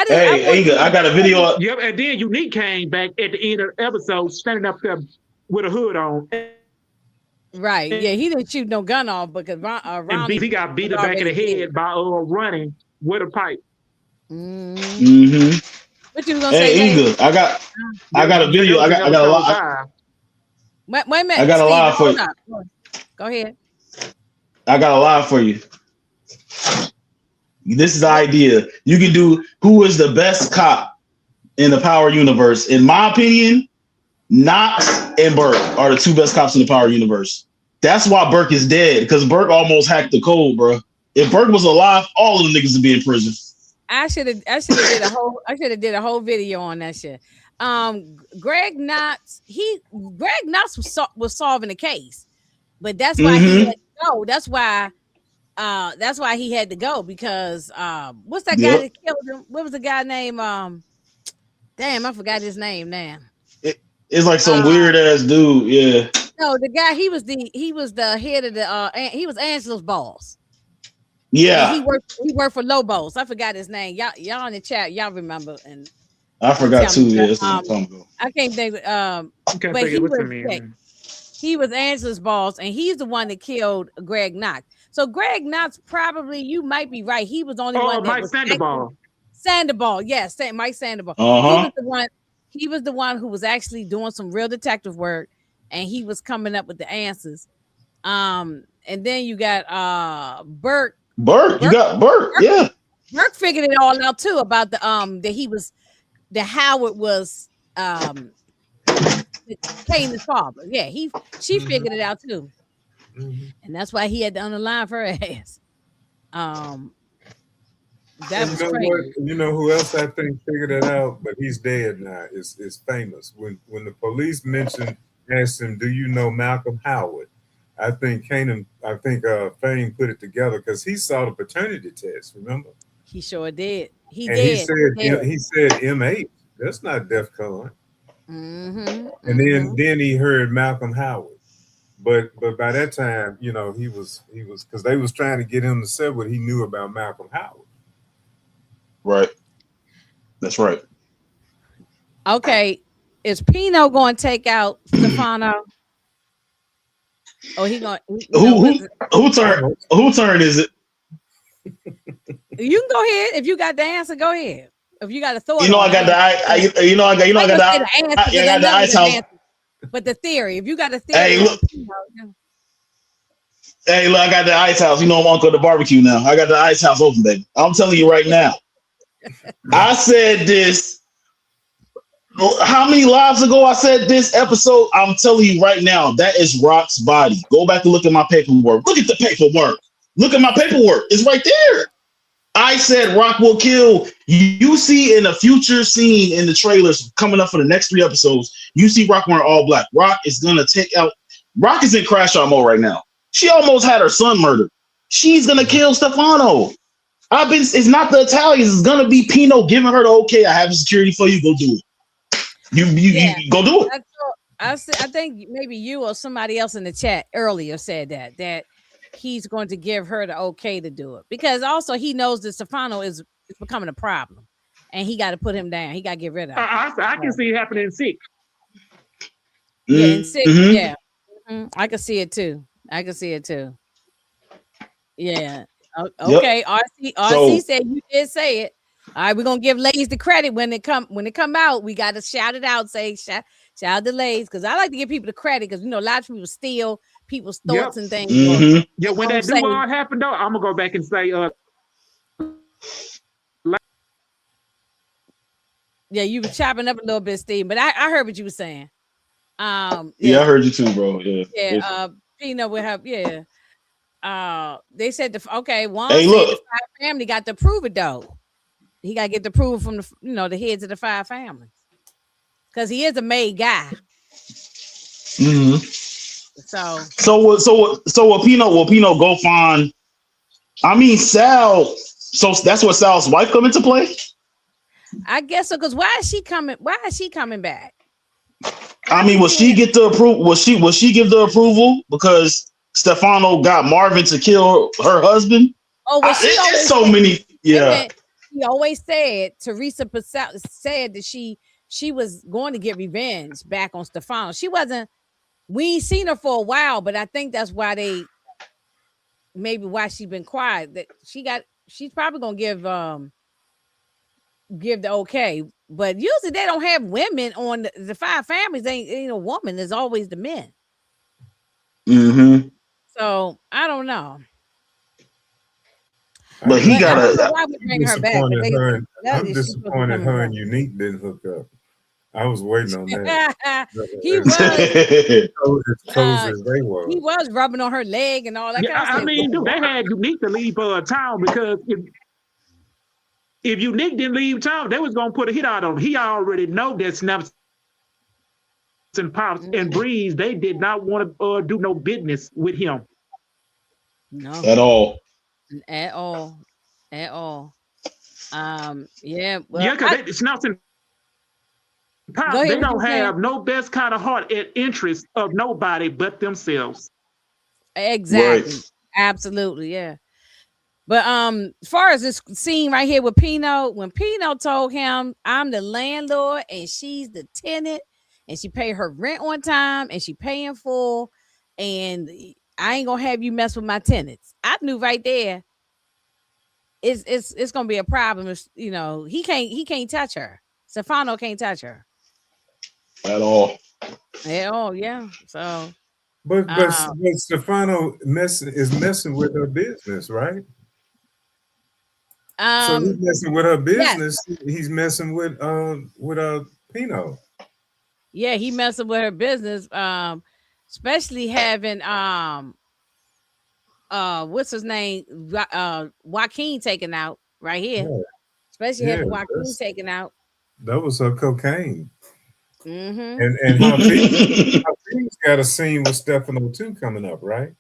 Speaker 5: Hey, Inga, I got a video.
Speaker 1: Yep, and then Unique came back at the end of the episode, standing up there with a hood on.
Speaker 3: Right. Yeah, he didn't shoot no gun off because
Speaker 1: And he got beat back in the head by running with a pipe.
Speaker 5: Mm-hmm.
Speaker 3: What you was gonna say?
Speaker 5: Hey, Inga, I got a video. I got a lot.
Speaker 3: Wait a minute.
Speaker 5: I got a lie for you.
Speaker 3: Go ahead.
Speaker 5: I got a lie for you. This is the idea. You can do who is the best cop in the Power universe. In my opinion, Knox and Burke are the 2 best cops in the Power universe. That's why Burke is dead, because Burke almost hacked the code, bro. If Burke was alive, all of the niggas would be in prison.
Speaker 3: I should have did a whole video on that shit. Greg Knox was solving the case, but that's why he had to go. That's why he had to go, because what's that guy that killed him? What was the guy named? Damn, I forgot his name now.
Speaker 5: It's like some weird ass dude. Yeah.
Speaker 3: No, the guy, he was the head of the he was Angela's boss.
Speaker 5: Yeah.
Speaker 3: And he worked for Lobos. I forgot his name. Y'all in the chat, y'all remember. And
Speaker 5: I forgot too. Yeah,
Speaker 3: I can't think. But he was Angela's boss, and he's the one that killed Greg Knox. So Greg Knox, probably, you might be right. He was the only one.
Speaker 1: Mike Sandoval.
Speaker 3: Sandoval, yes, Mike Sandoval. He was the one who was actually doing some real detective work, and he was coming up with the answers. And then you got Burke.
Speaker 5: You got Burke. Yeah.
Speaker 3: Burke figured it all out too, about the that Howard was Kanan's father. Yeah, she figured it out too. And that's why he had to underline for her ass. That was crazy.
Speaker 4: You know who else I think figured it out, but he's dead now. Is famous. When the police asked him, "Do you know Malcolm Howard?" I think Fame put it together because he saw the paternity test. Remember?
Speaker 3: He sure did. He
Speaker 4: said M8. That's not DEFCON. And then he heard Malcolm Howard. But by that time, he was because they was trying to get him to say what he knew about Malcolm Howard.
Speaker 5: Right. That's right.
Speaker 3: Okay. Is Pino going to take out Stefano? Oh, who
Speaker 5: turn is it?
Speaker 3: You can go ahead. If you got the answer, go ahead. If you got a thought,
Speaker 5: I got the ice house.
Speaker 3: But the theory, if you got a theory,
Speaker 5: hey, look, I got the ice house. I'm Uncle the barbecue now. I got the ice house open, baby. I'm telling you right now. I said this. How many lives ago I said this episode? I'm telling you right now, that is Rock's body. Go back and look at my paperwork. Look at the paperwork. Look at my paperwork. It's right there. I said Rock will kill. You see in a future scene in the trailers coming up for the next 3 episodes, you see Rock wearing all black. Rock is gonna take out. Rock is in crash out mode right now. She almost had her son murdered. She's gonna kill Stefano. It's not the Italians. It's gonna be Pino giving her the okay. I have security for you. Go do it. You go do it.
Speaker 3: I think maybe you or somebody else in the chat earlier said that he's going to give her the okay to do it, because also he knows that Stefano is becoming a problem, and he got to put him down. He got to get rid of him.
Speaker 1: I can see it happening in 6.
Speaker 3: Yeah, in 6. Yeah, I can see it too. Yeah. Okay. Yep. RC said you did say it. All right, we're gonna give ladies the credit when they come out. We got to shout it out. Say shout out the ladies, because I like to give people the credit, because a lot of people steal people's thoughts and things.
Speaker 1: Yeah, when that all happened though, I'm gonna go back and say
Speaker 3: yeah, you were chopping up a little bit, Steve, but I heard what you were saying.
Speaker 5: Yeah, I heard you too, bro. Yeah.
Speaker 3: Pino will have they said Juan
Speaker 5: hey,
Speaker 3: said the 5 family got to prove it though. He got to get the approval from the heads of the 5 families. because he is a made guy.
Speaker 5: Mm-hmm.
Speaker 3: So
Speaker 5: will Pino go find? I mean, Sal. So that's what Sal's wife come into play.
Speaker 3: I guess so. Because why is she coming? Why is she coming back?
Speaker 5: I mean, will she get the approval? Will she give the approval because Stefano got Marvin to kill her husband?
Speaker 3: Oh, well,
Speaker 5: it's so many. Yeah.
Speaker 3: She always said Teresa said that she was going to get revenge back on Stefano. She wasn't. We ain't seen her for a while, but I think that's why why she's been quiet. That she's probably gonna give the okay. But usually they don't have women on the five families. Ain't a woman. There's always the men.
Speaker 5: Mm-hmm.
Speaker 3: So I don't know.
Speaker 5: But he got
Speaker 3: to. Why we bring her back?
Speaker 4: I'm disappointed her and Unique didn't hook up. I was waiting on that.
Speaker 3: He was rubbing on her leg and all that kind of stuff.
Speaker 1: I mean, dude, they had Unique to leave town because if Unique didn't leave town, they was gonna put a hit out on him. He already know that Snaps and Pops and Breeze, they did not want to do no business with him.
Speaker 3: No,
Speaker 5: at all.
Speaker 3: Yeah. Well,
Speaker 1: yeah, because Snaps and Pops, they don't have no best kind of heart and interest of nobody but themselves.
Speaker 3: Exactly. Right. Absolutely. Yeah. But as far as this scene right here with Pino, when Pino told him, I'm the landlord and she's the tenant and she pay her rent on time and she paying full and I ain't gonna have you mess with my tenants. I knew right there it's gonna be a problem. You know, he can't touch her. Stefano can't touch her.
Speaker 5: At all.
Speaker 3: Yeah. So
Speaker 4: but Stefano is messing with her business, right? So he's messing with her business. Yes. He's messing with Pino.
Speaker 3: Yeah, he messing with her business. Especially having what's his name? Joaquin taken out right here. Yeah. Especially having Joaquin taken out.
Speaker 4: That was her cocaine.
Speaker 3: Mm-hmm.
Speaker 4: And Hafiz got a scene with Stefano too coming up, right?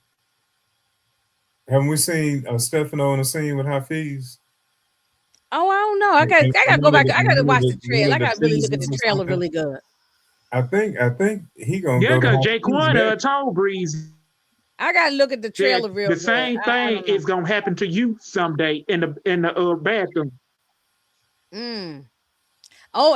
Speaker 4: Haven't we seen Stefano in a scene with Hafiz?
Speaker 3: Oh, I don't know. I gotta go back. I gotta watch the trailer. I gotta really look at the trailer really good.
Speaker 4: I think he gonna
Speaker 1: go. Yeah, because Jaquan told Breeze.
Speaker 3: I gotta look at the trailer real good.
Speaker 1: The same thing is gonna happen to you someday in the bathroom.
Speaker 3: Oh,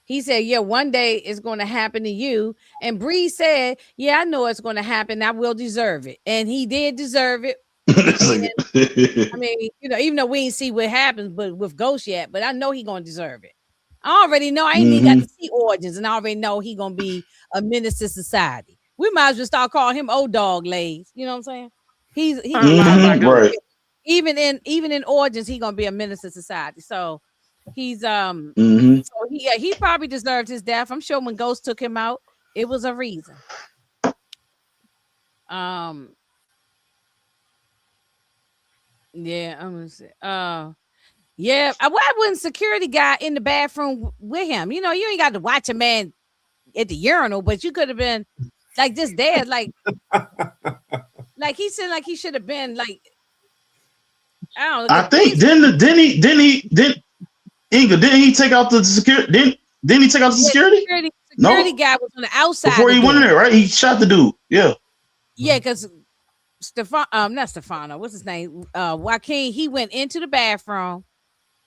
Speaker 3: he said, yeah, one day it's going to happen to you. And Bree said, yeah, I know it's going to happen. I will deserve it. And he did deserve it. I mean, you know, even though we ain't see what happens but with Ghost yet, but I know he going to deserve it. I already know. I ain't even got to see Origins, and I already know he going to be a menace to society. We might as well start calling him Old Dog Lays. You know what I'm saying? He's
Speaker 5: right.
Speaker 3: Even in Origins, he going to be a menace to society. So he's so he probably deserved his death. I'm sure when Ghost took him out, it was a reason. Yeah, I'm gonna say yeah. Why wasn't security guy in the bathroom with him? You know, you ain't got to watch a man at the urinal, but you could have been like just there, like he said, like he should have been like I don't know.
Speaker 5: I think didn't he take out the security? Didn't he take out the security?
Speaker 3: Security guy was on the outside
Speaker 5: before he went in there, right? He shot the dude. Yeah.
Speaker 3: Yeah, because not Stefano. What's his name? Joaquin. He went into the bathroom.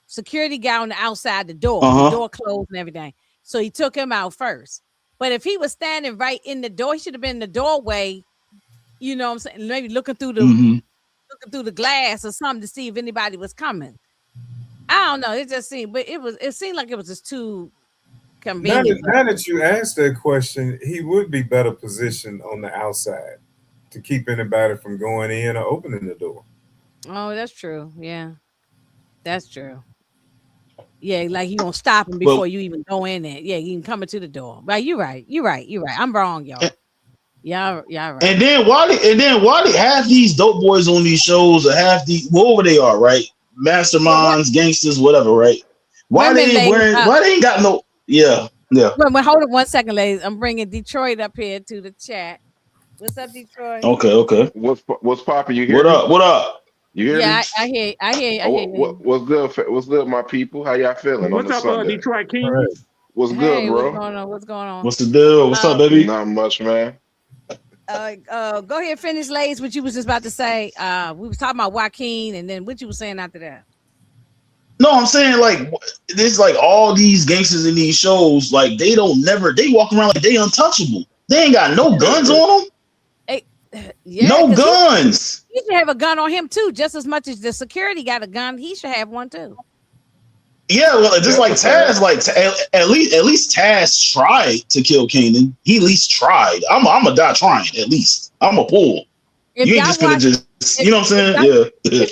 Speaker 3: Security guy on the outside the door. The door closed and everything. So he took him out first. But if he was standing right in the door, he should have been in the doorway. You know what I'm saying? Maybe looking through the glass or something to see if anybody was coming. I don't know. It just seemed, but it seemed like it was just too convenient.
Speaker 4: Now that you asked that question, he would be better positioned on the outside to keep anybody from going in or opening the door.
Speaker 3: Oh, that's true. Yeah, that's true. Yeah, like you gonna stop him before you even go in there. Yeah, you can come into the door. Right, you're right. I'm wrong, y'all. Yeah, right.
Speaker 5: And then Wally, half these dope boys on these shows or half the whatever they are, right? Masterminds, gangsters, whatever, right? Why they ain't got no Yeah, yeah.
Speaker 3: Wait, hold on 1 second, ladies. I'm bringing Detroit up here to the chat. What's up, Detroit?
Speaker 5: Okay, okay.
Speaker 6: What's poppin'? You hear
Speaker 5: What
Speaker 6: me?
Speaker 5: up? What up?
Speaker 6: You hear
Speaker 3: Yeah,
Speaker 6: me?
Speaker 3: I hear you. I hear you. I
Speaker 6: Oh,
Speaker 3: hear you.
Speaker 6: what's good? What's good, my people? How y'all feeling on
Speaker 1: What's
Speaker 6: the
Speaker 1: up,
Speaker 6: Sunday?
Speaker 1: Detroit
Speaker 4: All
Speaker 1: King?
Speaker 4: right.
Speaker 6: What's good,
Speaker 3: Hey, what's
Speaker 6: bro?
Speaker 3: going on? What's going on?
Speaker 5: What's the deal? What's up, baby?
Speaker 6: Not much, man.
Speaker 3: Go ahead, finish, ladies. What you was just about to say. We was talking about Joaquin, and then what you was saying after that.
Speaker 5: No, I'm saying like there's like all these gangsters in these shows, like they walk around like they untouchable. They ain't got no guns on them.
Speaker 3: Hey, yeah,
Speaker 5: No guns.
Speaker 3: he should have a gun on him too, just as much as the security got a gun. He should have one too.
Speaker 5: Yeah, well, just
Speaker 6: That's
Speaker 5: like
Speaker 6: a fact.
Speaker 5: Taz, like at least Taz tried to kill Kanan. He at least tried. I'm gonna die trying. At least I'm a pull.
Speaker 3: If
Speaker 5: You ain't
Speaker 3: y'all
Speaker 5: just gonna
Speaker 3: watch,
Speaker 5: just, you know what I'm saying? Yeah.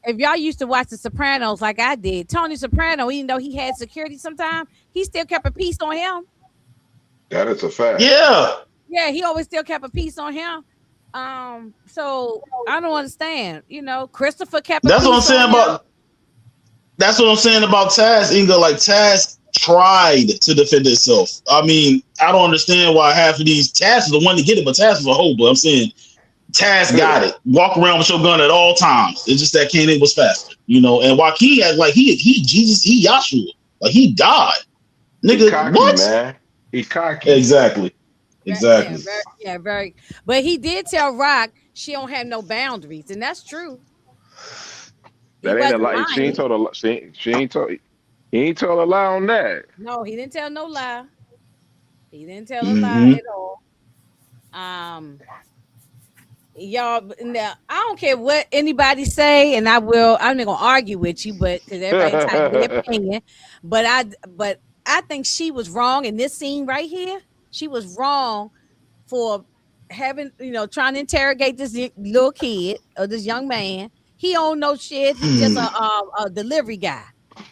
Speaker 3: if y'all used to watch The Sopranos like I did, Tony Soprano, even though he had security sometimes, he still kept a piece on him.
Speaker 6: That is a fact.
Speaker 5: Yeah.
Speaker 3: Yeah, he always still kept a piece on him. So I don't understand. You know, Christopher kept a
Speaker 5: That's
Speaker 3: piece
Speaker 5: what I'm saying
Speaker 3: on him.
Speaker 5: about. That's what I'm saying about Taz, Inga. Like Taz tried to defend itself. I mean, I don't understand why half of these Taz is the one to get it, but Taz is a hoe. But I'm saying Taz got it. Walk around with your gun at all times. It's just that Kanan was faster, you know. And Joaquin had like he Jesus, he Yahshua, like he died,
Speaker 6: He
Speaker 5: nigga.
Speaker 6: cocky,
Speaker 5: What?
Speaker 6: man. He cocky.
Speaker 5: Exactly. Exactly.
Speaker 3: Very. But he did tell Rock she don't have no boundaries, and that's true. He
Speaker 6: That ain't a
Speaker 3: wasn't
Speaker 6: lie. She ain't
Speaker 3: lying.
Speaker 6: told a she ain't told he ain't told a lie on that.
Speaker 3: No, he didn't tell no lie. He didn't tell a lie
Speaker 5: Mm-hmm.
Speaker 3: at all. Y'all, now I don't care what anybody say, and I'm not gonna argue with you, but because everybody entitled to their opinion. But I think she was wrong in this scene right here. She was wrong for having, trying to interrogate this little kid or this young man. He don't know shit. He just a delivery guy.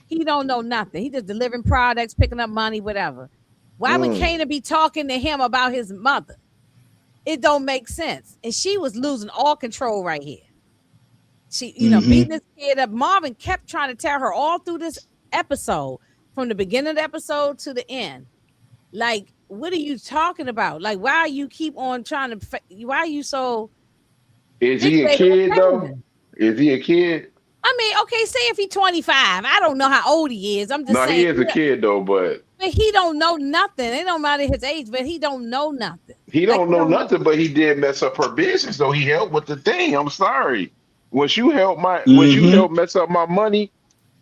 Speaker 3: He don't know nothing. He just delivering products, picking up money, whatever. Why would Kanan be talking to him about his mother? It don't make sense. And she was losing all control right here. She, beating this kid up. Marvin kept trying to tell her all through this episode, from the beginning of the episode to the end. Like, what are you talking about? Like, why you keep on trying to? Why are you so?
Speaker 6: Is he a kid though? Is he a kid?
Speaker 3: I mean, okay, say if he's 25. I don't know how old he is. I'm just saying.
Speaker 6: He is a kid though, but
Speaker 3: he don't know nothing. It don't matter his age, but he don't know nothing.
Speaker 6: He don't know nothing, but he did mess up her business, so he helped with the thing. I'm sorry. Once you help mess up my money,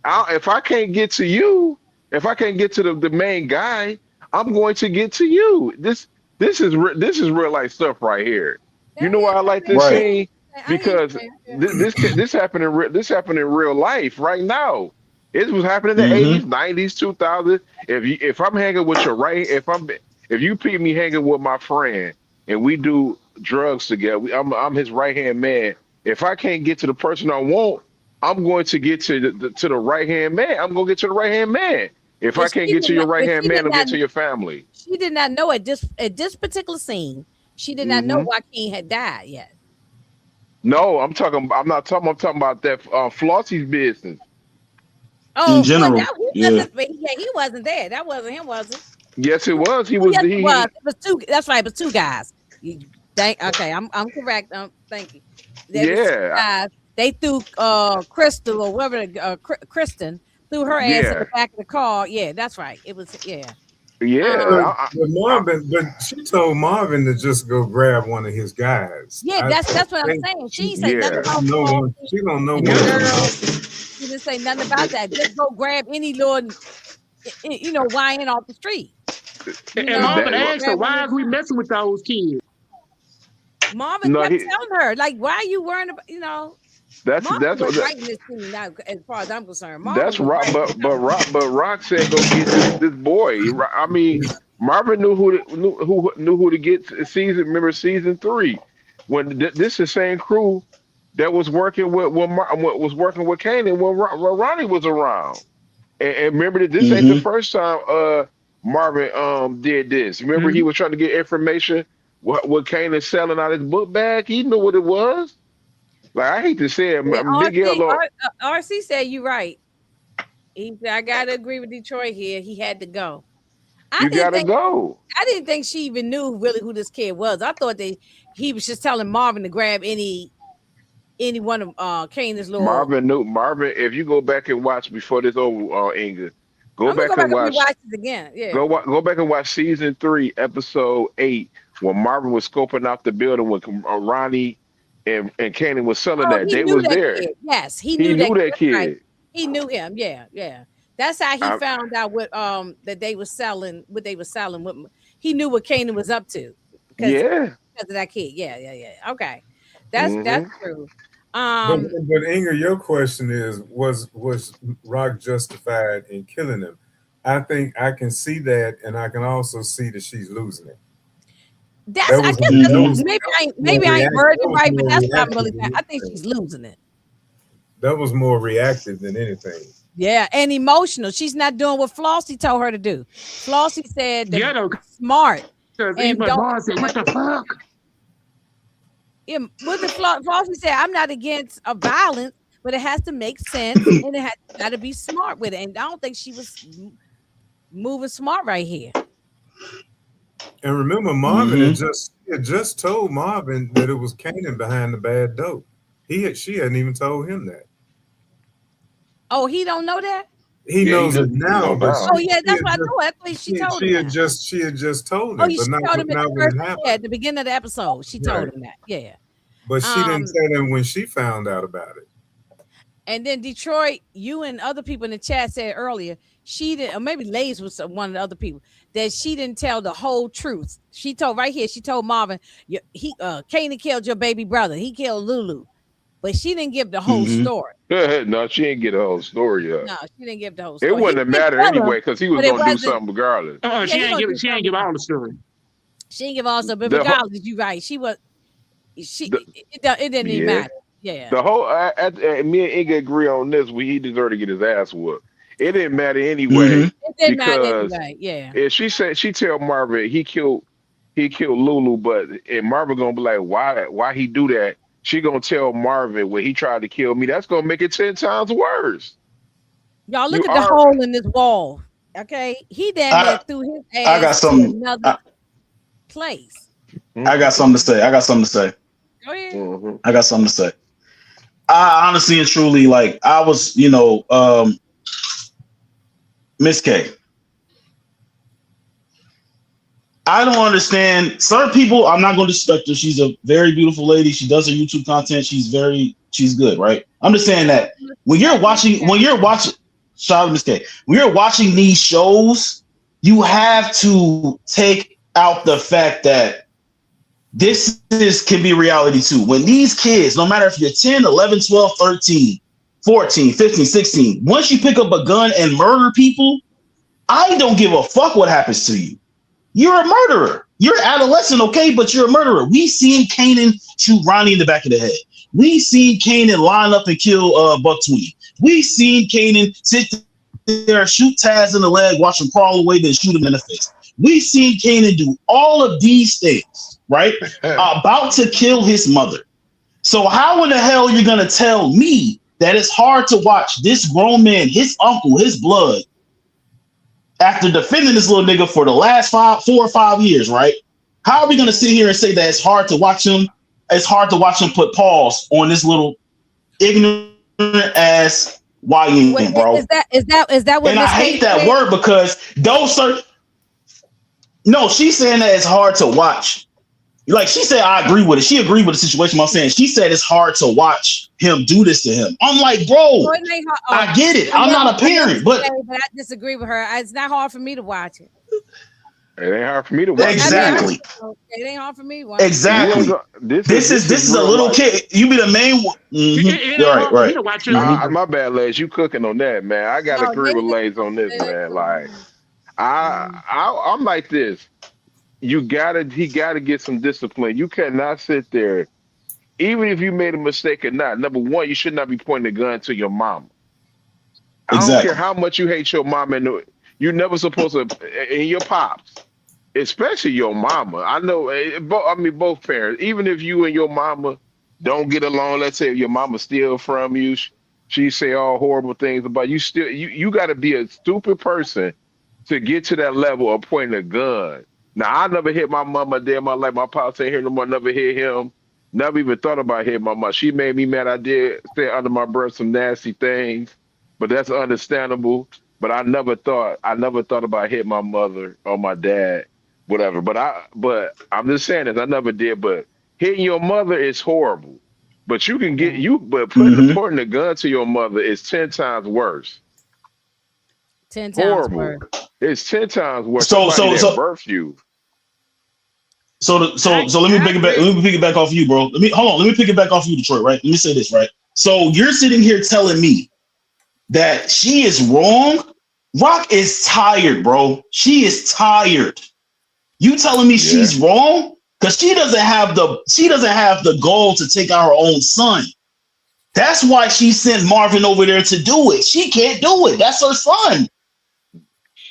Speaker 6: if I can't get to you, if I can't get to the main guy, I'm going to get to you. This is real life stuff right here. You know why I like this scene? Because this happened in real life right now. It was happening in the 80s, 90s, 2000s. If I'm hanging with your if you peep me hanging with my friend and we do drugs together, I'm his right hand man. If I can't get to the person I want, I'm going to get to the right hand man. I'm going to get to the right hand man. If I can't get to your right hand man, I'll get to your family.
Speaker 3: She did not know at this particular scene. She did not know Joaquin had died yet.
Speaker 6: No, I'm talking about that Flossie's business.
Speaker 3: Oh,
Speaker 5: in general,
Speaker 3: he wasn't there. That wasn't him, was it?
Speaker 6: Yes, it was. He was.
Speaker 3: Yes,
Speaker 6: It
Speaker 3: was two. That's right. It was two guys. Okay, I'm correct. Thank you.
Speaker 6: Yeah.
Speaker 3: They threw Crystal or whatever, Kristen threw her ass in the back of the car. Yeah, that's right. It was
Speaker 6: Yeah.
Speaker 4: But she told Marvin to just go grab one of his guys.
Speaker 3: Yeah, that's what I'm saying. She said nothing about
Speaker 4: she don't know.
Speaker 3: She didn't say nothing about that. Just go grab any little, YN off the street.
Speaker 1: And Marvin asked her, "Why are we messing with those kids?"
Speaker 3: Marvin kept telling her, like, "Why are you worrying about?"
Speaker 6: That's
Speaker 3: writing this thing now, as far as I'm concerned. Marvin
Speaker 6: that's Rock, but Rock said go get this boy. I mean, Marvin knew who to get season. Remember season 3 when this is the same crew that was working with was working with Kanan when Ronnie was around. And remember that this ain't the first time Marvin did this. Remember he was trying to get information what Kanan selling out his book bag. He knew what it was. Like I hate to say it,
Speaker 3: RC said you're right. He said, I gotta agree with Detroit here. He had to go. I
Speaker 6: You
Speaker 3: didn't
Speaker 6: gotta
Speaker 3: think
Speaker 6: go.
Speaker 3: I didn't think she even knew really who this kid was. I thought that he was just telling Marvin to grab any one of Kanan's little.
Speaker 6: Marvin. If you go back and watch before this over, Inga, go
Speaker 3: I'm gonna go
Speaker 6: back
Speaker 3: back
Speaker 6: and
Speaker 3: and
Speaker 6: watch.
Speaker 3: rewatch this again. Yeah.
Speaker 6: Go back and watch season 3, episode 8, when Marvin was scoping out the building when Ronnie and Kanan was selling
Speaker 3: Oh,
Speaker 6: that.
Speaker 3: he
Speaker 6: They
Speaker 3: knew
Speaker 6: was
Speaker 3: that
Speaker 6: there.
Speaker 3: kid. Yes, he
Speaker 6: He
Speaker 3: knew that
Speaker 6: knew
Speaker 3: kid.
Speaker 6: that
Speaker 3: That's right.
Speaker 6: kid.
Speaker 3: He knew him. Yeah, yeah. That's how he
Speaker 6: I,
Speaker 3: found out what they were selling. What they were selling. What he knew what Kanan was up to because
Speaker 6: yeah.
Speaker 3: of that kid. Yeah, yeah, yeah. Okay, that's
Speaker 6: Hmm.
Speaker 3: true.
Speaker 4: But
Speaker 3: Um,
Speaker 4: but Inga, your question is, was Rock justified in killing him? I think I can see that, and I can also see that she's losing it.
Speaker 3: that's
Speaker 4: That
Speaker 3: I
Speaker 4: was
Speaker 3: guess
Speaker 4: that
Speaker 3: that's
Speaker 4: was
Speaker 3: maybe I ain't worded
Speaker 4: that was
Speaker 3: right, but
Speaker 4: more
Speaker 3: that's what I'm really
Speaker 4: reactive
Speaker 3: saying.
Speaker 4: than
Speaker 3: I think
Speaker 4: anything.
Speaker 3: she's losing it.
Speaker 4: That was more reactive than anything.
Speaker 3: Yeah, and emotional. She's not doing what Flossie told her to do. Flossie said that
Speaker 1: Yeah, though,
Speaker 3: be smart
Speaker 1: because
Speaker 3: and
Speaker 1: even
Speaker 3: don't.
Speaker 1: Mars said, "What the fuck?"
Speaker 3: What the Flossie said, I'm not against a violence, but it has to make sense and it has got to be smart with it. And I don't think she was moving smart right here.
Speaker 4: And remember, Marvin had just told Marvin that it was Kanan behind the bad dope. She hadn't even told him that.
Speaker 3: Oh, he don't know that?
Speaker 4: He
Speaker 6: Yeah,
Speaker 4: knows it
Speaker 6: he know
Speaker 4: now, but
Speaker 6: now.
Speaker 3: Oh, yeah, that's what I know. I thought she told him that.
Speaker 4: she had just told
Speaker 3: Oh,
Speaker 4: him,
Speaker 3: she
Speaker 4: but not
Speaker 3: told him at the
Speaker 4: when
Speaker 3: first,
Speaker 4: it happened.
Speaker 3: yeah, at the beginning of the episode. She told
Speaker 4: Right.
Speaker 3: him that. Yeah.
Speaker 4: But she didn't tell him when she found out about it.
Speaker 3: And then Detroit, you and other people in the chat said earlier, she didn't, or maybe Lays was one of the other people, that she didn't tell the whole truth. She told right here, she told Marvin, Kanan killed your baby brother. He killed Lulu. But she didn't give the whole story.
Speaker 6: No, she ain't get a whole story yet.
Speaker 3: No, she didn't give the whole
Speaker 6: It
Speaker 3: story.
Speaker 6: wouldn't have mattered anyway because he was
Speaker 3: but it
Speaker 6: gonna do
Speaker 3: wasn't-
Speaker 6: something regardless.
Speaker 1: She ain't give all the story.
Speaker 3: She didn't give all the, but
Speaker 6: The whole-
Speaker 3: regardless, you're right.
Speaker 6: The-
Speaker 3: It didn't even
Speaker 6: Yeah.
Speaker 3: matter. Yeah.
Speaker 6: The whole me and Inga agree on this. He deserved to get his ass whooped. It didn't matter anyway
Speaker 3: It didn't matter
Speaker 6: because
Speaker 3: anyway. Yeah.
Speaker 6: if she tell Marvin he killed Lulu, but and Marvin gonna be like, why he do that? She gonna tell Marvin when he tried to kill me. That's gonna make it 10 times worse.
Speaker 3: Y'all look
Speaker 6: You
Speaker 3: at the
Speaker 6: are-
Speaker 3: hole in this wall. Okay. He damn near threw his ass
Speaker 5: I got
Speaker 3: to
Speaker 5: something.
Speaker 3: another place.
Speaker 5: I got something to say. I got something to say.
Speaker 3: Go ahead.
Speaker 6: Mhm.
Speaker 5: I got something to say. I honestly and truly, like, I was, Miss K. I don't understand. Certain people, I'm not going to disrespect her. She's a very beautiful lady. She does her YouTube content. She's good, right? I'm just saying that when you're watching, shout out to Miss K. When you're watching these shows, you have to take out the fact that this can be reality too. When these kids, no matter if you're 10, 11, 12, 13, 14, 15, 16, once you pick up a gun and murder people, I don't give a fuck what happens to you. You're a murderer. You're adolescent, okay, but you're a murderer. We seen Kanan shoot Ronnie in the back of the head. We seen Kanan line up and kill Buck Tweedy. We seen Kanan sit there, shoot Taz in the leg, watch him crawl away, then shoot him in the face. We seen Kanan do all of these things, right? About to kill his mother. So how in the hell are you gonna tell me that it's hard to watch this grown man, his uncle, his blood, after defending this little nigga for the last 4 or 5 years, right? How are we gonna sit here and say that it's hard to watch him? It's hard to watch him put pause on this little ignorant ass YN, bro.
Speaker 3: Is that what?
Speaker 5: And I hate that word because those certain. No, she's saying that it's hard to watch. Like she said, I agree with it. She agreed with the situation. I'm saying she said it's hard to watch him do this to him. I'm like, bro, I get it. I'm not a parent, but
Speaker 3: I disagree with her. It's not hard for me to watch it.
Speaker 6: It ain't hard for me to watch.
Speaker 5: Exactly.
Speaker 3: It ain't hard for me to watch.
Speaker 5: Exactly. This is a little kid. You be the main one. Mm-hmm. Right.
Speaker 6: My bad, Les. You cooking on that, man. I gotta agree with Les on this, man. Like, I'm like this. He gotta get some discipline. You cannot sit there, even if you made a mistake or not. Number one, you should not be pointing a gun to your mom. I don't care how much you hate your mom, and you're never supposed to. And your pops, especially your mama. I know. I mean, both parents. Even if you and your mama don't get along, let's say if your mama steal from you, she say all horrible things about you. Still, you got to be a stupid person to get to that level of pointing a gun. Now I never hit my mom a day in my life. My pops ain't here no more. Never hit him. Never even thought about hitting my mom. She made me mad. I did say under my breath some nasty things, but that's understandable. But I never thought about hitting my mother or my dad, whatever. But I'm just saying this. I never did. But hitting your mother is horrible. But you can get you. But pointing a gun to your mother is 10 times worse.
Speaker 3: 10 times
Speaker 6: Horrible.
Speaker 3: worse.
Speaker 6: It's 10 times worse.
Speaker 5: So
Speaker 6: birthed you.
Speaker 5: So let me pick it back. Let me pick it back off you, bro. Let me pick it back off you, Detroit. Right? Let me say this, right? So you're sitting here telling me that she is wrong. Raq is tired, bro. She is tired. You telling me she's wrong? Because she doesn't have the goal to take out her own son. That's why she sent Marvin over there to do it. She can't do it. That's her son.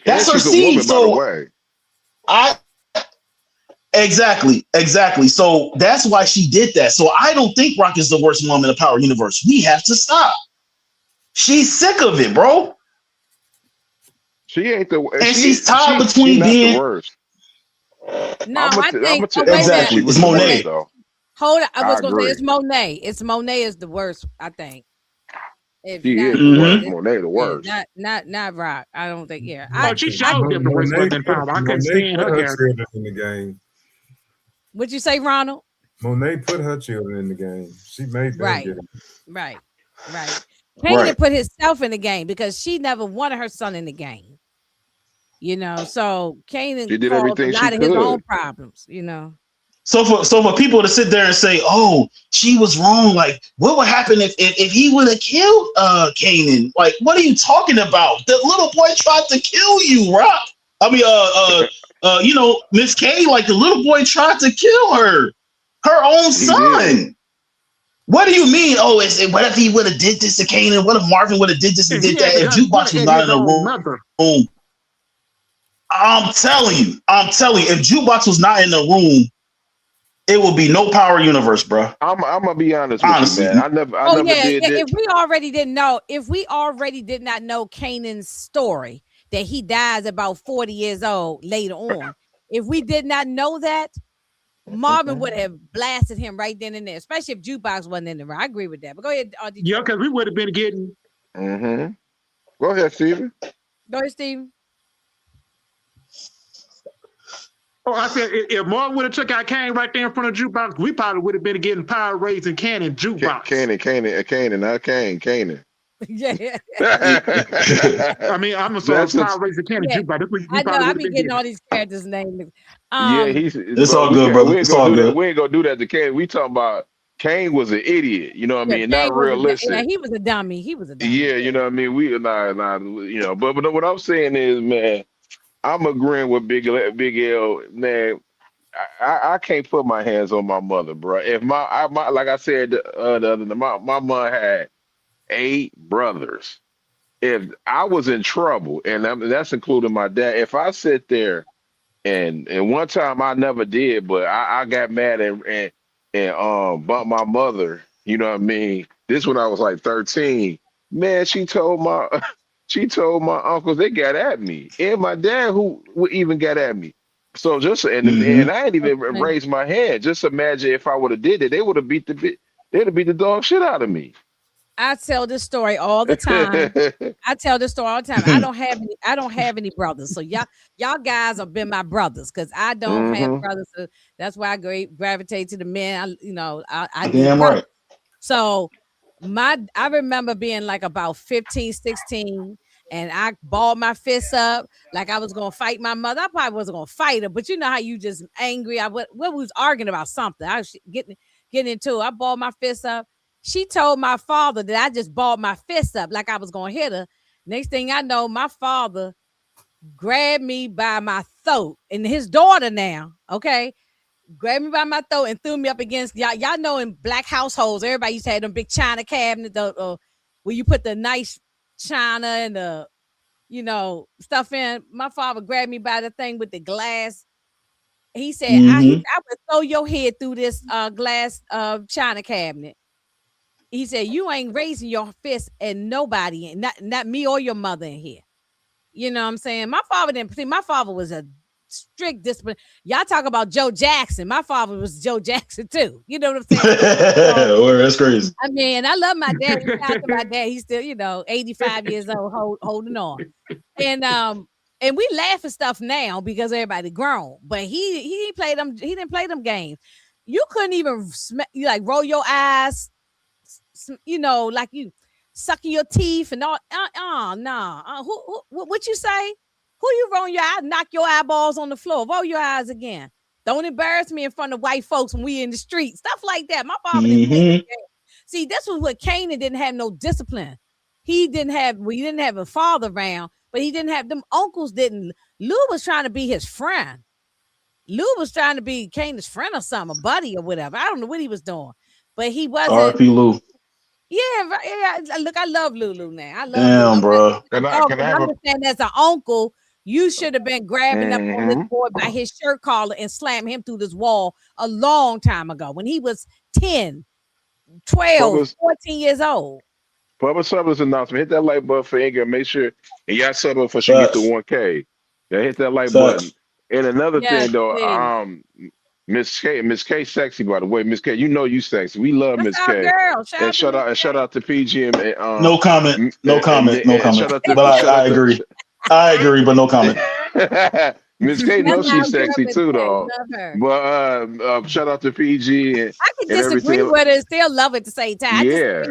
Speaker 5: That's her seed. So Exactly. So that's why she did that. So I don't think Raq is the worst mom in the Power universe. We have to stop. She's sick of it, bro.
Speaker 6: She ain't the worst.
Speaker 5: And she's tied between being
Speaker 6: the worst.
Speaker 3: No, I think
Speaker 5: exactly. It's Monet.
Speaker 3: Hold on. I was going to say it's Monet. It's Monet is the worst, I think.
Speaker 6: She is the worst. Monet the worst.
Speaker 3: Not Raq. I don't think.
Speaker 1: Yeah. She showed them the worst in Power. I couldn't stand her character
Speaker 4: in the game.
Speaker 3: What'd you say, Ronald?
Speaker 4: Monet put her children in the game. She made them
Speaker 3: Right. Kanan put himself in the game because she never wanted her son in the game. You know, so Kanan
Speaker 6: did
Speaker 3: caused
Speaker 6: everything
Speaker 3: a lot
Speaker 6: she
Speaker 3: of his
Speaker 6: could.
Speaker 3: own problems, you know.
Speaker 5: So for people to sit there and say, "Oh, she was wrong," like, what would happen if he would have killed Kanan? Like, what are you talking about? The little boy tried to kill you, Raq. I mean, Miss K, like the little boy tried to kill her own son. What do you mean? Oh, what if he would have did this to Kanan? What if Marvin would have did this and did that? If Jukebox was not in the room, I'm telling you, if Jukebox was not in the room, it will be no Power universe, bro.
Speaker 6: I'm gonna be honest with you, man. I never did it.
Speaker 3: If we already did not know Kanan's story, that he dies about 40 years old later on, if we did not know that, Marvin would have blasted him right then and there, especially if Jukebox wasn't in the room. I agree with that. But go ahead.
Speaker 1: Yeah, because we would have been getting.
Speaker 6: Go ahead, Steven.
Speaker 3: Go ahead, Steven.
Speaker 1: Oh, I said if Marvin would have took out Kanan right there in front of Jukebox, we probably would have been getting Power raising Kanan Jukebox.
Speaker 6: Kanan, not Kanan.
Speaker 3: Yeah.
Speaker 1: I mean, I'm a sort of Power raising Kanan Jukebox.
Speaker 3: I know. I be getting all these characters' names.
Speaker 5: It's all good, bro. It's all good.
Speaker 6: We ain't gonna do that to Kane. We talking about Kane was an idiot. You know what I mean? Not realistic.
Speaker 3: He was a dummy.
Speaker 6: Yeah, you know what I mean. But what I'm saying is, man, I'm agreeing with Big L, man. I can't put my hands on my mother, bro. If my like I said the other day, my mom had 8 brothers. If I was in trouble, and that's including my dad, if I sit there and one time I never did, but I got mad and bumped my mother, you know what I mean? This when I was like 13. Man, she told my uncles they got at me, and my dad who even got at me. So just and I ain't even raised my hand. Just imagine if I would have did it, they would have beat the dog shit out of me.
Speaker 3: I tell this story all the time. I don't have any brothers. So y'all guys have been my brothers because I don't have brothers. So that's why I gravitate to the men. I
Speaker 5: damn right.
Speaker 3: So I remember being like about 15, 16, and I balled my fists up like I was gonna fight my mother. I probably wasn't gonna fight her, but you know how you just angry. We was arguing about something. I was getting into it. I balled my fists up. She told my father that I just balled my fist up like I was going to hit her. Next thing I know, my father grabbed me by my throat, and his daughter now, okay, grabbed me by my throat and threw me up against y'all. Y'all know in black households, everybody used to have them big china cabinets where you put the nice china and the, stuff in. My father grabbed me by the thing with the glass. He said, I would throw your head through this glass china cabinet. He said, you ain't raising your fist at nobody, not me or your mother in here. You know what I'm saying? My father didn't see. My father was a strict discipline. Y'all talk about Joe Jackson. My father was Joe Jackson too. You know what I'm saying?
Speaker 5: That's crazy.
Speaker 3: I mean, I love my dad. Shout out to my dad. He's still, 85 years old, holding on. And we laugh at stuff now because everybody grown. But he played them. He didn't play them games. You couldn't even like roll your eyes, like you sucking your teeth and all. Nah. What you say? Who you roll your eyes? Knock your eyeballs on the floor. Roll your eyes again. Don't embarrass me in front of white folks when we in the street. Stuff like that. My father didn't play the game. See, this was what Kanan didn't have no discipline. He didn't have a father around, but he didn't have them uncles didn't. Lou was trying to be his friend. Lou was trying to be Kanan's friend or something, a buddy or whatever. I don't know what he was doing, but he wasn't.
Speaker 5: R.P. Lou.
Speaker 3: Yeah. Look, I love Lulu now. I love
Speaker 5: Damn,
Speaker 3: Lulu.
Speaker 5: bro.
Speaker 6: Can I
Speaker 3: I'm
Speaker 6: have
Speaker 3: just saying, as an uncle, you should have been grabbing up on this boy by his shirt collar and slam him through this wall a long time ago when he was 10, 12, 14 years old.
Speaker 6: Public service announcement. Hit that like button for Inga. Make sure and y'all sub up for she get to 1K. Yeah, hit that like button. And another thing though, Miss K sexy, by the way. Miss K, you sexy. We love Miss K.
Speaker 3: Girl.
Speaker 6: And shout out to PG and
Speaker 5: no comment. But I agree. I agree, but no comment.
Speaker 6: Miss K knows she's sexy too, though. But shout out to PG and
Speaker 3: I can disagree with her and still love it at the same time.
Speaker 6: Yeah.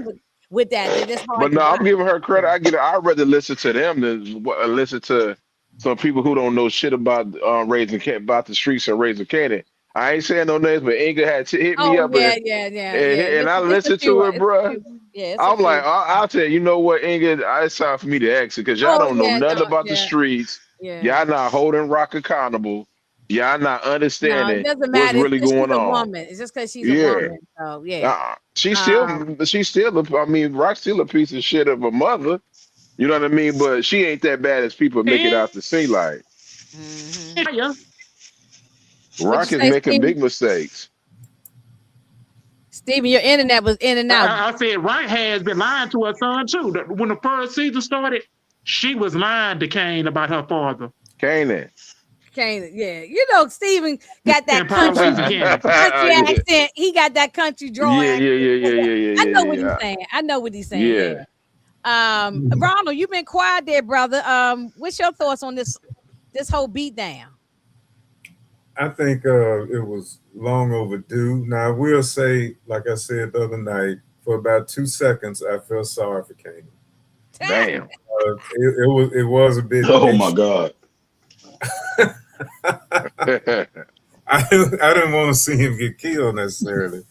Speaker 3: With that.
Speaker 6: But no, I'm giving her credit. I'd rather listen to them than listen to some people who don't know shit about about the streets and raising Kanan. I ain't saying no names, but Inga had to hit me up. And I listened to it, bro. I'm like, I'll tell you, you know what, Inga, it's time for me to exit because y'all don't know nothing about the streets. Y'all not holding Rock accountable. Y'all not understanding what's really going on.
Speaker 3: Woman. It's just because she's a woman. So
Speaker 6: she's still. I mean, Rock's still a piece of shit of a mother. You know what I mean? But she ain't that bad as people make it out to seem like. Rock is making big mistakes.
Speaker 3: Steven, your internet was in and out.
Speaker 1: I said Rock has been lying to her son too. When the first season started, she was lying to Kane about her father.
Speaker 6: Kanan,
Speaker 3: yeah. Steven got that country accent. He got that country drawl.
Speaker 6: Yeah.
Speaker 3: I know what he's saying. I know what he's saying. Yeah. Ronald, you've been quiet there, brother. What's your thoughts on this whole beatdown?
Speaker 4: I think it was long overdue. Now, I will say, like I said the other night, for about 2 seconds, I felt sorry for Kanan.
Speaker 6: Damn.
Speaker 4: It was a bit.
Speaker 5: Oh my God.
Speaker 4: I didn't want to see him get killed necessarily.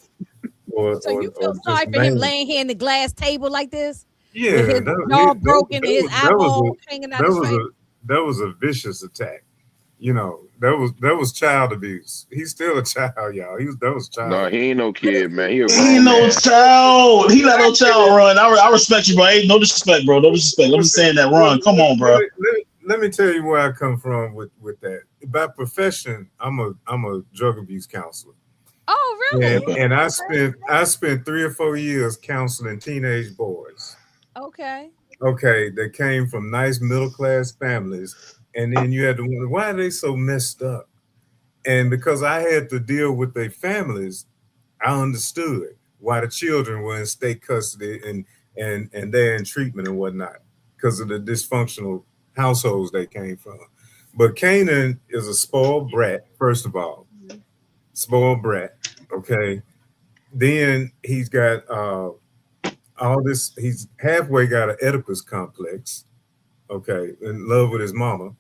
Speaker 3: So you feel sorry for him laying here in the glass table like this?
Speaker 4: Yeah,
Speaker 3: with his jaw broken, his eyeball hanging out his face.
Speaker 4: That was a vicious attack. That was child abuse. He's still a child, y'all. That was child.
Speaker 6: No, he ain't no kid, man. He
Speaker 5: ain't no child. He let no child run. I respect you, bro. Ain't no disrespect, bro. No disrespect. I'm just saying that run. Come on, bro.
Speaker 4: Let me tell you where I come from with that. By profession, I'm a drug abuse counselor.
Speaker 3: Oh, really?
Speaker 4: And I spent 3 or 4 years counseling teenage boys.
Speaker 3: Okay.
Speaker 4: That came from nice middle class families. And then you had to wonder, why are they so messed up? And because I had to deal with their families, I understood why the children were in state custody and they're in treatment and whatnot because of the dysfunctional households they came from. But Kanan is a spoiled brat, first of all. Spoiled brat, okay? Then he's got all this, he's halfway got an Oedipus complex, okay, in love with his mama.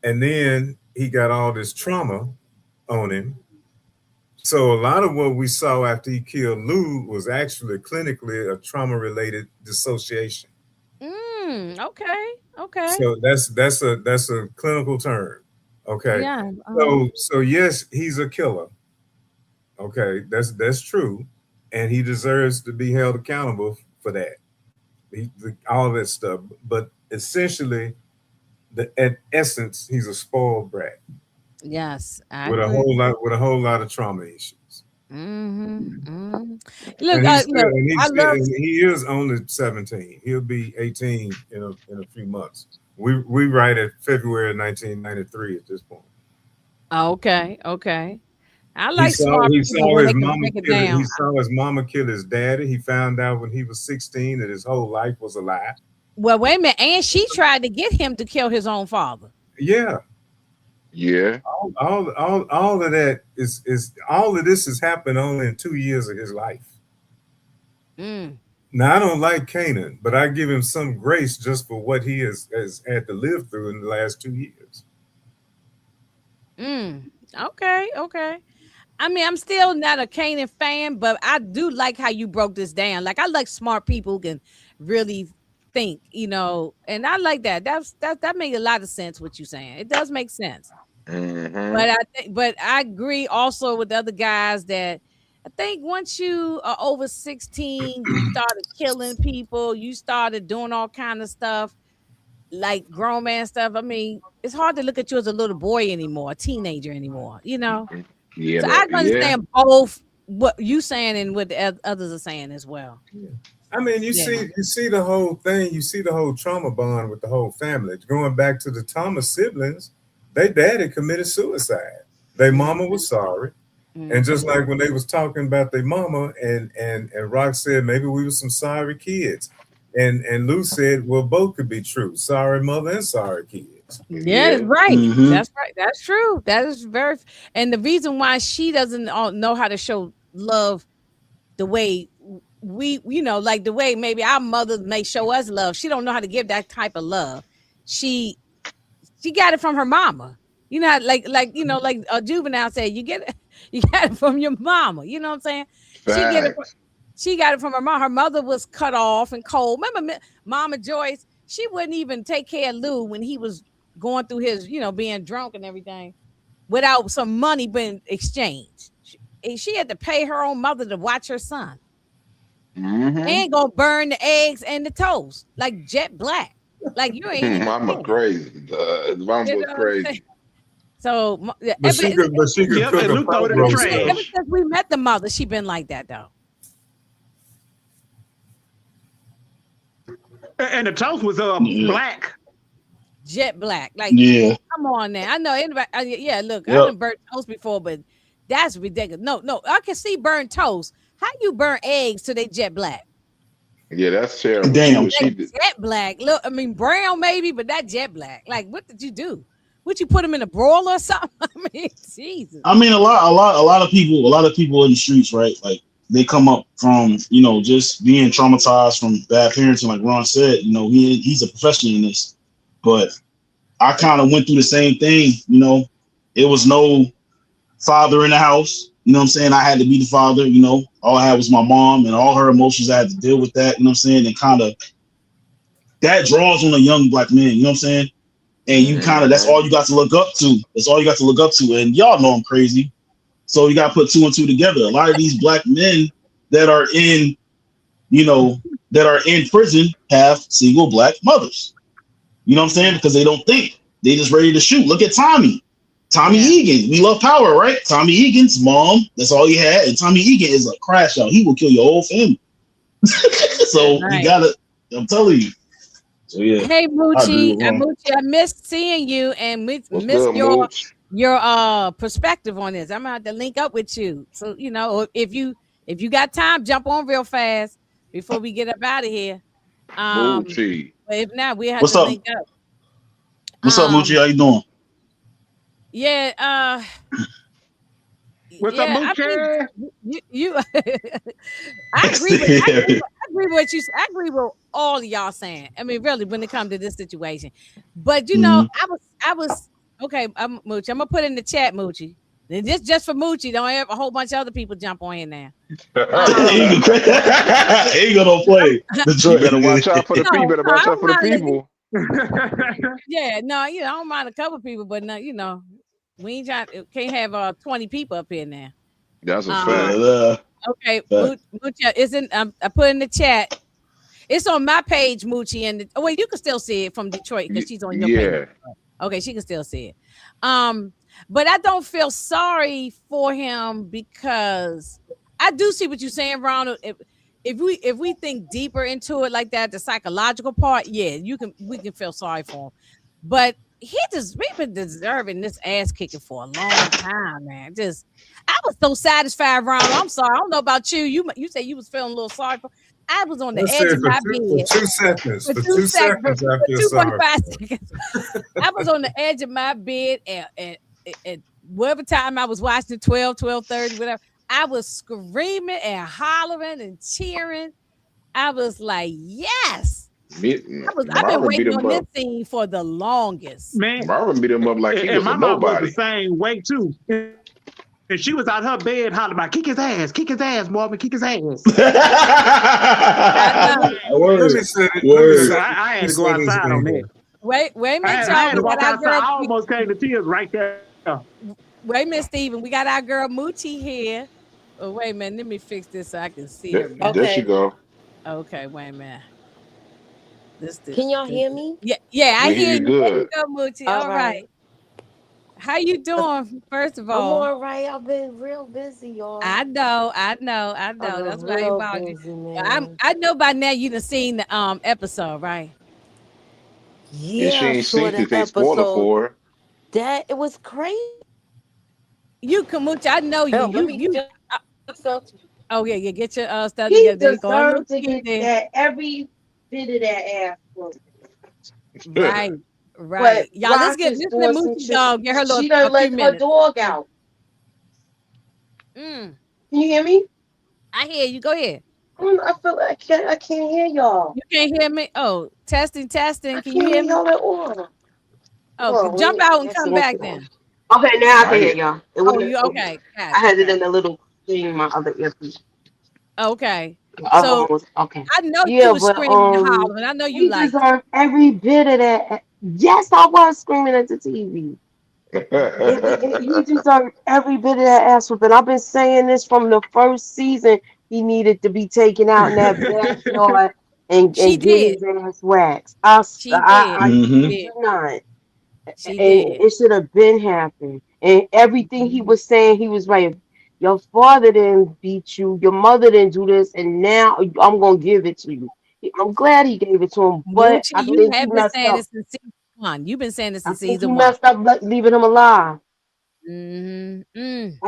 Speaker 4: And then he got all this trauma on him. So a lot of what we saw after he killed Lou was actually clinically a trauma-related dissociation.
Speaker 3: Okay.
Speaker 4: So that's a clinical term. Okay.
Speaker 3: Yeah.
Speaker 4: So yes, he's a killer. Okay, that's true, and he deserves to be held accountable for that. All of that stuff, but essentially. In essence, he's a spoiled brat.
Speaker 3: Yes,
Speaker 4: with a whole lot of trauma issues.
Speaker 3: Look,
Speaker 4: he is only 17. He'll be 18 in a few months. We write at February 1993 at this point.
Speaker 3: Okay, okay. I
Speaker 4: He
Speaker 3: like
Speaker 4: saw
Speaker 3: smart
Speaker 4: he
Speaker 3: people
Speaker 4: saw
Speaker 3: when
Speaker 4: his
Speaker 3: they can
Speaker 4: mama
Speaker 3: break it
Speaker 4: kill it. He
Speaker 3: down.
Speaker 4: saw his mama kill his daddy. He found out when he was 16 that his whole life was a lie.
Speaker 3: Well, wait a minute. And she tried to get him to kill his own father.
Speaker 4: Yeah,
Speaker 6: Yeah.
Speaker 4: all of that is all of this has happened only in 2 years of his life.
Speaker 3: Mm,
Speaker 4: Now I don't like Kanan, but I give him some grace just for what he has had to live through in the last 2 years.
Speaker 3: mm. Okay, okay. I mean, I'm still not a Kanan fan, but I do like how you broke this down. Like, I like smart people who can really think, and I like that. That made a lot of sense what you're saying. It does make sense.
Speaker 6: Hmm.
Speaker 3: But I agree also with the other guys that I think once you are over 16, you started killing people, you started doing all kind of stuff, like grown man stuff. I mean, it's hard to look at you as a little. Anymore, a teenager anymore.
Speaker 6: Yeah.
Speaker 3: So I can
Speaker 6: Yeah.
Speaker 3: understand both what you saying and what the others are saying as well.
Speaker 4: Yeah. I mean, you
Speaker 3: Yeah.
Speaker 4: see the whole thing. You see the whole trauma bond with the whole family. Going back to the Thomas siblings, their daddy committed suicide. Their mama was sorry, and just
Speaker 3: Mhm.
Speaker 4: like when they was talking about their mama, and Rock said maybe we were some sorry kids, and Lou said, well, both could be true. Sorry mother and sorry kids.
Speaker 3: Yeah, that's
Speaker 6: Yeah.
Speaker 3: right.
Speaker 5: Mm-hmm.
Speaker 3: That's right. That's true. That is and the reason why she doesn't know how to show love the way like the way maybe our mothers may show us love. She don't know how to give that type of love. She she got it from her mama. Like Juvenile said, you get it, you got it from your mama. You know what I'm saying? She get it.
Speaker 6: Facts.
Speaker 3: She got it from her mom. Her mother was cut off and cold. Remember, Mama Joyce? She wouldn't even take care of Lou when he was going through his, being drunk and everything, without some money being exchanged. She had to pay her own mother to watch her son,
Speaker 6: Hmm.
Speaker 3: and go burn the eggs and the toast like jet black. Like you ain't even
Speaker 6: Mama
Speaker 3: paying.
Speaker 6: crazy. Mama
Speaker 3: You
Speaker 6: was
Speaker 3: know what I'm saying?
Speaker 6: crazy.
Speaker 3: So,
Speaker 4: But she could
Speaker 1: Yep,
Speaker 4: cook
Speaker 1: and
Speaker 4: a
Speaker 1: Lou throw
Speaker 4: pot
Speaker 1: it in the
Speaker 4: roast
Speaker 3: ever
Speaker 1: trash.
Speaker 4: though.
Speaker 3: since we met the mother, she been like that though.
Speaker 1: And the toast was
Speaker 5: Yeah.
Speaker 1: black.
Speaker 3: Jet black. Like,
Speaker 5: Yeah.
Speaker 3: come on now. I know anybody. Yeah, look, I
Speaker 5: Yep.
Speaker 3: done burnt toast before, but that's ridiculous. No, I can see burnt toast. How you burn eggs to they jet black?
Speaker 6: Yeah, that's terrible. See
Speaker 5: Damn.
Speaker 6: what she
Speaker 3: They
Speaker 6: did.
Speaker 3: jet black. Look, I mean brown maybe, but that jet black. Like, what did you do? Would you put them in a broiler or something? I mean, Jesus.
Speaker 5: I mean, a lot of people in the streets, right? Like they come up from, just being traumatized from bad parenting, like Ron said. He's a professional in this, but I kind of went through the same thing. It was no father in the house. You know what I'm saying? I had to be the father. All I had was my mom and all her emotions. I had to deal with that. You know what I'm saying? And kind of that draws on a young black man. You know what I'm saying? And you kind of, that's
Speaker 6: Hmm.
Speaker 5: all you got to look up to. That's all you got to look up to. And y'all know I'm crazy. So you got to put two and two together. A lot of these black men that are in, that are in prison have single black mothers. You know what I'm saying? Because they don't think. They just ready to shoot. Look at Tommy. Tommy
Speaker 3: Yeah.
Speaker 5: Egan. We love power, right? Tommy Egan's mom. That's all he had. And Tommy Egan is a crash out. He will kill your whole family. So you
Speaker 3: Right.
Speaker 5: gotta, I'm telling you. So yeah,
Speaker 3: Hey
Speaker 5: I agree
Speaker 3: Moochie,
Speaker 5: with Ron.
Speaker 3: I missed seeing you and
Speaker 6: What's
Speaker 3: missed
Speaker 6: good, Mooch?
Speaker 3: your perspective on this. I'm gonna have to link up with you. So or if you got time, jump on real fast before we get up out of here. Um,
Speaker 6: Moochie.
Speaker 3: but if not, we have
Speaker 5: What's
Speaker 3: to
Speaker 5: up?
Speaker 3: link up.
Speaker 5: What's up, Moochie?
Speaker 3: Um,
Speaker 5: How you doing?
Speaker 3: yeah,
Speaker 1: What's up,
Speaker 3: yeah, I
Speaker 1: Moochie?
Speaker 3: mean, you I agree with I agree with, I agree with what you I agree with all of y'all saying. I mean, really, when it comes to this situation. But
Speaker 5: Mhm.
Speaker 3: I was okay, Moochie. I'm gonna put in the chat, Moochie. And this just for Moochie. Don't have a whole bunch of other people jump on here now. Um,
Speaker 5: Eagle don't play.
Speaker 6: You better watch out for the
Speaker 3: no,
Speaker 6: people. Better
Speaker 3: I
Speaker 6: watch out
Speaker 3: don't
Speaker 6: for the
Speaker 3: mind.
Speaker 6: people.
Speaker 3: Yeah, no, I don't mind a couple people, but no, we ain't can't have 20 people up here now.
Speaker 6: That's a
Speaker 3: Um,
Speaker 6: fact.
Speaker 3: okay,
Speaker 5: Fact.
Speaker 3: Moochie isn't. I put in the chat. It's on my page, Moochie, and oh wait, you can still see it from Detroit because she's on your page.
Speaker 6: Yeah.
Speaker 3: Okay, she can still see it. But I don't feel sorry for him because I do see what you're saying, Ronald. if we think deeper into it like that, the psychological part, yeah, we can feel sorry for him. But we've been deserving this ass kicking for a long time, man. Just I was so satisfied, Ronald. I'm sorry. I don't know about you. You say you was feeling a little sorry for. I was on
Speaker 4: I
Speaker 3: the edge
Speaker 4: said
Speaker 3: of my
Speaker 4: for
Speaker 3: bed
Speaker 4: 2 seconds.
Speaker 3: for
Speaker 4: For
Speaker 3: two
Speaker 4: two
Speaker 3: seconds,
Speaker 4: seconds, I
Speaker 3: for
Speaker 4: feel sorry.
Speaker 3: 2.5 seconds. I was on the edge of my bed at whatever time I was watching 12:30, whatever. I was screaming and hollering and cheering. I was like, yes. I've been
Speaker 6: Marvin beat
Speaker 3: waiting
Speaker 6: him
Speaker 3: on this
Speaker 6: up.
Speaker 3: scene for the longest.
Speaker 1: Man,
Speaker 6: Marvin beat him up like he
Speaker 1: and
Speaker 6: was a
Speaker 1: my mom was the
Speaker 6: nobody.
Speaker 1: same way too. And she was out her bed hollering about kick his ass, Marvin, kick his ass.
Speaker 3: I know.
Speaker 4: Let me
Speaker 5: Word.
Speaker 4: say it. Let me
Speaker 5: Word.
Speaker 4: say,
Speaker 1: So
Speaker 4: let
Speaker 1: I
Speaker 4: me
Speaker 1: had to go
Speaker 4: say this,
Speaker 1: outside on that.
Speaker 4: Ava.
Speaker 3: Wait a minute,
Speaker 1: I
Speaker 3: y'all.
Speaker 1: had
Speaker 3: We
Speaker 1: to
Speaker 3: got
Speaker 1: walk
Speaker 3: our
Speaker 1: outside. I
Speaker 3: girl.
Speaker 1: almost came to tears right there.
Speaker 3: Wait a minute, Steven. We got our girl Moochie here. Oh, wait a minute. Let me fix this so I can see her better.
Speaker 6: There she
Speaker 7: Okay.
Speaker 6: go.
Speaker 3: Okay, wait a minute.
Speaker 7: Can y'all hear me?
Speaker 3: Yeah, I
Speaker 6: We hear
Speaker 3: hear
Speaker 6: you
Speaker 3: you. There you
Speaker 6: good.
Speaker 3: go, Moochie.
Speaker 7: All
Speaker 3: All right.
Speaker 7: right.
Speaker 3: How you doing? First of
Speaker 7: I'm
Speaker 3: all,
Speaker 7: all right. I've been real busy, y'all.
Speaker 3: I
Speaker 7: I've
Speaker 3: know.
Speaker 7: been
Speaker 3: That's why I
Speaker 7: real
Speaker 3: involved you.
Speaker 7: busy, man.
Speaker 3: I know by now you done seen the episode, right?
Speaker 6: And she
Speaker 7: Yeah, I
Speaker 6: ain't
Speaker 7: saw
Speaker 6: seen
Speaker 7: the
Speaker 6: it. They spoiler
Speaker 7: episode.
Speaker 6: for her.
Speaker 7: That it was crazy.
Speaker 3: You Kamucha, I know you.
Speaker 7: Oh, let me
Speaker 3: You
Speaker 7: fix something.
Speaker 3: oh yeah, get your stuff
Speaker 8: He
Speaker 3: together. There you go. Look
Speaker 8: deserved to
Speaker 3: cute
Speaker 8: get
Speaker 3: there.
Speaker 8: that every bit of that ass whooping.
Speaker 3: Right,
Speaker 8: But
Speaker 3: right. Y'all, let's
Speaker 8: Rock
Speaker 3: get
Speaker 8: is
Speaker 3: listen to
Speaker 8: doing some
Speaker 3: Moochie
Speaker 8: shit.
Speaker 3: dog. Get her
Speaker 8: She
Speaker 3: a
Speaker 8: done
Speaker 3: few
Speaker 8: let her
Speaker 3: minutes.
Speaker 8: dog out.
Speaker 3: Mm,
Speaker 8: Can you hear me?
Speaker 3: I hear you. Go ahead.
Speaker 8: I feel like I can't hear y'all.
Speaker 3: You can't hear me? Oh, testing,
Speaker 8: I
Speaker 3: testing. Can you
Speaker 8: can't
Speaker 3: hear
Speaker 8: hear
Speaker 3: me?
Speaker 8: y'all at all.
Speaker 3: Oh,
Speaker 8: Hold on,
Speaker 3: jump
Speaker 8: let
Speaker 3: out
Speaker 8: me
Speaker 3: and
Speaker 8: answer
Speaker 3: come
Speaker 8: this
Speaker 3: back
Speaker 8: one.
Speaker 3: then.
Speaker 8: Okay, now I can hear
Speaker 6: I
Speaker 8: y'all. It
Speaker 3: Oh,
Speaker 8: wouldn't.
Speaker 3: you okay? Got
Speaker 8: I
Speaker 3: it.
Speaker 8: had it
Speaker 3: Okay.
Speaker 8: in a little thing, in my other earpiece.
Speaker 3: Okay.
Speaker 8: The other
Speaker 3: So
Speaker 8: one was okay.
Speaker 3: I know you
Speaker 8: Yeah,
Speaker 3: was
Speaker 8: but
Speaker 3: screaming and hollering. I know you
Speaker 8: he
Speaker 3: liked it.
Speaker 8: deserved every bit of that. Yes, I was screaming at the TV. He deserved every bit of that ass whooping. I've been saying this from the first season. He needed to be taken out in that backyard
Speaker 3: She
Speaker 8: and get
Speaker 3: did.
Speaker 8: his ass waxed.
Speaker 3: She did.
Speaker 8: I
Speaker 3: She
Speaker 5: Mm-hmm.
Speaker 8: kid
Speaker 3: did.
Speaker 8: you not.
Speaker 3: She
Speaker 8: And
Speaker 3: did.
Speaker 8: it should have been happened. And everything he was saying, he was right. Your father didn't beat you. Your mother didn't do this, and now I'm gonna give it to you. I'm glad he gave it to him, but
Speaker 3: Moochie,
Speaker 8: I
Speaker 3: you
Speaker 8: think he
Speaker 3: have been
Speaker 8: messed
Speaker 3: saying
Speaker 8: up.
Speaker 3: this since season one. You've been saying this
Speaker 8: I
Speaker 3: since
Speaker 8: think he
Speaker 3: season one.
Speaker 8: messed up leaving him alive.
Speaker 3: Mm-hmm. Mm.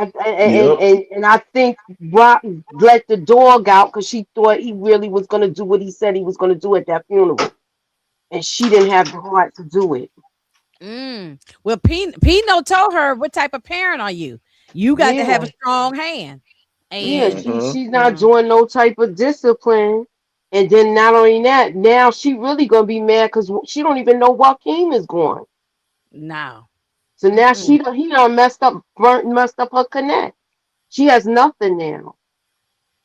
Speaker 5: Yep.
Speaker 8: And I think Brock let the dog out because she thought he really was going to do what he said he was going to do at that funeral. And she didn't have the heart to do it.
Speaker 3: Mm. Well, Pino told her, "What type of parent are you? You got to have a
Speaker 8: Yeah.
Speaker 3: strong hand."
Speaker 8: Yeah.
Speaker 3: And
Speaker 8: She's not
Speaker 3: mm,
Speaker 8: doing no type of discipline. And then not only that, now she really going to be mad because she don't even know Joaquin is gone.
Speaker 3: no,
Speaker 8: So now
Speaker 3: mm-mm.
Speaker 8: he done messed up her connect. She has nothing now.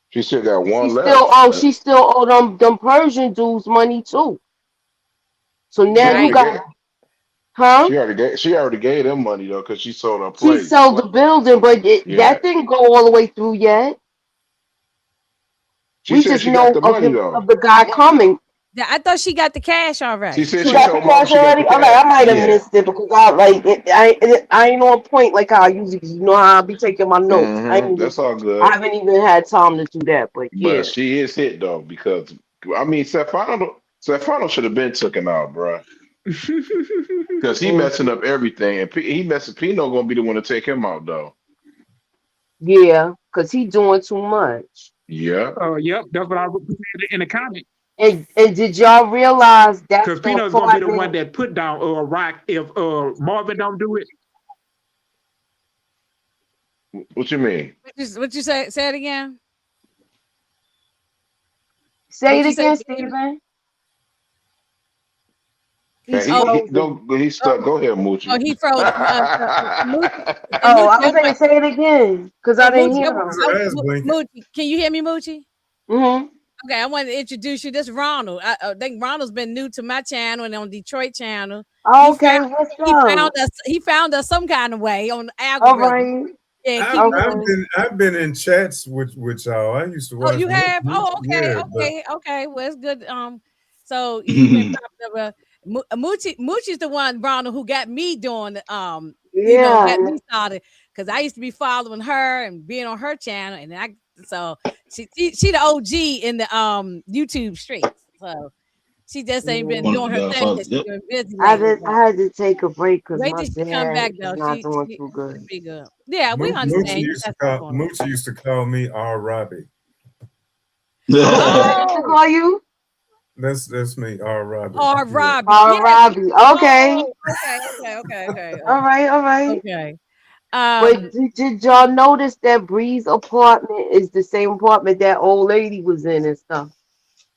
Speaker 6: She still got
Speaker 8: She
Speaker 6: one
Speaker 8: still
Speaker 6: left.
Speaker 8: oh she still owe them Persian dudes money too. So
Speaker 6: She
Speaker 8: now you
Speaker 3: Right.
Speaker 6: already
Speaker 8: got
Speaker 6: gave.
Speaker 8: huh?
Speaker 6: She already gave them money though, cause she sold her
Speaker 8: She
Speaker 6: place.
Speaker 8: sold the building, but
Speaker 6: Yeah.
Speaker 8: that didn't go all the way through yet.
Speaker 6: She
Speaker 8: We
Speaker 6: said
Speaker 8: just
Speaker 6: she got
Speaker 8: know
Speaker 6: the
Speaker 8: of
Speaker 6: money
Speaker 8: him
Speaker 6: though.
Speaker 8: of the guy coming.
Speaker 3: Yeah, I thought she got the cash
Speaker 6: She
Speaker 3: already.
Speaker 6: said
Speaker 8: She
Speaker 6: she
Speaker 8: got the
Speaker 6: told Marvin
Speaker 8: cash
Speaker 6: she got
Speaker 8: already.
Speaker 6: the
Speaker 8: Okay, I
Speaker 6: cash.
Speaker 8: might have
Speaker 6: Yeah.
Speaker 8: missed it because I ain't on point like how I usually. 'Cause you know how I be taking my notes.
Speaker 6: That's all
Speaker 8: I
Speaker 6: good.
Speaker 8: haven't even had time to do that. But
Speaker 6: But
Speaker 8: yeah,
Speaker 6: she is hit though, because I mean Stefano should have been taken out, bruh. Because he messing
Speaker 8: hmm
Speaker 6: up everything, and he messing. Pino gonna be the one to take him out though.
Speaker 8: yeah, because he doing too much.
Speaker 6: Yeah.
Speaker 1: Yep, that's what I put in the comment.
Speaker 8: And did y'all realize that's
Speaker 1: Because
Speaker 8: the
Speaker 1: Pino is going to be the one
Speaker 8: apartment?
Speaker 1: that put down Rock if Marvin don't do it.
Speaker 6: What you mean?
Speaker 3: What you say? Say it again.
Speaker 8: Say
Speaker 3: What
Speaker 8: it
Speaker 3: you say?
Speaker 8: again, Stephen.
Speaker 6: Man,
Speaker 8: He's
Speaker 6: he
Speaker 8: frozen.
Speaker 6: go. He's stuck. Go ahead, Moochie.
Speaker 3: Oh, he froze. Moochie and
Speaker 8: Oh,
Speaker 3: Moochie.
Speaker 8: I was saying say it again because I didn't
Speaker 3: Moochie,
Speaker 8: hear him.
Speaker 4: His eyes blinking.
Speaker 3: Moochie, can you hear me, Moochie?
Speaker 8: Hmm.
Speaker 3: Okay, I want to introduce you. This Ronald. I think Ronald's been new to my channel and on Detroit channel. He
Speaker 8: Okay,
Speaker 3: found
Speaker 8: what's
Speaker 3: he found
Speaker 8: up?
Speaker 3: us. He found us some kind of way on the
Speaker 8: All
Speaker 3: algorithm.
Speaker 8: right.
Speaker 3: Yeah, keep
Speaker 8: Okay.
Speaker 4: I've been in chats with y'all. I used to
Speaker 3: Oh,
Speaker 4: watch
Speaker 3: you have? Oh, okay,
Speaker 4: yeah, but
Speaker 3: okay, okay. Well, it's good. So you've been popping up. Moochie's the one, Ronald, who got me doing. Got
Speaker 8: Yeah.
Speaker 3: me started because I used to be following her and being on her channel, and I So she the OG in the YouTube streets. So she just ain't been
Speaker 5: One of
Speaker 3: doing
Speaker 5: the
Speaker 3: her thing
Speaker 5: Godfathers.
Speaker 3: because she's
Speaker 5: Yep.
Speaker 3: been busy lately. But
Speaker 8: I had to take a break because
Speaker 3: wait
Speaker 8: my
Speaker 3: till she come back
Speaker 8: dad is
Speaker 3: though.
Speaker 8: not doing
Speaker 3: She
Speaker 8: too
Speaker 3: should
Speaker 8: good.
Speaker 3: be good. Yeah, we understand. You got stuff going on.
Speaker 4: Moochie used to call me R. Robbie.
Speaker 8: What you say? What you
Speaker 3: Oh,
Speaker 8: call you?
Speaker 4: That's me, R. Robbie.
Speaker 3: or
Speaker 4: Yeah.
Speaker 3: Robbie. Yeah.
Speaker 8: Robbie. Okay.
Speaker 3: Oh, okay.
Speaker 8: All right. All right.
Speaker 3: Okay.
Speaker 8: But
Speaker 3: Um,
Speaker 8: did y'all notice that Bree's apartment is the same apartment that old lady was in and stuff?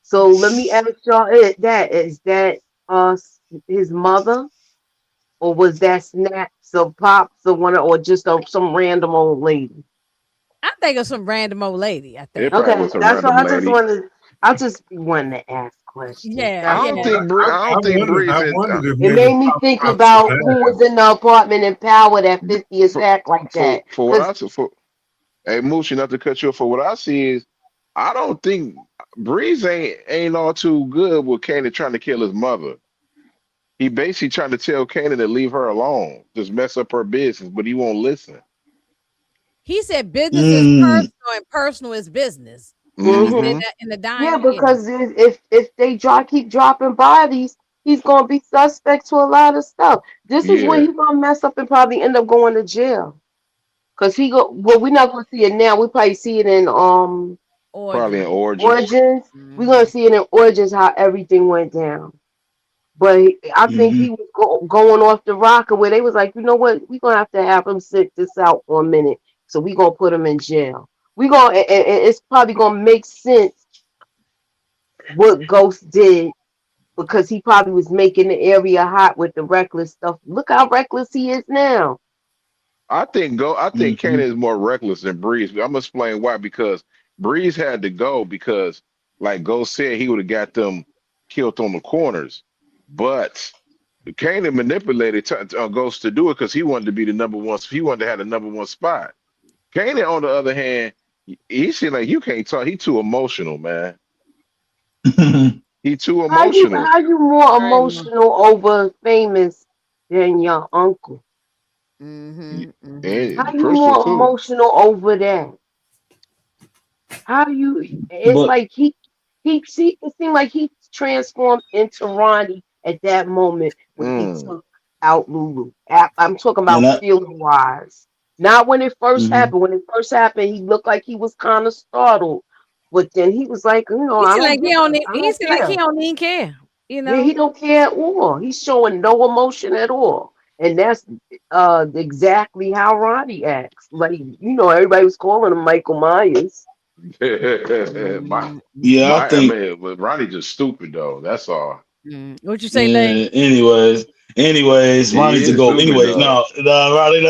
Speaker 8: So let me ask y'all that is that his mother, or was that Snaps or Pops or one or just some random old lady?
Speaker 3: I think of some random old lady. I
Speaker 6: It
Speaker 3: think.
Speaker 6: probably
Speaker 8: Okay,
Speaker 6: was a
Speaker 8: that's what
Speaker 6: random
Speaker 8: I just
Speaker 6: lady.
Speaker 8: wanted. I just be wanting to ask questions.
Speaker 3: Yeah,
Speaker 8: That's
Speaker 3: yeah.
Speaker 8: all.
Speaker 6: I don't think
Speaker 4: I
Speaker 6: Breeze and
Speaker 4: wondered if
Speaker 8: It
Speaker 4: maybe
Speaker 8: made me
Speaker 4: Pop
Speaker 8: think
Speaker 4: Pop
Speaker 8: about who
Speaker 4: survived.
Speaker 8: was in the apartment in Power that 50 is
Speaker 6: for
Speaker 8: act like that.
Speaker 6: for what
Speaker 8: Cause
Speaker 6: I see for hey Moochie, not to cut you off, for what I see is I don't think Breeze ain't all too good with Kanan trying to kill his mother. He basically trying to tell Kanan to leave her alone, just mess up her business, but he won't listen.
Speaker 3: He said business is
Speaker 5: Mm.
Speaker 3: personal and personal is business. Didn't he say
Speaker 8: hmm
Speaker 6: Hmm.
Speaker 3: that in the
Speaker 8: yeah,
Speaker 3: diner? Yeah.
Speaker 8: because if they keep dropping bodies, he's gonna be suspect to a lot of stuff. This is when
Speaker 6: Yeah,
Speaker 8: he's gonna mess up and probably end up going to jail. Cause he go well, we're not gonna see it now. We probably see it in
Speaker 6: probably in
Speaker 3: Origin.
Speaker 6: Origins.
Speaker 8: Origins. We're gonna
Speaker 3: Hmm.
Speaker 8: see it in Origins how everything went down. But I think
Speaker 5: Hmm.
Speaker 8: he was going off the rocker where they was like, you know what, we're gonna have to have him sit this out for a minute. So we're gonna put him in jail. We gonna and it's probably gonna make sense what Ghost did because he probably was making the area hot with the reckless stuff. Look how reckless he is now.
Speaker 6: I think Kanan
Speaker 5: Hmm.
Speaker 6: is more reckless than Breeze. I'm gonna explain why. Because Breeze had to go because, like Ghost said, he would have got them killed on the corners. But Kanan manipulated Ghost to do it because he wanted to be the number one. He wanted to have the number one spot. Kanan, on the other hand, he seemed like you can't talk. He too emotional, man. He too emotional.
Speaker 8: How you more
Speaker 3: Very much.
Speaker 8: emotional over famous than your uncle? How
Speaker 6: And
Speaker 8: you
Speaker 6: Crystal
Speaker 8: more
Speaker 6: too.
Speaker 8: emotional over that? How you? It's
Speaker 5: But
Speaker 8: like he see. It seemed like he transformed into Ronnie at that moment when he
Speaker 6: Mm.
Speaker 8: took out Lulu. I'm talking
Speaker 5: and
Speaker 8: about feeling wise, not when it first
Speaker 5: hmm
Speaker 8: happened. When it first happened, he looked like he was kind of startled, but then he was like,
Speaker 3: He
Speaker 8: I
Speaker 3: seemed
Speaker 8: don't
Speaker 3: like
Speaker 8: give a, I
Speaker 3: he
Speaker 8: don't
Speaker 3: seemed like he
Speaker 8: care.
Speaker 3: don't even care. You
Speaker 8: Yeah, he
Speaker 3: know.
Speaker 8: don't care at all. He's showing no emotion at all. And that's exactly how Ronnie acts. Like, everybody was calling him Michael Myers.
Speaker 6: my
Speaker 5: yeah, I
Speaker 6: I
Speaker 5: think
Speaker 6: mean, but Ronnie just stupid though. That's all.
Speaker 3: What you say, Lane?
Speaker 5: yeah, anyways,
Speaker 6: He
Speaker 5: Ronnie's to
Speaker 6: is
Speaker 5: go.
Speaker 6: stupid
Speaker 5: Anyways,
Speaker 6: though.
Speaker 5: no, Ronnie,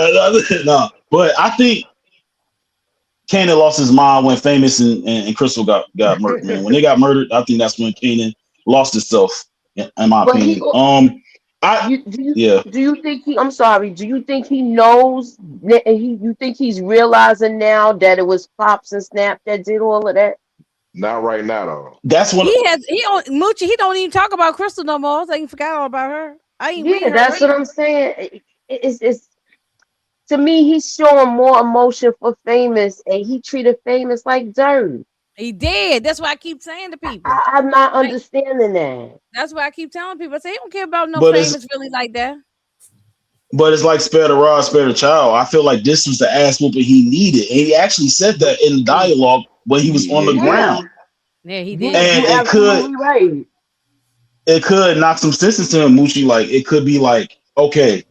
Speaker 5: no. But I think Kanan lost his mind when Famous and Crystal got murdered, man. When they got murdered, I think that's when Kanan lost himself, in my
Speaker 8: But
Speaker 5: opinion. I
Speaker 8: you do you
Speaker 5: yeah,
Speaker 8: do you think he? I'm sorry. Do you think he knows? You think he's realizing now that it was Pops and Snap that did all of that?
Speaker 6: Not right now though.
Speaker 5: that's what
Speaker 3: He don't Moochie. He don't even talk about Crystal no more. So he forgot all about her. I ain't read
Speaker 8: Yeah,
Speaker 3: her
Speaker 8: that's
Speaker 3: lately.
Speaker 8: what I'm saying. It's to me, he's showing more emotion for Famous, and he treated Famous like dirt.
Speaker 3: He did. That's why I keep saying to people.
Speaker 8: I'm not
Speaker 3: Like
Speaker 8: understanding that.
Speaker 3: that's why I keep telling people. I say he don't care about no
Speaker 5: but it's
Speaker 3: famous really like that.
Speaker 5: but it's like spare the rod, spare the child. I feel like this was the ass whooping he needed, and he actually said that in the
Speaker 3: Mm.
Speaker 5: dialogue when he was on
Speaker 6: Yeah,
Speaker 5: the
Speaker 6: he did.
Speaker 8: Yeah,
Speaker 5: ground,
Speaker 3: Yeah, he did.
Speaker 5: and
Speaker 8: you absolutely right.
Speaker 5: it could knock some sense into him, Mushi. Like it could be like, okay,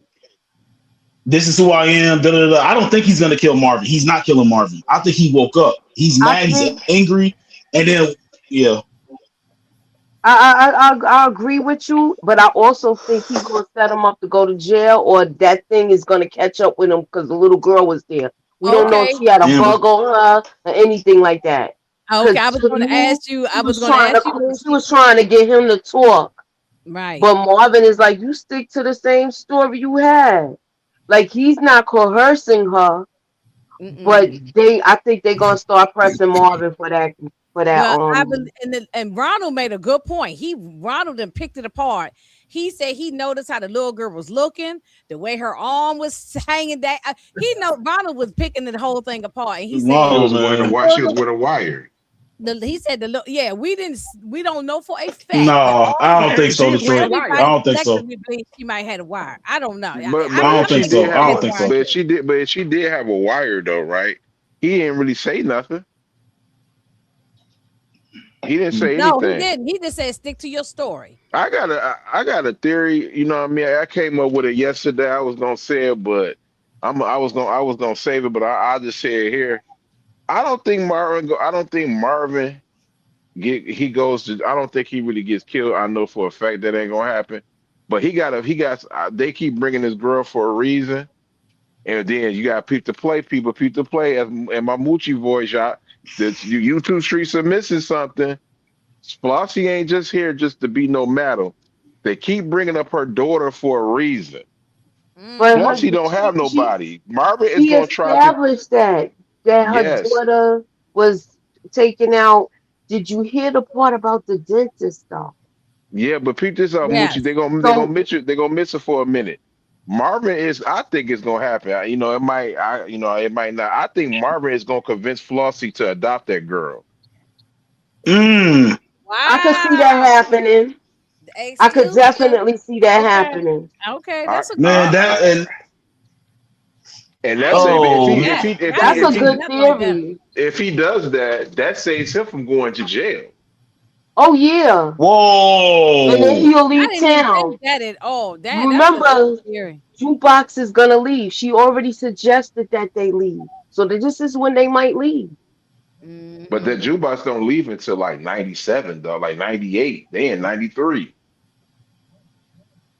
Speaker 5: this is who I am. Da, da, da. I don't think he's gonna kill Marvin. He's not killing Marvin. I think he woke up. He's
Speaker 8: I
Speaker 5: mad. He's
Speaker 8: think
Speaker 5: angry, and then yeah,
Speaker 8: I agree with you, but I also think he's gonna set him up to go to jail, or that thing is gonna catch up with him because the little girl was there. We don't know if
Speaker 3: Okay.
Speaker 8: she had a
Speaker 5: Amber.
Speaker 8: bug on her or anything like that.
Speaker 3: Okay.
Speaker 8: Because
Speaker 3: I was
Speaker 8: to
Speaker 3: going to
Speaker 8: me,
Speaker 3: ask you.
Speaker 8: she
Speaker 3: I was
Speaker 8: was
Speaker 3: going to
Speaker 8: trying to
Speaker 3: ask you,
Speaker 8: she
Speaker 3: Moochie.
Speaker 8: was trying to get him to talk,
Speaker 3: Right.
Speaker 8: but Marvin is like, you stick to the same story you had. Like he's not coercing her, but
Speaker 3: Mm-mm.
Speaker 8: I think they're gonna start pressing Marvin for that
Speaker 3: Well, and Ronald made a good point. Ronald then picked it apart. He said he noticed how the little girl was looking, the way her arm was hanging down. He know Ronald was picking the whole thing apart, and he said
Speaker 6: She
Speaker 5: Wow,
Speaker 6: was wearing a
Speaker 5: man.
Speaker 6: wire. She was wearing a wire.
Speaker 3: he said we don't know for a fact that
Speaker 5: No,
Speaker 3: all
Speaker 5: I
Speaker 1: She
Speaker 5: don't think
Speaker 1: had
Speaker 5: so,
Speaker 1: she wear a
Speaker 5: Detroit. I
Speaker 1: wire.
Speaker 3: everybody
Speaker 5: don't think so.
Speaker 3: collectively believes she might have had a wire. I don't know.
Speaker 6: But
Speaker 3: I
Speaker 5: I
Speaker 6: but
Speaker 5: don't think
Speaker 6: she
Speaker 3: believe
Speaker 5: so.
Speaker 6: did
Speaker 5: I
Speaker 3: she
Speaker 6: have
Speaker 5: don't
Speaker 3: had a
Speaker 5: think
Speaker 3: wire
Speaker 5: so.
Speaker 3: too.
Speaker 6: but she did have a wire though, right? He didn't really say nothing. He didn't say
Speaker 3: No, he
Speaker 6: anything.
Speaker 3: didn't. He just said stick to your story.
Speaker 6: I got a theory. You know what I mean? I came up with it yesterday. I was gonna say it, but I was gonna save it, but I'll just say it here. I don't think Marvin he goes to. I don't think he really gets killed. I know for a fact that ain't gonna happen. But they keep bringing this girl for a reason, and then you got people peep to play. As in my Moochie voice, y'all, that you two streets are missing something. Flossie ain't just here just to be no matter. They keep bringing up her daughter for a reason.
Speaker 8: But
Speaker 3: Mm-hmm.
Speaker 8: her,
Speaker 6: Flossie don't have
Speaker 8: she
Speaker 6: nobody. Marvin is
Speaker 8: she
Speaker 6: gonna try to.
Speaker 8: established that her
Speaker 6: Yes,
Speaker 8: daughter was taken out. Did you hear the part about the dentist though?
Speaker 6: yeah, but peep this out, Moochie.
Speaker 3: Yes.
Speaker 6: They gonna
Speaker 8: So
Speaker 6: miss you. They gonna miss her for a minute. Marvin is. I think it's gonna happen. You know, it might. It might not. I think Marvin is gonna convince Flossie to adopt that girl.
Speaker 5: Mm.
Speaker 8: I could see that
Speaker 3: Wow.
Speaker 8: happening. I could
Speaker 3: Exclusive.
Speaker 8: definitely see that
Speaker 3: Okay.
Speaker 8: happening.
Speaker 3: Okay.
Speaker 6: I,
Speaker 3: That's a good
Speaker 5: Man,
Speaker 3: one.
Speaker 6: I,
Speaker 5: that and
Speaker 6: and
Speaker 3: I
Speaker 6: that's
Speaker 3: ain't
Speaker 6: it.
Speaker 3: never seen
Speaker 5: oh,
Speaker 3: that. I
Speaker 8: That's
Speaker 3: ain't
Speaker 8: a
Speaker 6: If
Speaker 3: seen
Speaker 8: good
Speaker 3: nothing like that.
Speaker 8: theory.
Speaker 6: he does that, that saves him from going to jail.
Speaker 8: Oh yeah, and then
Speaker 5: whoa.
Speaker 8: he'll
Speaker 3: I
Speaker 8: leave
Speaker 3: didn't even
Speaker 8: town.
Speaker 3: think that at all. That's a good
Speaker 8: Remember,
Speaker 3: theory.
Speaker 8: Jukebox is gonna leave. She already suggested that they leave. So this is when they might leave.
Speaker 6: But that
Speaker 3: Mm-hmm.
Speaker 6: jukebox don't leave until like 97, though, like 98. They in 93.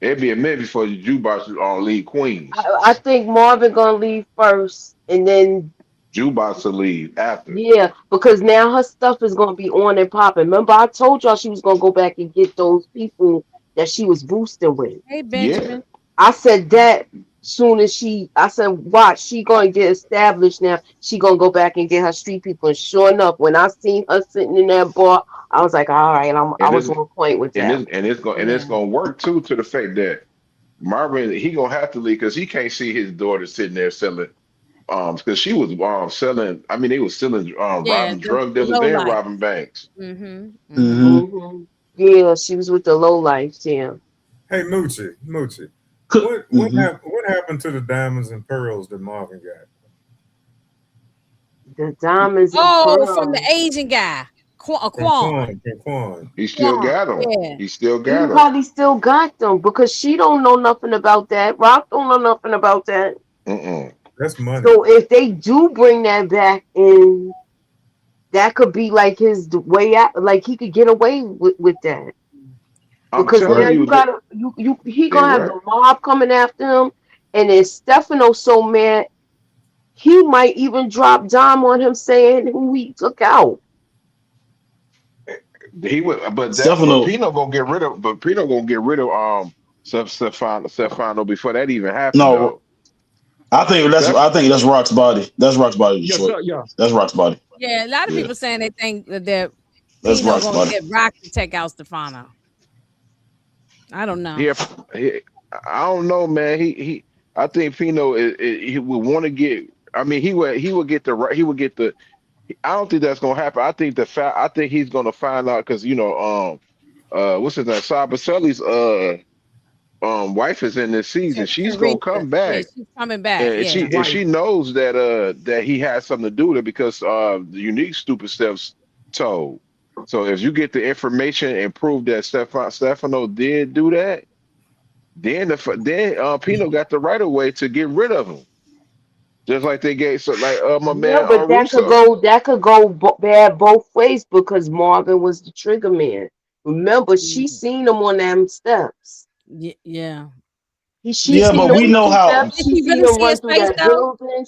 Speaker 6: It'd be a minute before the jukebox is on leave Queens.
Speaker 8: I think Marvin gonna leave first, and then
Speaker 6: Jukebox will leave after.
Speaker 8: yeah, because now her stuff is gonna be on and popping. Remember, I told y'all she was gonna go back and get those people that she was boosting with.
Speaker 3: Hey,
Speaker 6: Yeah.
Speaker 3: Benjamin.
Speaker 8: I said that soon as I said, watch, she gonna get established now. She gonna go back and get her street people. And sure enough, when I seen her sitting in that bar, I was like, all right, I
Speaker 6: And
Speaker 8: was
Speaker 6: this
Speaker 8: on point with that.
Speaker 6: and it's
Speaker 3: Yeah.
Speaker 6: gonna work too, to the fact that Marvin, he gonna have to leave because he can't see his daughter sitting there selling because she was selling, I mean they was selling
Speaker 3: Yeah.
Speaker 6: robbing
Speaker 3: The
Speaker 6: drug dealers
Speaker 3: low
Speaker 6: and
Speaker 3: life.
Speaker 6: robbing banks.
Speaker 3: Mm-hmm. Mm-hmm.
Speaker 5: Mm-hmm.
Speaker 8: Yeah, she was with the low life, yeah.
Speaker 4: Hey, Moochie,
Speaker 5: Mm-hmm.
Speaker 4: what happened to the diamonds and pearls that Marvin got?
Speaker 8: The diamonds and
Speaker 3: Oh, from the
Speaker 8: pearls.
Speaker 3: Asian guy,
Speaker 4: From
Speaker 3: Quan.
Speaker 4: Quan.
Speaker 6: He still
Speaker 3: Quan.
Speaker 6: got them.
Speaker 3: Yeah.
Speaker 6: He still
Speaker 8: He
Speaker 6: got them.
Speaker 8: probably still got them because she don't know nothing about that. Rock don't know nothing about that.
Speaker 6: Mm-mm.
Speaker 4: That's money.
Speaker 8: So if they do bring that back in, that could be like his way out. Like he could get away with that
Speaker 6: I'm
Speaker 8: because
Speaker 6: telling
Speaker 8: now
Speaker 5: Right.
Speaker 8: you
Speaker 6: you,
Speaker 8: gotta he
Speaker 6: they
Speaker 8: gonna have
Speaker 6: right.
Speaker 8: the mob coming after him, and then Stefano so mad he might even drop dime on him saying who he took out.
Speaker 6: He would, but
Speaker 5: Stefano.
Speaker 6: Pino gonna get rid of Stefano before that even happened
Speaker 5: No,
Speaker 6: though. Steph,
Speaker 5: I think that's Rock's body. That's Rock's body,
Speaker 1: Yes,
Speaker 5: Detroit.
Speaker 1: sir. Yeah.
Speaker 5: That's Rock's body.
Speaker 3: Yeah. A lot of
Speaker 5: Yeah.
Speaker 3: people saying they think that
Speaker 5: That's
Speaker 3: Pino
Speaker 5: Rock's
Speaker 3: gonna
Speaker 5: body.
Speaker 3: get Rock to take out Stefano. I don't know.
Speaker 6: he, I don't know, man. I think Pino he would want to get. I mean, he would get the right. He would get the. I don't think that's gonna happen. I think he's gonna find out because what's his name? Sabaselli's wife is in this season. She's gonna
Speaker 3: Teresa.
Speaker 6: come
Speaker 3: Yeah,
Speaker 6: back.
Speaker 3: she's coming back.
Speaker 6: And
Speaker 3: Yeah.
Speaker 1: Right.
Speaker 6: she knows that he has something to do with it because the unique stupid steps told. So if you get the information and prove that Stefano did do that, then Pino got the right of way to get rid of him, just like they gave my
Speaker 8: Yeah,
Speaker 6: man
Speaker 8: but
Speaker 6: Russo.
Speaker 8: that could go bad both ways because Marvin was the trigger man. Remember, she seen him on them steps.
Speaker 3: Yeah.
Speaker 8: She
Speaker 5: Yeah,
Speaker 8: seen
Speaker 5: but
Speaker 8: him
Speaker 5: we
Speaker 8: on
Speaker 5: know
Speaker 8: them
Speaker 5: how.
Speaker 8: steps.
Speaker 3: Did
Speaker 8: She
Speaker 3: she
Speaker 8: seen
Speaker 3: really
Speaker 8: him
Speaker 3: see
Speaker 8: run
Speaker 3: his
Speaker 8: through
Speaker 3: face
Speaker 8: that
Speaker 3: though?
Speaker 8: building.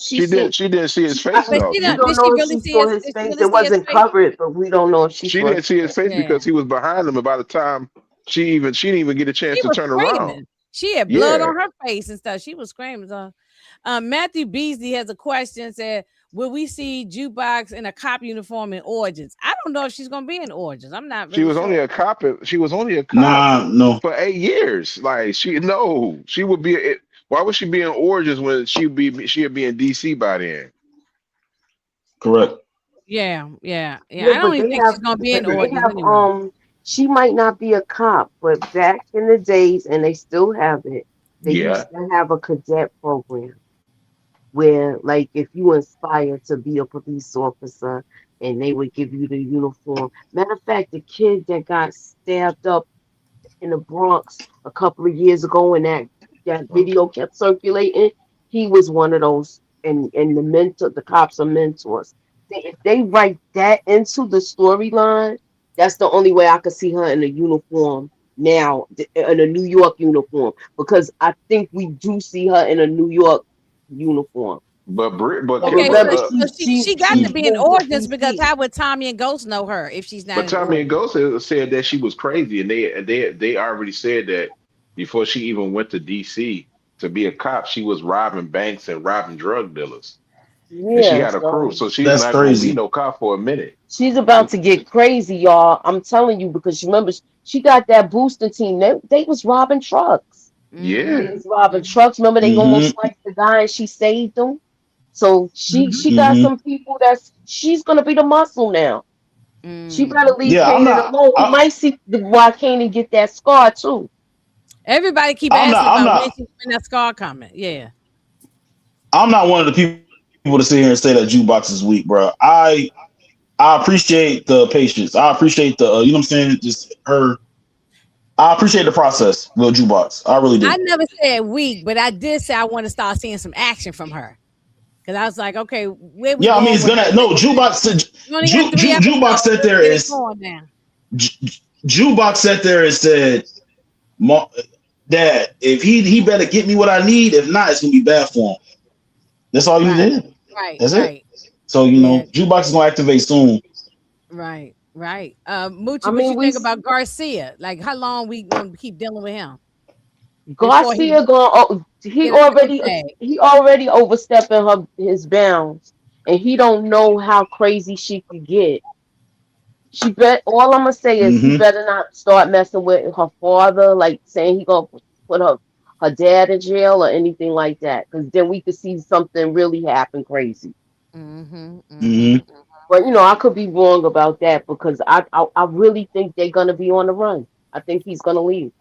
Speaker 6: She didn't see his face
Speaker 3: But
Speaker 6: though.
Speaker 3: she
Speaker 8: We
Speaker 3: don't.
Speaker 8: don't
Speaker 3: Did she
Speaker 8: know if
Speaker 3: really
Speaker 8: she
Speaker 3: see
Speaker 8: saw
Speaker 3: his?
Speaker 8: his
Speaker 3: Did she
Speaker 8: face.
Speaker 3: really
Speaker 8: It
Speaker 3: see his
Speaker 8: wasn't
Speaker 3: face?
Speaker 8: covered, but we don't know if she
Speaker 6: She
Speaker 8: saw his
Speaker 6: didn't see his
Speaker 8: face.
Speaker 6: face
Speaker 3: Yeah.
Speaker 6: because he was behind him, and by the time she didn't even get a chance
Speaker 3: She
Speaker 6: to
Speaker 3: was
Speaker 6: turn around.
Speaker 3: screaming. She had blood
Speaker 6: Yeah.
Speaker 3: on her face and stuff. She was screaming. So, Matthew Beasley has a question. Said, will we see Jukebox in a cop uniform in Origins? I don't know if she's gonna be in Origins. I'm not
Speaker 6: She
Speaker 3: really
Speaker 6: was only
Speaker 3: sure.
Speaker 6: a cop. She was only a cop
Speaker 5: Nah, no,
Speaker 6: for 8 years. Like she would be. Why would she be in Origins when she'd be in DC by then?
Speaker 5: correct.
Speaker 3: Yeah.
Speaker 8: Yeah,
Speaker 3: I don't
Speaker 8: but
Speaker 3: even
Speaker 8: they
Speaker 3: think
Speaker 8: have,
Speaker 3: she's gonna be in
Speaker 8: but they
Speaker 3: Origins
Speaker 8: have,
Speaker 3: anyway.
Speaker 8: she might not be a cop, but back in the days, and they still have it, they
Speaker 6: Yeah,
Speaker 8: used to have a cadet program where, like, if you inspire to be a police officer, and they would give you the uniform. Matter of fact, the kid that got stabbed up in the Bronx a couple of years ago, and that video kept circulating. He was one of those, and the cops are mentors. If they write that into the storyline, that's the only way I could see her in a uniform now, in a New York uniform, because I think we do see her in a New York uniform.
Speaker 6: but
Speaker 8: But
Speaker 3: Okay,
Speaker 6: Kimber,
Speaker 8: remember,
Speaker 3: so she got to
Speaker 8: she's
Speaker 3: be in
Speaker 8: moved to
Speaker 3: Origins because
Speaker 8: DC.
Speaker 3: how would Tommy and Ghost know her if she's not
Speaker 6: but
Speaker 3: in
Speaker 6: Tommy and
Speaker 3: Origins?
Speaker 6: Ghost said that she was crazy, and they already said that before she even went to DC to be a cop, she was robbing banks and robbing drug dealers, and she
Speaker 8: Yeah,
Speaker 6: had a crew,
Speaker 8: so
Speaker 6: so she's
Speaker 5: That's
Speaker 6: not gonna be
Speaker 5: crazy.
Speaker 6: no cop for a minute.
Speaker 8: she's about to get crazy, y'all. I'm telling you, because remember, she got that booster team. They was robbing trucks.
Speaker 3: Mm-hmm.
Speaker 8: They
Speaker 6: Yeah,
Speaker 8: was robbing
Speaker 3: Mm-hmm.
Speaker 8: trucks. Remember, they almost
Speaker 5: Mm-hmm.
Speaker 8: sliced the guy and she saved them. So she got
Speaker 5: Mm-hmm.
Speaker 8: some people she's gonna be the muscle now. She better
Speaker 3: Mm-hmm.
Speaker 8: leave
Speaker 5: Yeah, I'm
Speaker 8: Kanan
Speaker 5: not.
Speaker 8: alone. We might see why Kanan get that scar too.
Speaker 3: Everybody keep
Speaker 5: I'm
Speaker 3: asking
Speaker 5: not. I'm
Speaker 3: about when
Speaker 5: not.
Speaker 3: that scar coming. Yeah.
Speaker 5: I'm not one of the people to sit here and say that Jukebox is weak, bro. I appreciate the patience. I appreciate the you know what I'm saying. Just her. I appreciate the process, Lil Jukebox. I really
Speaker 3: I
Speaker 5: do.
Speaker 3: never said weak, but I did say I want to start seeing some action from her. Because I was like, okay, where we
Speaker 5: Yeah, I mean
Speaker 3: going
Speaker 5: it's
Speaker 3: with her?
Speaker 5: gonna no Jukebox.
Speaker 3: We only got 3 episodes.
Speaker 5: Jukebox sat there
Speaker 3: Where
Speaker 5: and
Speaker 3: we going now?
Speaker 5: Jukebox sat there and said, "Dad, if he better get me what I need. If not, it's gonna be bad for him." That's all you
Speaker 3: Right,
Speaker 5: did.
Speaker 3: right,
Speaker 5: That's it.
Speaker 3: right.
Speaker 5: So
Speaker 3: Yeah,
Speaker 5: Jukebox is gonna activate soon.
Speaker 3: right. Moochie,
Speaker 8: I
Speaker 3: what
Speaker 8: mean,
Speaker 3: you think about Garcia? Like, how long we gonna keep dealing with him before he
Speaker 8: Garcia going. Oh,
Speaker 3: get a price tag?
Speaker 8: he already overstepping his bounds, and he don't know how crazy she could get. All I'm gonna say is he
Speaker 5: Mm-hmm.
Speaker 8: better not start messing with her father, like saying he gonna put her dad in jail or anything like that, because then we could see something really happen crazy.
Speaker 3: Mm-hmm.
Speaker 5: Mm-hmm.
Speaker 3: Mm-hmm.
Speaker 8: But I could be wrong about that because I really think they're gonna be on the run. I think he's gonna leave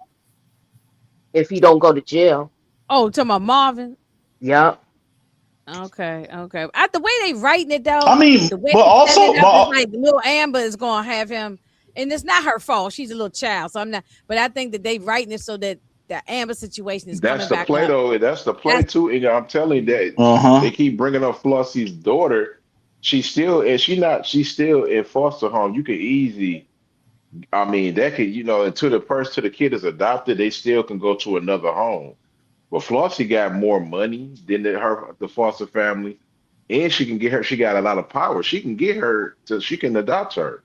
Speaker 8: if he don't go to jail.
Speaker 3: Oh, to my Marvin.
Speaker 8: Yep.
Speaker 3: Okay. The way they writing it though,
Speaker 5: I mean,
Speaker 3: the way
Speaker 5: but
Speaker 3: they setting
Speaker 5: also,
Speaker 3: it up is
Speaker 5: but
Speaker 3: like little Amber is gonna have him, and it's not her fault. She's a little child, so I'm not. But I think that they writing it so that the Amber situation is
Speaker 6: that's
Speaker 3: coming
Speaker 6: the
Speaker 3: back
Speaker 6: play
Speaker 3: up.
Speaker 6: though. That's the play
Speaker 3: That's
Speaker 6: too. And I'm telling you that they
Speaker 5: uh-huh.
Speaker 6: keep bringing up Flossie's daughter. She's still, and she's still in foster home. You could easily, I mean, that could, until the kid is adopted, they still can go to another home. But Flossie got more money than the foster family, and she got a lot of power. She can get her she can adopt her.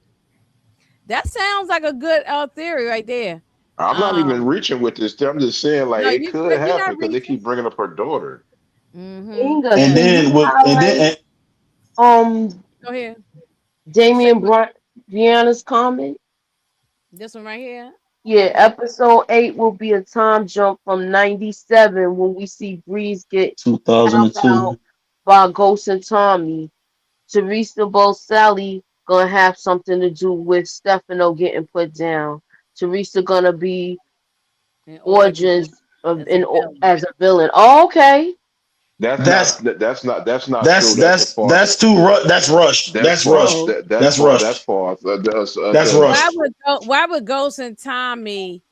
Speaker 3: that sounds like a good theory right there.
Speaker 6: I'm not even
Speaker 3: Um,
Speaker 6: reaching with this. I'm just saying like
Speaker 3: no,
Speaker 6: it could
Speaker 3: you're
Speaker 6: happen
Speaker 3: not
Speaker 6: because they
Speaker 3: reaching.
Speaker 6: keep bringing up her daughter.
Speaker 3: Mm-hmm.
Speaker 8: Inga,
Speaker 5: And
Speaker 3: Yeah.
Speaker 8: can
Speaker 5: then
Speaker 8: you
Speaker 5: with and then
Speaker 8: highlight um
Speaker 3: Go ahead. Say
Speaker 8: Damian
Speaker 3: what?
Speaker 8: Brianna's comment?
Speaker 3: This one right here.
Speaker 8: Yeah,
Speaker 3: Okay.
Speaker 8: episode 8 will be a time jump from 97 when we see Breeze get helped out
Speaker 5: 2002.
Speaker 8: by Ghost and Tommy. Teresa Boselli gonna have something to do with Stefano getting put down. Teresa gonna be
Speaker 3: In Origins
Speaker 8: Origins
Speaker 3: as a villain.
Speaker 8: as a villain. Oh, okay.
Speaker 5: That's
Speaker 6: That's not true. That's a false.
Speaker 5: that's rushed.
Speaker 6: That's
Speaker 5: That's
Speaker 6: false.
Speaker 5: rushed.
Speaker 6: That's
Speaker 5: That's
Speaker 6: false. That's
Speaker 5: rushed.
Speaker 6: false.
Speaker 5: That's
Speaker 6: Because
Speaker 5: rushed.
Speaker 3: Why would Ghost and Tommy?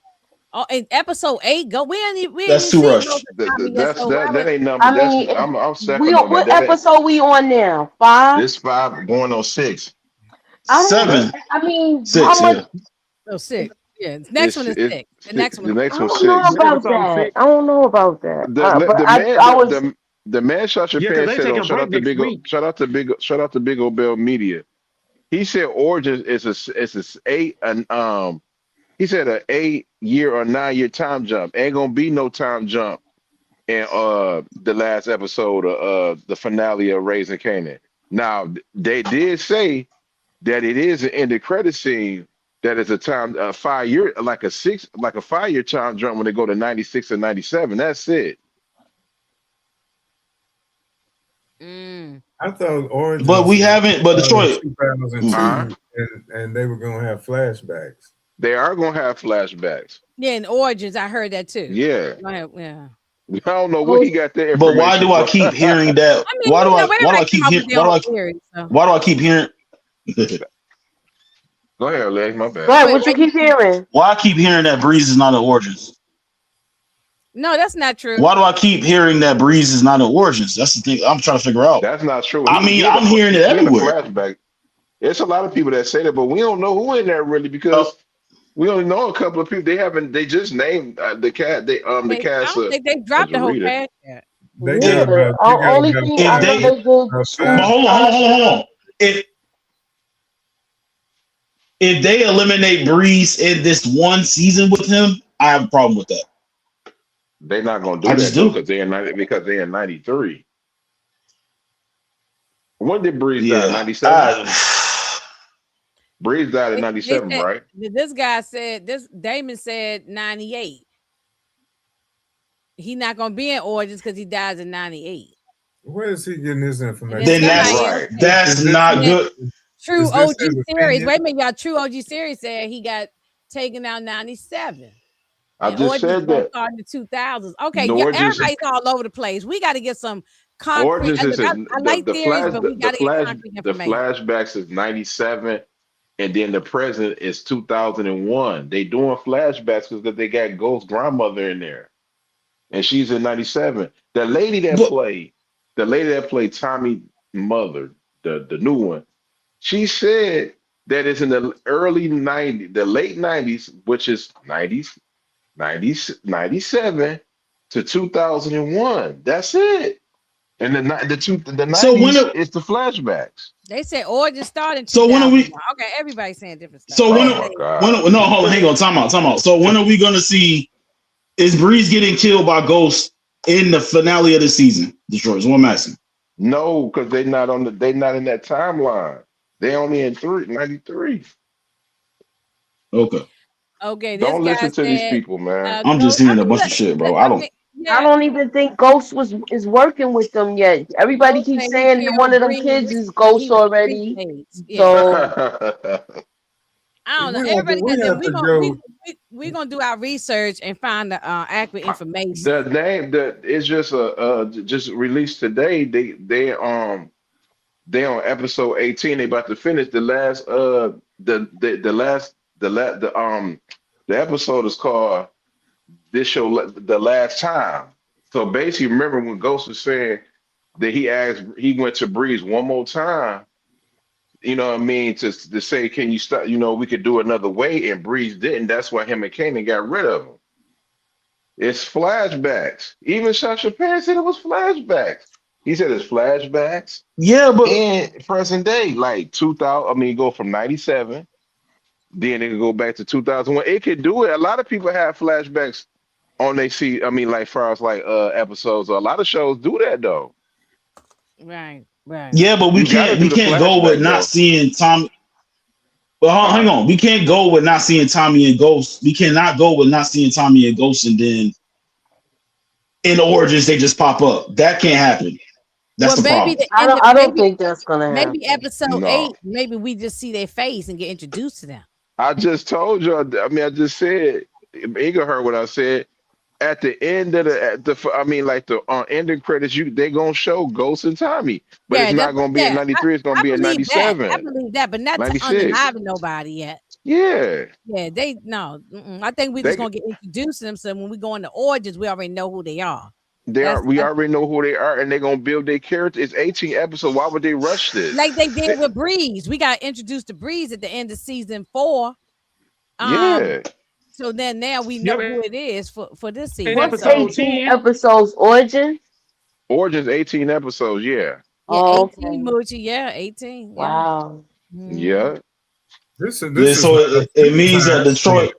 Speaker 3: Oh, in episode 8, we ain't
Speaker 5: That's
Speaker 3: even
Speaker 5: too
Speaker 3: seen Ghost
Speaker 5: rushed.
Speaker 3: and Tommy yet. So why
Speaker 6: that
Speaker 3: would
Speaker 6: ain't number.
Speaker 8: I mean,
Speaker 6: I'm
Speaker 8: we
Speaker 6: second
Speaker 8: on
Speaker 6: on that.
Speaker 8: what
Speaker 6: That ain't
Speaker 8: episode we on now? 5?
Speaker 6: this five going on six.
Speaker 8: I don't.
Speaker 6: That's
Speaker 5: 7,
Speaker 8: I mean, how
Speaker 5: 6,
Speaker 8: much?
Speaker 5: yeah.
Speaker 3: oh 6? Yeah, the next
Speaker 6: it's
Speaker 3: one is
Speaker 6: it
Speaker 3: 6. The next one
Speaker 6: the
Speaker 3: is
Speaker 8: I
Speaker 6: next one
Speaker 8: don't know
Speaker 6: six.
Speaker 8: about
Speaker 1: Episode
Speaker 8: that.
Speaker 1: 6.
Speaker 8: I don't know about that. But
Speaker 6: The man
Speaker 8: I was.
Speaker 6: the man shot your
Speaker 1: Yeah, because
Speaker 6: pants
Speaker 1: they
Speaker 6: said
Speaker 1: taking
Speaker 6: on
Speaker 1: a break next week.
Speaker 6: shout out to Big O Bell Media. He said Origins is a eight and he said a 8 year or 9 year time jump. Ain't gonna be no time jump in the last episode of the finale of Raising Kanan. Now they did say that it is an end of credit scene. That is a 5 year, like a 5 year time jump when they go to 96 and 97. That's it.
Speaker 4: I thought Origins,
Speaker 5: but we haven't. But Detroit,
Speaker 4: 2002, and they were gonna have flashbacks.
Speaker 6: They are gonna have flashbacks.
Speaker 3: Yeah, in Origins, I heard that too.
Speaker 6: Yeah.
Speaker 3: Yeah.
Speaker 6: I don't know where he got that
Speaker 5: but
Speaker 6: information.
Speaker 5: why do I keep hearing that?
Speaker 3: I mean,
Speaker 5: Why do I keep hearing? Why do I keep hearing?
Speaker 6: Go ahead, Lex. My bad.
Speaker 8: Right, what you keep hearing?
Speaker 5: Why I keep hearing that Breeze is not in Origins?
Speaker 3: No, that's not true.
Speaker 5: Why do I keep hearing that Breeze is not in Origins? That's the thing I'm trying to figure out.
Speaker 6: That's not true.
Speaker 5: I mean, I'm hearing it everywhere.
Speaker 6: Flashback. It's a lot of people that say that, but we don't know who in there really because we only know a couple of people. They just named the cast. The cast.
Speaker 3: I don't think they dropped the whole cast yet.
Speaker 4: They got about,
Speaker 8: only thing I know they did.
Speaker 5: Hold on. If they eliminate Breeze in this one season with him, I have a problem with that.
Speaker 6: They're not going to do that because they're in 93. When did Breeze die? 97. Breeze died in 97, right?
Speaker 3: This guy said Damon said 98. He's not going to be in Origins because he dies in 98.
Speaker 4: Where is he getting his information?
Speaker 5: Then that's not good.
Speaker 3: True OG series. Wait a minute, y'all. True OG series said he got taken out 97.
Speaker 6: I just said that.
Speaker 3: Starting the 2000s. Okay, yeah, everybody's all over the place. We got to get some concrete. I like theories, but we got to get concrete information.
Speaker 6: The flashbacks is 97, and then the present is 2001. They doing flashbacks because they got Ghost's grandmother in there, and she's in 97. The lady that played Tommy's mother, the new one. She said that it's in the early 90s, the late 90s, which is 97 to 2001. That's it. And the 90s it's the flashbacks.
Speaker 3: They said Origin started.
Speaker 5: So when are we?
Speaker 3: Okay, everybody's saying different stuff.
Speaker 5: So hold on, hang on, time out. So when are we gonna see? Is Breeze getting killed by Ghost in the finale of the season? Detroit. So I'm asking.
Speaker 6: No, because they're not in that timeline. They only in 93.
Speaker 5: Okay.
Speaker 6: Don't listen to these people, man.
Speaker 5: I'm just hearing a bunch of shit, bro. I
Speaker 8: don't even think Ghost is working with them yet. Everybody keeps saying that one of them kids is Ghost already. So
Speaker 3: I don't know. Everybody, we're gonna do our research and find the accurate information.
Speaker 6: The name it's just just released today. They on episode 18. They about to finish the last the episode is called This Show The Last Time. So basically, remember when Ghost was saying that he went to Breeze one more time, you know what I mean, to say, can you stop, we could do another way, and Breeze didn't. That's why him and Kanan got rid of him. It's flashbacks. Even Sasha Pan said it was flashbacks. He said it's flashbacks.
Speaker 5: Yeah, but
Speaker 6: in present day, like 2000, go from 97, then it could go back to 2001. It could do it. A lot of people have flashbacks on like far as like episodes. A lot of shows do that though.
Speaker 3: Right.
Speaker 5: Yeah, but we can't go with not seeing Tommy. Well, hang on. We can't go with not seeing Tommy and Ghost. We cannot go with not seeing Tommy and Ghost, and then in Origins they just pop up. That can't happen. That's the problem.
Speaker 8: I don't think that's gonna happen.
Speaker 3: Maybe episode 8. Maybe we just see their face and get introduced to them.
Speaker 6: I just told you. I just said. Inga heard what I said. At the end of the ending credits, they gonna show Ghost and Tommy, but it's not gonna be in 93. It's gonna be in 97.
Speaker 3: I believe that, but not undeniable nobody yet.
Speaker 6: Yeah.
Speaker 3: I think we just gonna get introduced to them. So when we go into Origins, we already know who they are.
Speaker 6: We already know who they are, and they're gonna build their character. It's 18 episodes. Why would they rush this?
Speaker 3: Like they did with Breeze. We got introduced to Breeze at the end of season 4.
Speaker 6: Yeah.
Speaker 3: So then now we know who it is for this season.
Speaker 8: What's 18 episodes? Origins
Speaker 6: 18 episodes. Yeah.
Speaker 3: Yeah, 18 Moochie. Yeah, 18.
Speaker 8: Wow.
Speaker 6: Yeah.
Speaker 4: This
Speaker 5: so it means that Detroit.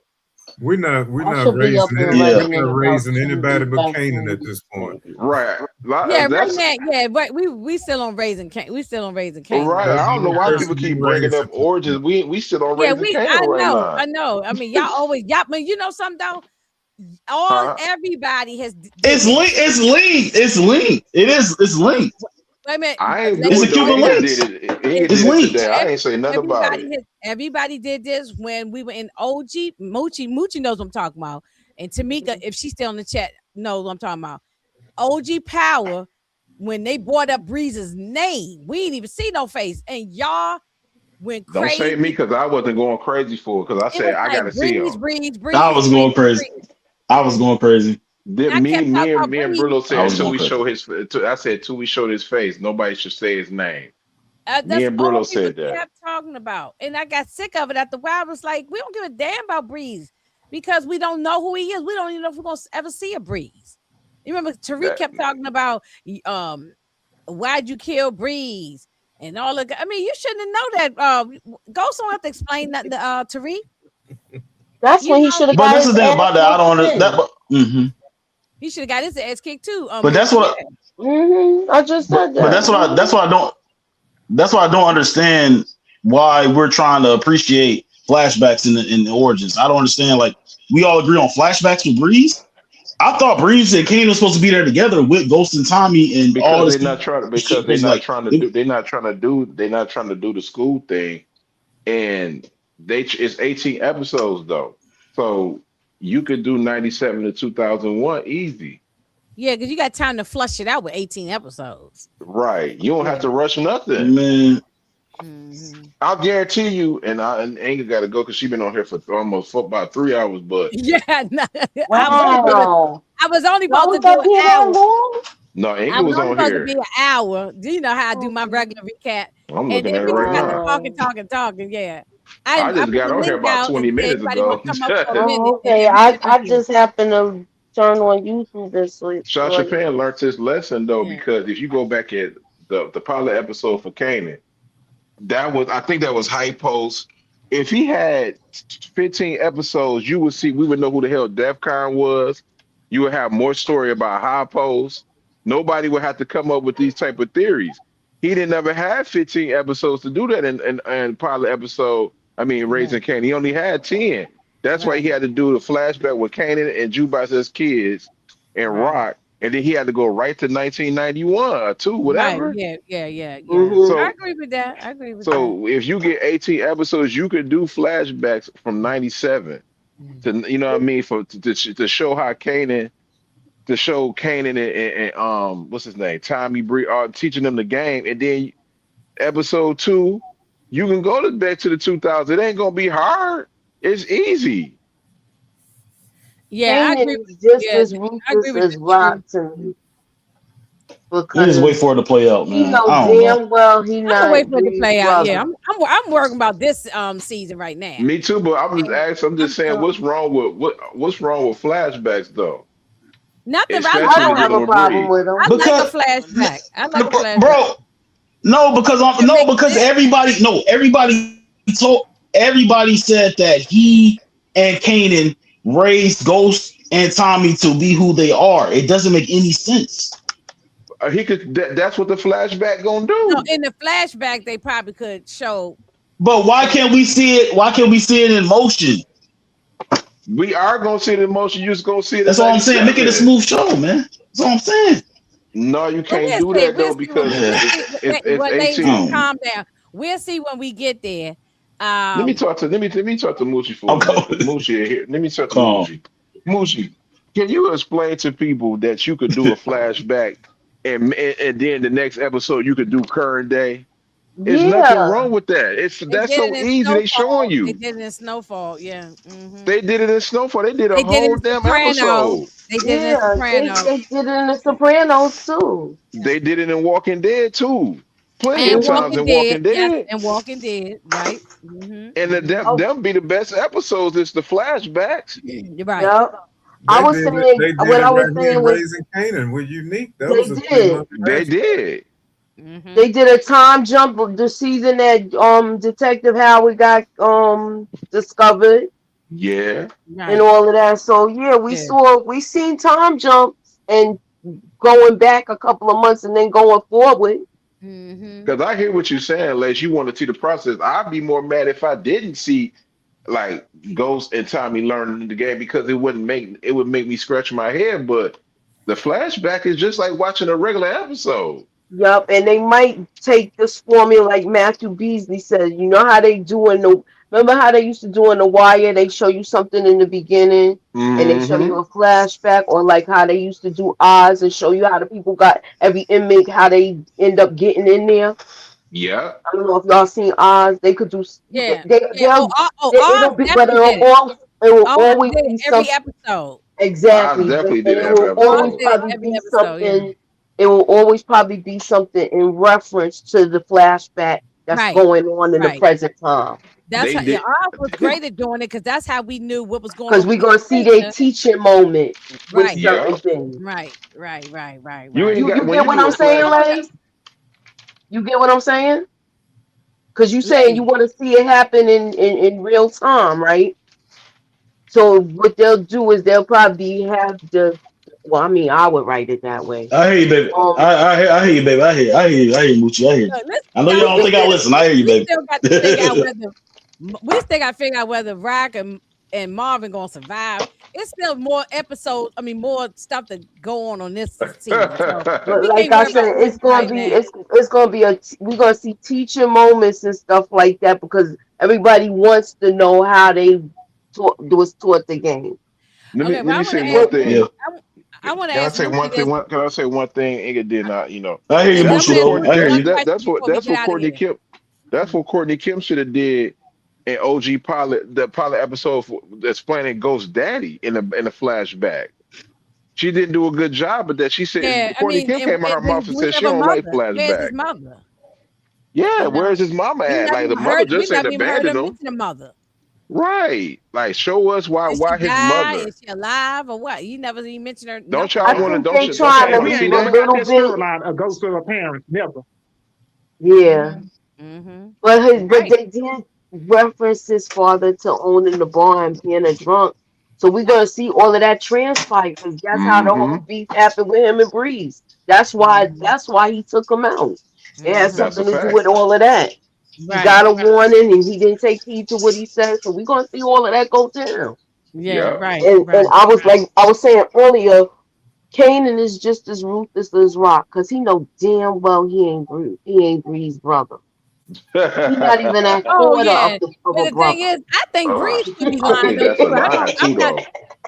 Speaker 4: We're not raising anybody but Kanan at this point.
Speaker 6: Right.
Speaker 3: Yeah, right
Speaker 6: That's
Speaker 3: now, yeah, but we still on raising Cain. We still on raising Cain
Speaker 6: right.
Speaker 3: right
Speaker 4: That's
Speaker 6: I
Speaker 3: now.
Speaker 6: don't know
Speaker 4: one
Speaker 6: why
Speaker 3: Um,
Speaker 6: people
Speaker 4: person
Speaker 6: keep
Speaker 4: you
Speaker 6: bringing up
Speaker 4: raising.
Speaker 6: origins. We still on
Speaker 3: yeah,
Speaker 6: raising
Speaker 3: we.
Speaker 6: Canaan
Speaker 3: I
Speaker 6: right
Speaker 3: know,
Speaker 6: now.
Speaker 3: I know. I mean, y'all always y'all. But you know something though. All
Speaker 6: Huh?
Speaker 3: everybody has did
Speaker 5: It's
Speaker 3: this.
Speaker 5: linked. It's linked. It's linked. It is. It's linked.
Speaker 3: Wait a minute,
Speaker 6: I ain't do
Speaker 5: It's a
Speaker 6: it
Speaker 3: ladies.
Speaker 6: though.
Speaker 5: Cuban
Speaker 3: Hold
Speaker 6: Inga
Speaker 3: on.
Speaker 6: did
Speaker 5: links.
Speaker 6: it. Inga
Speaker 5: It's
Speaker 6: did it
Speaker 5: linked.
Speaker 6: today. I ain't say nothing about it.
Speaker 3: Everybody did this when we were in OG. Moochie knows what I'm talking about, and Tamika, if she's still in the chat, knows what I'm talking about. OG Power, when they brought up Breeze's name, we didn't even see no face, and y'all went
Speaker 6: Don't say me
Speaker 3: crazy.
Speaker 6: because I wasn't going crazy for it because I
Speaker 3: It
Speaker 6: said
Speaker 3: was
Speaker 6: I
Speaker 3: like
Speaker 6: gotta see him.
Speaker 5: I
Speaker 3: Breeze,
Speaker 5: was going crazy.
Speaker 3: Breeze.
Speaker 5: I was going crazy.
Speaker 6: Then
Speaker 3: I kept talking about
Speaker 6: me and
Speaker 3: Breeze.
Speaker 6: Brillo
Speaker 5: I
Speaker 6: said
Speaker 5: was
Speaker 6: until
Speaker 5: going
Speaker 6: we
Speaker 5: crazy.
Speaker 6: show his. I said until we showed his face, nobody should say his name. Me
Speaker 3: That's
Speaker 6: and
Speaker 3: all
Speaker 6: Brillo
Speaker 3: we was
Speaker 6: said that.
Speaker 3: kept talking about, and I got sick of it. After a while, I was like, we don't give a damn about Breeze because we don't know who he is. We don't even know if we're gonna ever see a Breeze. You remember Tariq
Speaker 6: That
Speaker 3: kept talking about why'd you kill Breeze and all of. I mean, you shouldn't have know that. Ghost don't have to explain nothing to Tariq.
Speaker 8: That's
Speaker 3: You
Speaker 8: when he
Speaker 3: know,
Speaker 8: should have
Speaker 5: But
Speaker 8: got
Speaker 5: that's
Speaker 8: his
Speaker 5: the thing
Speaker 8: ass
Speaker 5: about that. I
Speaker 8: whooped
Speaker 5: don't that.
Speaker 8: then.
Speaker 3: he should have got his ass kicked too.
Speaker 5: But
Speaker 3: But
Speaker 5: that's
Speaker 3: yeah,
Speaker 5: what.
Speaker 8: I just said
Speaker 5: But
Speaker 8: that.
Speaker 5: that's what I don't. That's why I don't understand why we're trying to appreciate flashbacks in the origins. I don't understand. Like we all agree on flashbacks with Breeze. I thought Breeze and Kane were supposed to be there together with Ghost and Tommy and all
Speaker 6: because
Speaker 5: this
Speaker 6: because
Speaker 5: shit. Because like,
Speaker 6: they're not trying to do the school thing, and it's 18 episodes though, so you could do 97 to 2001 easy.
Speaker 3: yeah, because you got time to flush it out with 18 episodes.
Speaker 6: Right, you don't have
Speaker 3: Yeah.
Speaker 6: to rush nothing.
Speaker 5: man,
Speaker 3: Mm-hmm.
Speaker 6: I'll guarantee you, and Anga got to go because she's been on here for almost for about 3 hours. But
Speaker 3: Yeah, no,
Speaker 8: Wow.
Speaker 3: I was only
Speaker 8: Y'all
Speaker 3: supposed to
Speaker 8: was
Speaker 3: do
Speaker 8: up
Speaker 3: an
Speaker 8: here that
Speaker 3: hour.
Speaker 8: long?
Speaker 6: no,
Speaker 3: I
Speaker 6: Anga
Speaker 3: was
Speaker 6: was
Speaker 3: only
Speaker 6: on
Speaker 3: supposed to be
Speaker 6: here.
Speaker 3: an hour. Do you know how I do my
Speaker 8: Oh,
Speaker 3: regular recap?
Speaker 6: I'm
Speaker 3: And
Speaker 6: looking
Speaker 3: then
Speaker 6: at it
Speaker 3: we just
Speaker 6: right
Speaker 3: got to
Speaker 6: now.
Speaker 8: wow.
Speaker 3: talking. Yeah.
Speaker 6: I
Speaker 3: I
Speaker 6: just
Speaker 3: put
Speaker 6: got
Speaker 3: the
Speaker 6: on here
Speaker 3: link
Speaker 6: about
Speaker 3: out and
Speaker 6: 20
Speaker 3: said
Speaker 6: minutes
Speaker 3: anybody want
Speaker 6: ago.
Speaker 3: to come up for a
Speaker 8: Oh,
Speaker 3: minute, and
Speaker 8: okay.
Speaker 3: then we just
Speaker 8: I
Speaker 3: went in.
Speaker 8: just happened to turn on YouTube this week.
Speaker 6: Sasha
Speaker 8: Like,
Speaker 6: Fan learned this lesson though,
Speaker 3: Yeah.
Speaker 6: because if you go back at the pilot episode for Kanan, I think that was Hype Post. If he had 15 episodes, you would see we would know who the hell DEFCON was. You would have more story about High Post. Nobody would have to come up with these type of theories. He didn't ever have 15 episodes to do that in pilot episode. I mean,
Speaker 3: Right.
Speaker 6: Raising Kanan. He only had 10. That's why
Speaker 3: Right.
Speaker 6: he had to do the flashback with Kanan and Jukebox as kids and
Speaker 3: Right.
Speaker 6: Rock. And then he had to go right to 1991 or two,
Speaker 3: Right.
Speaker 6: whatever.
Speaker 3: Yeah.
Speaker 8: mm-hmm.
Speaker 3: I
Speaker 6: So
Speaker 3: agree with that. I agree with that.
Speaker 6: so if you get 18 episodes, you could do flashbacks from 97
Speaker 3: Mm.
Speaker 6: to what I mean to show how Kanan to show Kanan and what's his name? Tommy Bree teaching them the game. And then episode 2, you can go to back to the 2000s. It ain't gonna be hard. It's easy.
Speaker 3: Yeah, I agree
Speaker 8: Kanan
Speaker 3: with
Speaker 8: is just
Speaker 3: yeah,
Speaker 8: as
Speaker 3: I agree
Speaker 8: ruthless
Speaker 3: with
Speaker 8: as
Speaker 3: you.
Speaker 8: Rock to me
Speaker 5: you just wait
Speaker 8: because
Speaker 5: for it to play out,
Speaker 8: he
Speaker 5: man.
Speaker 8: know
Speaker 5: I don't know.
Speaker 8: damn well he
Speaker 3: I'm gonna wait
Speaker 8: not
Speaker 3: for it to
Speaker 8: Bree's
Speaker 3: play out. Yeah,
Speaker 8: brother.
Speaker 3: I'm working about this season right now.
Speaker 6: Me too, but I'm just
Speaker 3: And
Speaker 6: asking, I'm just
Speaker 3: I'm
Speaker 6: saying what's wrong with what's wrong with flashbacks though?
Speaker 3: nothing.
Speaker 8: I
Speaker 6: Especially
Speaker 8: don't
Speaker 6: with
Speaker 8: have a
Speaker 6: dealing with
Speaker 8: problem
Speaker 6: Bree.
Speaker 8: with him.
Speaker 3: I like a
Speaker 5: Because,
Speaker 3: flashback. I like a flashback.
Speaker 5: bro, no, because
Speaker 3: It
Speaker 5: no,
Speaker 3: makes
Speaker 5: because
Speaker 3: sense.
Speaker 5: everybody said that he and Kanan raised Ghost and Tommy to be who they are. It doesn't make any sense.
Speaker 6: He could. That's what the flashback gonna
Speaker 3: No,
Speaker 6: do.
Speaker 3: in the flashback, they probably could show
Speaker 5: But why
Speaker 3: that.
Speaker 5: can't we see it? Why can't we see it in motion?
Speaker 6: We are gonna see the emotion. You're just gonna see it in
Speaker 5: That's all I'm saying. Make it a
Speaker 6: '97.
Speaker 5: smooth show, man. That's all I'm saying.
Speaker 6: No, you
Speaker 3: But
Speaker 6: can't do that
Speaker 3: we'll
Speaker 6: though
Speaker 3: see when
Speaker 6: because
Speaker 3: we'll see.
Speaker 6: it's
Speaker 3: What ladies,
Speaker 6: 18.
Speaker 5: Um,
Speaker 3: calm down. We'll see when we get there.
Speaker 6: Let me talk to Moochie for
Speaker 5: I'm
Speaker 6: a minute
Speaker 5: calm.
Speaker 6: because Moochie here. Let me talk to
Speaker 5: Calm.
Speaker 6: Moochie. Moochie, can you explain to people that you could do a flashback and then the next episode you could do current day? There's nothing
Speaker 8: Yeah.
Speaker 6: wrong with that.
Speaker 3: They
Speaker 6: That's
Speaker 3: did
Speaker 6: so
Speaker 3: it in
Speaker 6: easy. They showing
Speaker 3: Snowfall. They
Speaker 6: you.
Speaker 3: did it in Snowfall. Yeah.
Speaker 6: They did it in Snowfall. They did a
Speaker 3: They did it
Speaker 6: whole
Speaker 3: in
Speaker 6: damn
Speaker 3: Soprano.
Speaker 6: episode.
Speaker 3: They did it in
Speaker 8: Yeah.
Speaker 3: Soprano.
Speaker 8: They did it in the Sopranos too.
Speaker 3: Yeah.
Speaker 6: They did it in Walking Dead too. Plenty of
Speaker 3: And
Speaker 6: times
Speaker 8: Mm-hmm.
Speaker 3: Walking
Speaker 6: in
Speaker 3: Dead.
Speaker 6: Walking
Speaker 3: Yes,
Speaker 6: Dead.
Speaker 3: and Walking Dead. Right.
Speaker 6: And
Speaker 8: Oh,
Speaker 6: them be the best episodes. It's the flashbacks.
Speaker 3: You're right.
Speaker 8: yeah. I was saying
Speaker 4: They did
Speaker 8: what
Speaker 4: it
Speaker 8: I was
Speaker 4: right here
Speaker 8: saying
Speaker 4: in
Speaker 8: was
Speaker 4: Raising Canaan with Unique. That
Speaker 8: they
Speaker 4: was a 3 month
Speaker 8: did.
Speaker 6: They
Speaker 4: flashback.
Speaker 6: did.
Speaker 3: Mm-hmm.
Speaker 8: They did a time jump of the season that Detective Howard got discovered
Speaker 6: Yeah.
Speaker 8: and
Speaker 3: Right.
Speaker 8: all of that. So yeah,
Speaker 3: Yeah.
Speaker 8: we seen time jumps and going back a couple of months and then going forward.
Speaker 3: Mm-hmm.
Speaker 6: Because I hear what you're saying, Les. You want to see the process. I'd be more mad if I didn't see like Ghost and Tommy learning the game because it would make me scratch my head. But the flashback is just like watching a regular episode.
Speaker 8: Yup, and they might take this formula like Matthew Beasley said. You know how they do in the remember how they used to do in the wire? They show you something in the beginning and they show you
Speaker 6: Hmm.
Speaker 8: a flashback, or like how they used to do Oz and show you how the people got every inmate, how they end up getting in there.
Speaker 6: Yeah.
Speaker 8: I don't know if y'all seen Oz. They could do
Speaker 3: Yeah.
Speaker 8: they
Speaker 3: Yeah. Oz
Speaker 8: it'll be, but
Speaker 3: definitely did it.
Speaker 8: it will
Speaker 3: Oz
Speaker 8: always
Speaker 3: did it
Speaker 8: be
Speaker 3: every
Speaker 8: some.
Speaker 3: episode.
Speaker 6: I
Speaker 8: Exactly,
Speaker 6: definitely
Speaker 8: and
Speaker 6: did
Speaker 8: it
Speaker 6: every
Speaker 8: will
Speaker 3: Oz
Speaker 8: always
Speaker 6: episode.
Speaker 3: did it
Speaker 8: probably
Speaker 3: every
Speaker 8: be
Speaker 3: episode. Yeah.
Speaker 8: something. It will always probably be something in reference to the flashback that's
Speaker 3: Right.
Speaker 8: going on in the
Speaker 3: Right.
Speaker 8: present time.
Speaker 3: That's
Speaker 6: They
Speaker 3: how. Yeah.
Speaker 6: did.
Speaker 3: Oz was great at doing it because that's how we knew what was going
Speaker 8: Because
Speaker 3: on
Speaker 8: we're
Speaker 3: with each
Speaker 8: gonna see their
Speaker 3: character.
Speaker 8: teaching moment with
Speaker 3: Right.
Speaker 8: certain
Speaker 6: Yeah.
Speaker 8: things.
Speaker 3: Right. Right. Right. Right.
Speaker 6: You
Speaker 3: Right.
Speaker 6: ain't
Speaker 8: You
Speaker 6: got when
Speaker 8: get
Speaker 6: you
Speaker 8: what
Speaker 6: do
Speaker 8: I'm
Speaker 6: a
Speaker 8: saying,
Speaker 6: flash.
Speaker 3: I want
Speaker 8: Lace? You get what I'm saying? Because you saying you
Speaker 3: Lay.
Speaker 8: want to see it happen in real time, right? So what they'll do is they'll probably have the. Well, I mean, I would write it that way.
Speaker 5: I hear you, baby.
Speaker 8: Um,
Speaker 5: I hear you, baby. I hear you, Moochie. I hear you.
Speaker 3: Look, let's,
Speaker 5: I know
Speaker 3: now
Speaker 5: y'all don't think I listen. I hear you,
Speaker 3: we
Speaker 5: baby.
Speaker 3: still got to figure out whether Raq and Marvin gonna survive. It's still more episodes. I mean, more stuff to go on this season. So
Speaker 8: but
Speaker 3: we
Speaker 8: like
Speaker 3: can't
Speaker 8: I
Speaker 3: worry about
Speaker 8: said,
Speaker 3: Bridget right now.
Speaker 8: it's gonna be we're gonna see teaching moments and stuff like that because everybody wants to know how they was taught the game.
Speaker 3: Okay,
Speaker 6: Let
Speaker 3: well, I
Speaker 6: me
Speaker 3: want
Speaker 6: say
Speaker 3: to
Speaker 6: one
Speaker 3: ask
Speaker 8: What
Speaker 6: thing.
Speaker 5: Yeah,
Speaker 3: Moochie. I want to
Speaker 6: Can I
Speaker 3: ask
Speaker 6: say
Speaker 3: Moochie
Speaker 6: one thing?
Speaker 3: this,
Speaker 6: Can I say one thing? Inga did not,
Speaker 5: I hear you,
Speaker 3: and then I'm
Speaker 6: That's
Speaker 3: gonna
Speaker 5: Moochie.
Speaker 6: what
Speaker 3: ask
Speaker 5: Though
Speaker 6: Courtney.
Speaker 5: I hear
Speaker 3: Moochie
Speaker 6: That's
Speaker 3: one
Speaker 5: you.
Speaker 6: that.
Speaker 3: question
Speaker 6: That's what.
Speaker 3: before we
Speaker 6: That's
Speaker 3: get
Speaker 6: what
Speaker 3: out of
Speaker 6: Courtney
Speaker 3: here.
Speaker 6: Kemp. That's what Courtney Kemp should have did in OG pilot. The pilot episode explaining Ghost Daddy in the flashback. She didn't do a good job, but that she said
Speaker 3: Yeah, I
Speaker 6: Courtney
Speaker 3: mean,
Speaker 6: Kim came out her
Speaker 3: then
Speaker 6: mouth
Speaker 3: do
Speaker 6: and
Speaker 3: we
Speaker 6: said she
Speaker 3: have a
Speaker 6: don't like
Speaker 3: mother? Where's his
Speaker 6: flashback.
Speaker 3: mother?
Speaker 6: Yeah,
Speaker 3: You know,
Speaker 6: where's his mama at? Like the mother
Speaker 3: we
Speaker 6: just ain't
Speaker 3: never even heard her
Speaker 6: abandoned him,
Speaker 3: mention a mother.
Speaker 6: right? Like show us
Speaker 3: Did she
Speaker 6: why his
Speaker 3: die?
Speaker 6: mother.
Speaker 3: Is she alive or what? You never even mentioned her.
Speaker 6: Don't
Speaker 3: Nothing
Speaker 8: I
Speaker 6: y'all
Speaker 3: about
Speaker 6: want
Speaker 3: her.
Speaker 6: to
Speaker 8: think
Speaker 6: don't
Speaker 8: they
Speaker 6: you don't
Speaker 8: trying
Speaker 6: y'all
Speaker 1: Yeah,
Speaker 8: to
Speaker 6: want to
Speaker 1: we
Speaker 6: see
Speaker 1: ain't
Speaker 8: leave a
Speaker 1: never
Speaker 6: that?
Speaker 1: got
Speaker 8: little
Speaker 1: that
Speaker 8: bit.
Speaker 1: storyline of Ghost to her parents. Never.
Speaker 8: Yeah,
Speaker 3: Mm-hmm. Mm-hmm.
Speaker 8: but
Speaker 3: Right.
Speaker 8: they did reference his father to owning the bar and being a drunk. So we're gonna see all of that transpire because that's how the
Speaker 6: Hmm.
Speaker 8: whole beef happened with him and Breeze. That's why
Speaker 3: Mm-hmm.
Speaker 8: that's why he took him out. It has
Speaker 3: Mm-hmm.
Speaker 6: That's a
Speaker 8: something to do
Speaker 6: fact.
Speaker 8: with all of that. He
Speaker 3: Right.
Speaker 8: got a warning and he didn't take heed to what he said. So we're gonna see all of that go down.
Speaker 3: Yeah.
Speaker 6: Yeah.
Speaker 3: Right.
Speaker 8: And
Speaker 3: Right.
Speaker 8: I was saying earlier, Kanan is just as ruthless as Rock because he know damn well he ain't Breeze's brother. He not even that
Speaker 3: Oh
Speaker 8: quarter
Speaker 3: yeah.
Speaker 8: of
Speaker 3: But
Speaker 8: a
Speaker 3: the thing
Speaker 8: brother.
Speaker 3: is, I think Breeze could be
Speaker 6: I
Speaker 3: lying
Speaker 6: think
Speaker 3: though
Speaker 6: that's a
Speaker 3: too.
Speaker 6: line too, though.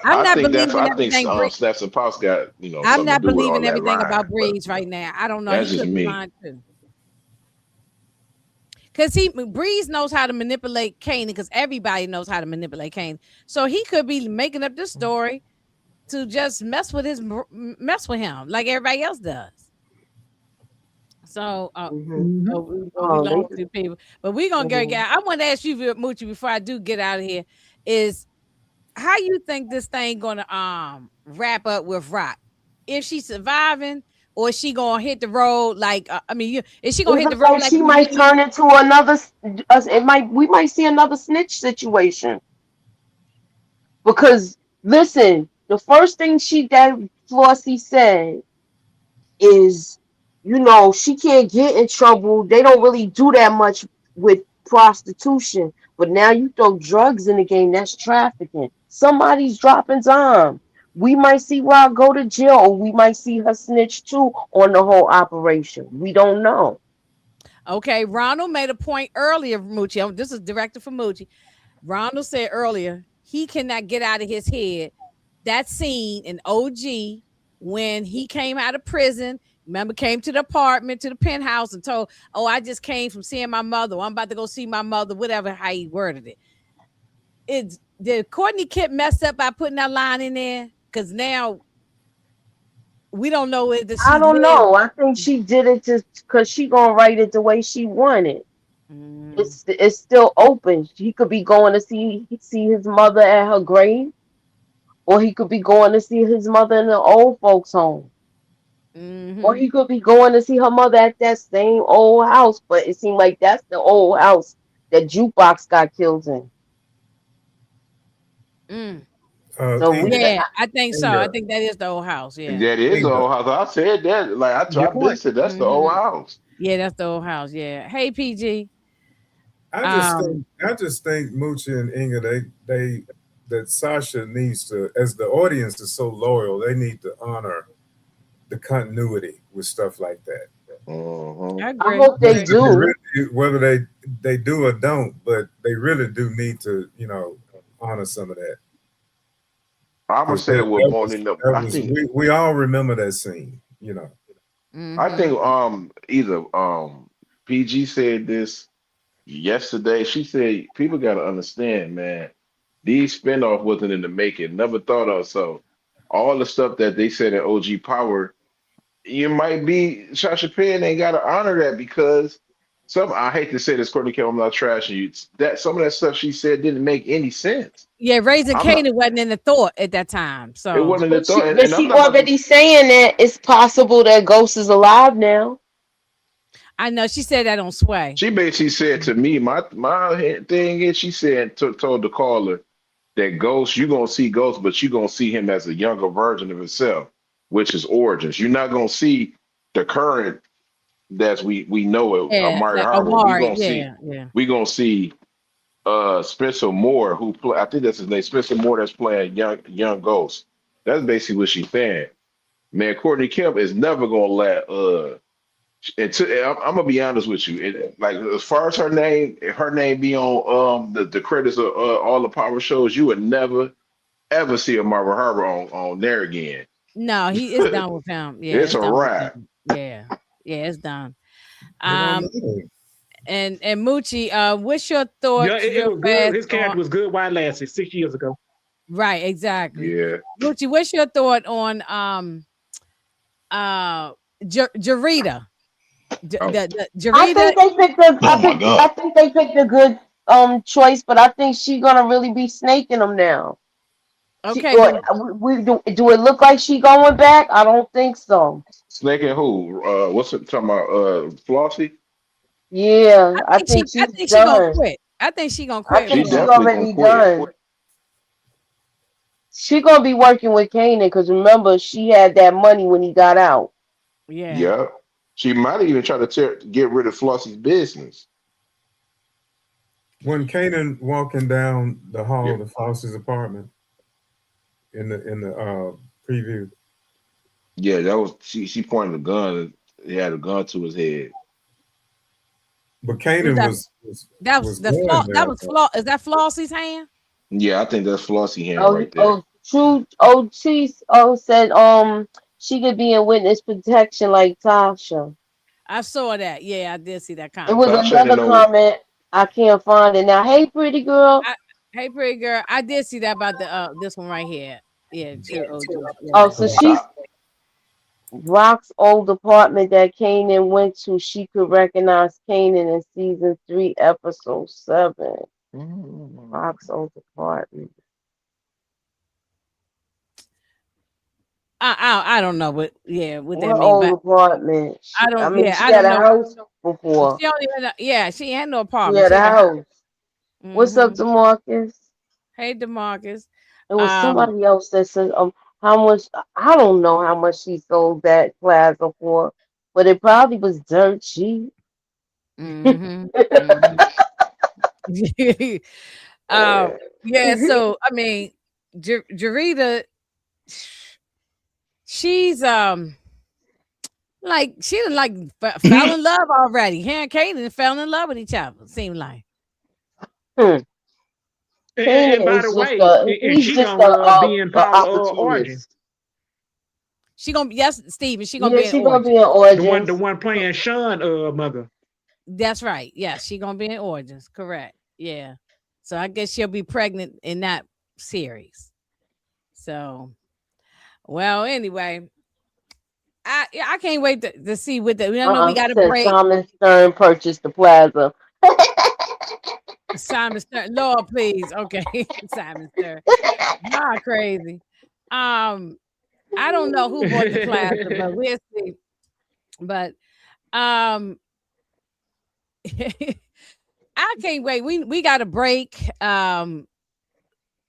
Speaker 3: I'm not believing
Speaker 6: I think
Speaker 3: everything.
Speaker 6: Snaps and Pops got
Speaker 3: I'm
Speaker 6: something to
Speaker 3: not
Speaker 6: do with all
Speaker 3: believing
Speaker 6: that
Speaker 3: everything
Speaker 6: line,
Speaker 3: about
Speaker 6: but
Speaker 3: Breeze right now. I don't know. He
Speaker 6: that's just
Speaker 3: could be
Speaker 6: me.
Speaker 3: lying too. Because Breeze knows how to manipulate Kane because everybody knows how to manipulate Kane. So he could be making up this story to just mess with him like everybody else does. So
Speaker 8: Hmm.
Speaker 1: Mhm.
Speaker 3: we
Speaker 8: Oh,
Speaker 3: lost two people. But we're gonna go
Speaker 8: mhm.
Speaker 3: get I want to ask you, Moochie, before I do get out of here, is how you think this thing gonna wrap up with Rock? If she's surviving, or is she gonna hit the road like is she
Speaker 8: It
Speaker 3: gonna hit the
Speaker 8: look
Speaker 3: road
Speaker 8: like
Speaker 3: like
Speaker 8: she
Speaker 3: in the
Speaker 8: might
Speaker 3: beginning?
Speaker 8: turn into another. It might we might see another snitch situation because listen, the first thing that Flossie said is, she can't get in trouble. They don't really do that much with prostitution. But now you throw drugs in the game, that's trafficking. Somebody's dropping dime. We might see Rob go to jail, or we might see her snitch too on the whole operation. We don't know.
Speaker 3: Okay, Ronald made a point earlier, Moochie. This is directed for Moochie. Ronald said earlier he cannot get out of his head that scene in OG when he came out of prison. Remember, came to the apartment, to the penthouse, and told, "Oh, I just came from seeing my mother. Or I'm about to go see my mother." Whatever how he worded it. Did Courtney Kip mess up by putting that line in there? Because now we don't know whether
Speaker 8: I
Speaker 3: she
Speaker 8: don't
Speaker 3: lived.
Speaker 8: know. I think she did it just because she gonna write it the way she wanted.
Speaker 3: Mm,
Speaker 8: It's still open. He could be going to see his mother at her grave, or he could be going to see his mother in the old folks' home. Or
Speaker 3: mm-hmm.
Speaker 8: he could be going to see her mother at that same old house, but it seemed like that's the old house that Jukebox got killed in.
Speaker 3: Mm.
Speaker 8: So we
Speaker 4: Inga,
Speaker 3: Yeah, I think so. I
Speaker 4: Inga,
Speaker 3: think that is the old house. Yeah.
Speaker 6: That is the
Speaker 4: Inga.
Speaker 6: old house. I said that. Like
Speaker 1: Good
Speaker 6: I been
Speaker 1: point.
Speaker 6: said that's the old
Speaker 3: Hmm.
Speaker 6: house.
Speaker 3: Yeah, that's the old house. Yeah. Hey, PG. Um.
Speaker 4: I just think Moochie and Inga, they that Sasha needs to, as the audience is so loyal, they need to honor the continuity with stuff like that.
Speaker 6: Uh-huh.
Speaker 3: I
Speaker 8: I
Speaker 3: agree.
Speaker 8: hope they
Speaker 4: Whether
Speaker 8: do.
Speaker 4: whether they do or don't, but they really do need to, honor some of that
Speaker 6: I'm gonna
Speaker 4: because
Speaker 6: say that with Bone in the.
Speaker 4: that
Speaker 6: I
Speaker 4: was
Speaker 6: think
Speaker 4: we all remember that scene.
Speaker 6: I
Speaker 3: Hmm.
Speaker 6: think either PG said this yesterday. She said people gotta understand, man. These spinoff wasn't in the making. Never thought of. So all the stuff that they said in OG Power, you might be Sasha Penn ain't gotta honor that because some I hate to say this, Courtney Kim, I'm not trashing you. That some of that stuff she said didn't make any sense.
Speaker 3: Yeah, raising
Speaker 6: I'm not
Speaker 3: Canaan wasn't in the thought at that time.
Speaker 6: it
Speaker 3: So
Speaker 6: wasn't a thought,
Speaker 8: But
Speaker 6: and I'm
Speaker 8: she
Speaker 6: not about to
Speaker 8: already saying that it's possible that Ghost is alive now.
Speaker 3: I know she said that on Sway.
Speaker 6: she basically said to me, my thing is she said told the caller that Ghost, you're gonna see Ghost, but you're gonna see him as a younger version of himself, which is Origins. You're not gonna see the current that's we know it,
Speaker 3: Yeah,
Speaker 6: Amari
Speaker 3: that
Speaker 6: Harbor.
Speaker 3: Amari. Yeah, yeah.
Speaker 6: We gonna see Spencer Moore, who play I think that's his name, Spencer Moore that's playing young Ghost. That's basically what she's saying. Man, Courtney Kemp is never gonna let I'm gonna be honest with you. Like as far as her name be on the credits of all the power shows, you would never ever see a Marvel Harbor on there again.
Speaker 3: No, he is done with him. Yeah,
Speaker 6: It's
Speaker 3: it's
Speaker 6: a
Speaker 3: done with
Speaker 6: wrap.
Speaker 3: him. Yeah, yeah, it's done.
Speaker 4: It don't
Speaker 3: Um,
Speaker 4: matter.
Speaker 3: and Moochie, what's your
Speaker 1: Yeah,
Speaker 3: thoughts
Speaker 1: it
Speaker 3: real
Speaker 1: was good.
Speaker 3: fast
Speaker 1: His
Speaker 3: on?
Speaker 1: character was good while it lasted 6 years ago.
Speaker 3: Right, exactly.
Speaker 6: Yeah.
Speaker 3: Moochie, what's your thought on uh Jarita?
Speaker 6: Oh,
Speaker 3: The
Speaker 8: I
Speaker 3: Jarita.
Speaker 8: think they picked a.
Speaker 5: Oh my
Speaker 8: I
Speaker 5: God.
Speaker 8: think they picked a good choice, but I think she gonna really be snaking them now. She
Speaker 3: Okay,
Speaker 8: or
Speaker 3: well,
Speaker 8: do it look like she going back? I don't think so.
Speaker 6: Snake and who? What's it talking about? Flossie?
Speaker 8: Yeah, I think
Speaker 3: I
Speaker 8: she's
Speaker 3: think she gonna
Speaker 8: done.
Speaker 3: quit. I think she gonna
Speaker 8: I
Speaker 3: quit
Speaker 6: She
Speaker 8: think
Speaker 3: for
Speaker 8: she
Speaker 3: real.
Speaker 6: definitely gonna
Speaker 8: already
Speaker 6: quit.
Speaker 8: done. She gonna be working with Kanan because remember she had that money when he got out.
Speaker 3: Yeah.
Speaker 6: Yeah. She might even try to get rid of Flossie's business.
Speaker 4: When Kanan walking down the
Speaker 6: Yeah.
Speaker 4: hall to Foster's apartment in the preview,
Speaker 6: Yeah, that was she pointed a gun. He had a gun to his head.
Speaker 4: but
Speaker 3: Was
Speaker 4: Kanan
Speaker 3: that
Speaker 4: was going
Speaker 3: that
Speaker 4: there.
Speaker 3: was Flaw? Is that Flossie's hand?
Speaker 6: Yeah, I think that's Flossie hand
Speaker 8: Oh,
Speaker 6: right there.
Speaker 8: true. Said she could be in witness protection like Tasha.
Speaker 3: I saw that. Yeah, I did see that
Speaker 8: It
Speaker 3: comment.
Speaker 8: was
Speaker 6: Tasha ain't
Speaker 8: another
Speaker 6: no
Speaker 8: comment. I can't find it now. Hey, pretty girl.
Speaker 3: I, hey, pretty girl, I did see that about the this one right here. Yeah, true. Oh,
Speaker 8: Oh,
Speaker 3: yeah.
Speaker 8: so she's
Speaker 6: top.
Speaker 8: Rock's old apartment that Kanan went to. She could recognize Kanan in season 3, episode 7. Rock's old apartment.
Speaker 3: I don't know what what that
Speaker 8: What
Speaker 3: mean,
Speaker 8: old
Speaker 3: but
Speaker 8: apartment?
Speaker 3: I
Speaker 8: I
Speaker 3: don't.
Speaker 8: mean,
Speaker 3: Yeah,
Speaker 8: she
Speaker 3: I
Speaker 8: had
Speaker 3: don't
Speaker 8: a
Speaker 3: know.
Speaker 8: house before.
Speaker 3: She only had she had no
Speaker 8: She
Speaker 3: apartment.
Speaker 8: had
Speaker 3: She
Speaker 8: a
Speaker 3: had a house.
Speaker 8: house. What's up,
Speaker 3: Mm-hmm.
Speaker 8: Demarcus?
Speaker 3: Hey, Demarcus.
Speaker 8: It was
Speaker 3: Um.
Speaker 8: somebody else that said how much. I don't know how much she sold that plaza for, but it probably was dirt cheap.
Speaker 3: Mm-hmm. Mm-hmm. um. Yeah. So I mean, Jarita, she's like she done like fell in love already. Her and Kanan fell in love with each other. Seemed like
Speaker 8: Hmm.
Speaker 1: And
Speaker 8: Kanan
Speaker 1: by
Speaker 8: is
Speaker 1: the
Speaker 8: just
Speaker 1: way,
Speaker 8: a
Speaker 1: and
Speaker 8: he's
Speaker 1: she
Speaker 8: just
Speaker 1: gonna be in
Speaker 8: a
Speaker 1: Power Origin,
Speaker 8: opportunist.
Speaker 3: she gonna be yes, Steven. She gonna
Speaker 8: Yeah,
Speaker 3: be in
Speaker 8: she gonna be
Speaker 3: Origin.
Speaker 8: in
Speaker 1: the
Speaker 8: origins.
Speaker 1: one playing Sean mother.
Speaker 3: That's right. Yes, she gonna be in Origins. Correct. Yeah. So I guess she'll be pregnant in that series. So well, anyway, I can't wait to see what the. I know we got a
Speaker 8: Said
Speaker 3: break.
Speaker 8: Simon Stern purchased the plaza.
Speaker 3: Simon Stern, Lord, please. Okay, Simon Stern. Y'all crazy. I don't know who bought the plaza, but we'll see. But um, I can't wait. We got a break.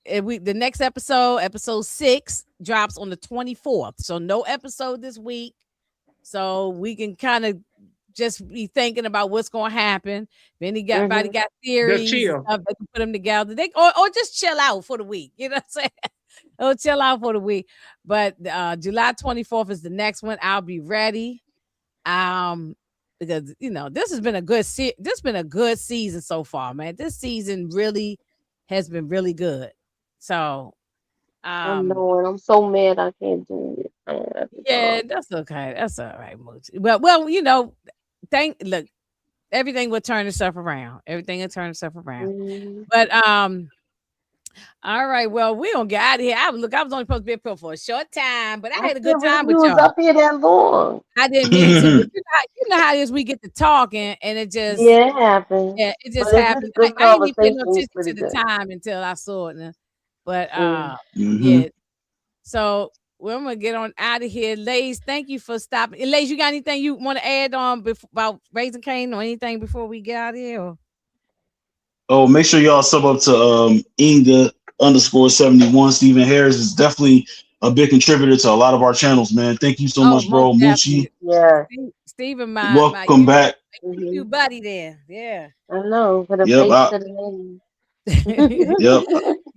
Speaker 3: the next episode 6, drops on the 24th. So no episode this week. So we can kind of just be thinking about what's going to happen. If anybody got theories, and stuff, they can put them together. Or just chill out for the week. You know what I'm saying? Or chill out for the week. But July 24th is the next one. I'll be ready. Because this has been a good season so far, man. This season really has been really good. So
Speaker 8: I know, and I'm so mad I can't do it.
Speaker 3: Yeah, that's okay. That's all right, Moochie. Well, look, everything will turn itself around. Everything will turn itself around. But all right, well, we're gonna get out of here. I was only supposed to be up here for a short time, but I had a good time with y'all.
Speaker 8: You was up here that long.
Speaker 3: I didn't mean to. But you know how it is, we get to talking and it just
Speaker 8: it happens.
Speaker 3: Yeah, it just happened. I didn't even pay no attention to the time until I saw it. But yeah. So I'm gonna get on out of here. Lays, thank you for stopping. Lays, you got anything you want to add on about Raising Cane or anything before we get out of here? Or?
Speaker 5: Oh, make sure y'all sub up to Inga_71. Stephen Harris is definitely a big contributor to a lot of our channels, man. Thank you so much, bro. Moochie.
Speaker 8: Yeah.
Speaker 3: Stephen,
Speaker 5: welcome back.
Speaker 3: You buddy there. Yeah.
Speaker 8: I know. For the face of the name.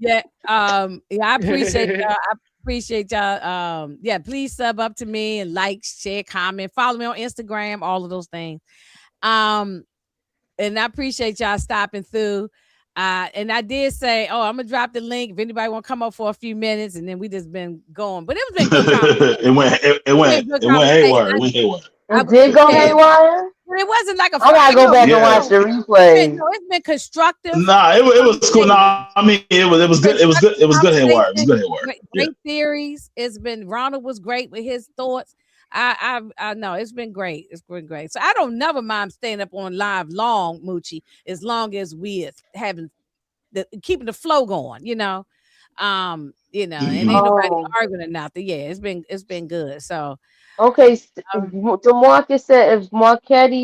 Speaker 3: Yeah. I appreciate y'all. I appreciate y'all. Yeah, please sub up to me and like, share, comment, follow me on Instagram, all of those things. And I appreciate y'all stopping through. And I did say, I'm gonna drop the link if anybody want to come up for a few minutes, and then we just been going. But it was been good.
Speaker 5: it went haywire. It went haywire.
Speaker 8: It did go haywire.
Speaker 3: It wasn't like a.
Speaker 8: I gotta go back and watch the replay.
Speaker 3: No, it's been constructive.
Speaker 5: Nah, it was cool. Nah, I mean it was good. It was good. It was good haywire. It was good haywire.
Speaker 3: Great theories. It's been Ronald was great with his thoughts. I know it's been great. It's been great. So I don't never mind staying up on live long, Moochie, as long as we having keeping the flow going, and ain't nobody arguing or nothing. Yeah, it's been good. So
Speaker 8: okay, so Marcus said if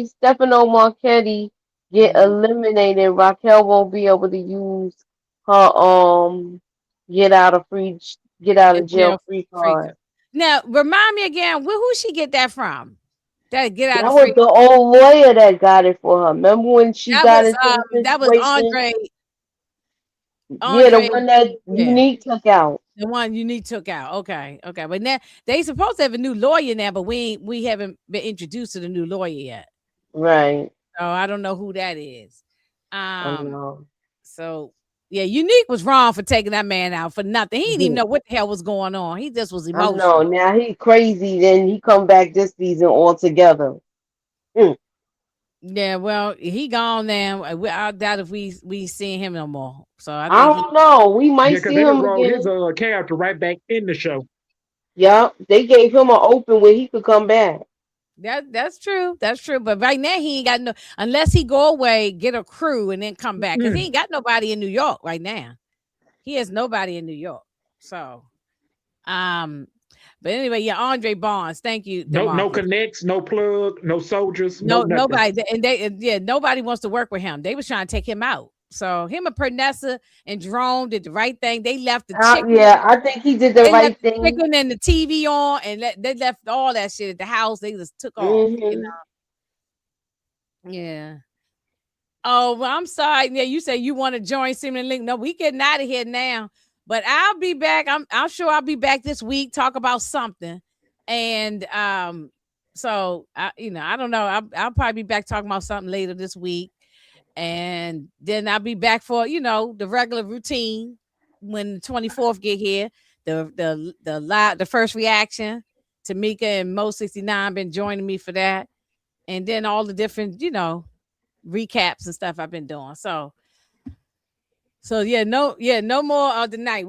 Speaker 8: Stefano Marchetti get eliminated, Raquel won't be able to use her get out of jail free card.
Speaker 3: Now, remind me again, who she get that from? That
Speaker 8: was the old lawyer that got it for her. Remember when she got it?
Speaker 3: That was Andre.
Speaker 8: Yeah, the one that Unique took out.
Speaker 3: The one Unique took out. Okay. But now they supposed to have a new lawyer now, but we haven't been introduced to the new lawyer yet.
Speaker 8: Right.
Speaker 3: So I don't know who that is.
Speaker 8: I know.
Speaker 3: So. Yeah, Unique was wrong for taking that man out for nothing. He didn't even know what the hell was going on. He just was emotional.
Speaker 8: No, now he crazy. Then he come back this season altogether.
Speaker 3: Yeah, well, he gone now. I doubt if we see him no more. So I
Speaker 8: don't know. We might see him again.
Speaker 1: His character right back in the show.
Speaker 8: Yeah, they gave him an open where he could come back.
Speaker 3: That's true. That's true. But right now he ain't got unless he go away, get a crew, and then come back. Because he ain't got nobody in New York right now. He has nobody in New York. So but anyway, yeah, Andre Barnes, thank you.
Speaker 1: No connects, no plug, no soldiers,
Speaker 3: nobody. And nobody wants to work with him. They was trying to take him out. So him and Pernessa and Jerome did the right thing. They left the chicken.
Speaker 8: Yeah, I think he did the right thing.
Speaker 3: The chicken and the TV on, and they left all that shit at the house. They just took off. Yeah. Oh, well, I'm sorry. Yeah, you say you want to join Seeming Link. No, we getting out of here now. But I'll be back. I'm sure I'll be back this week. Talk about something, and so I don't know. I'll probably be back talking about something later this week. And then I'll be back for the regular routine when the 24th get here. The first reaction. Tamika and Mo 69 been joining me for that, and then all the different recaps and stuff I've been doing. So no more of the night.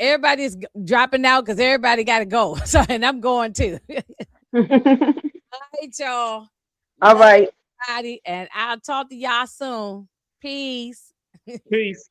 Speaker 3: Everybody's dropping out because everybody got to go. So and I'm going too. All right, y'all.
Speaker 8: All right.
Speaker 3: And I'll talk to y'all soon. Peace.
Speaker 1: Peace.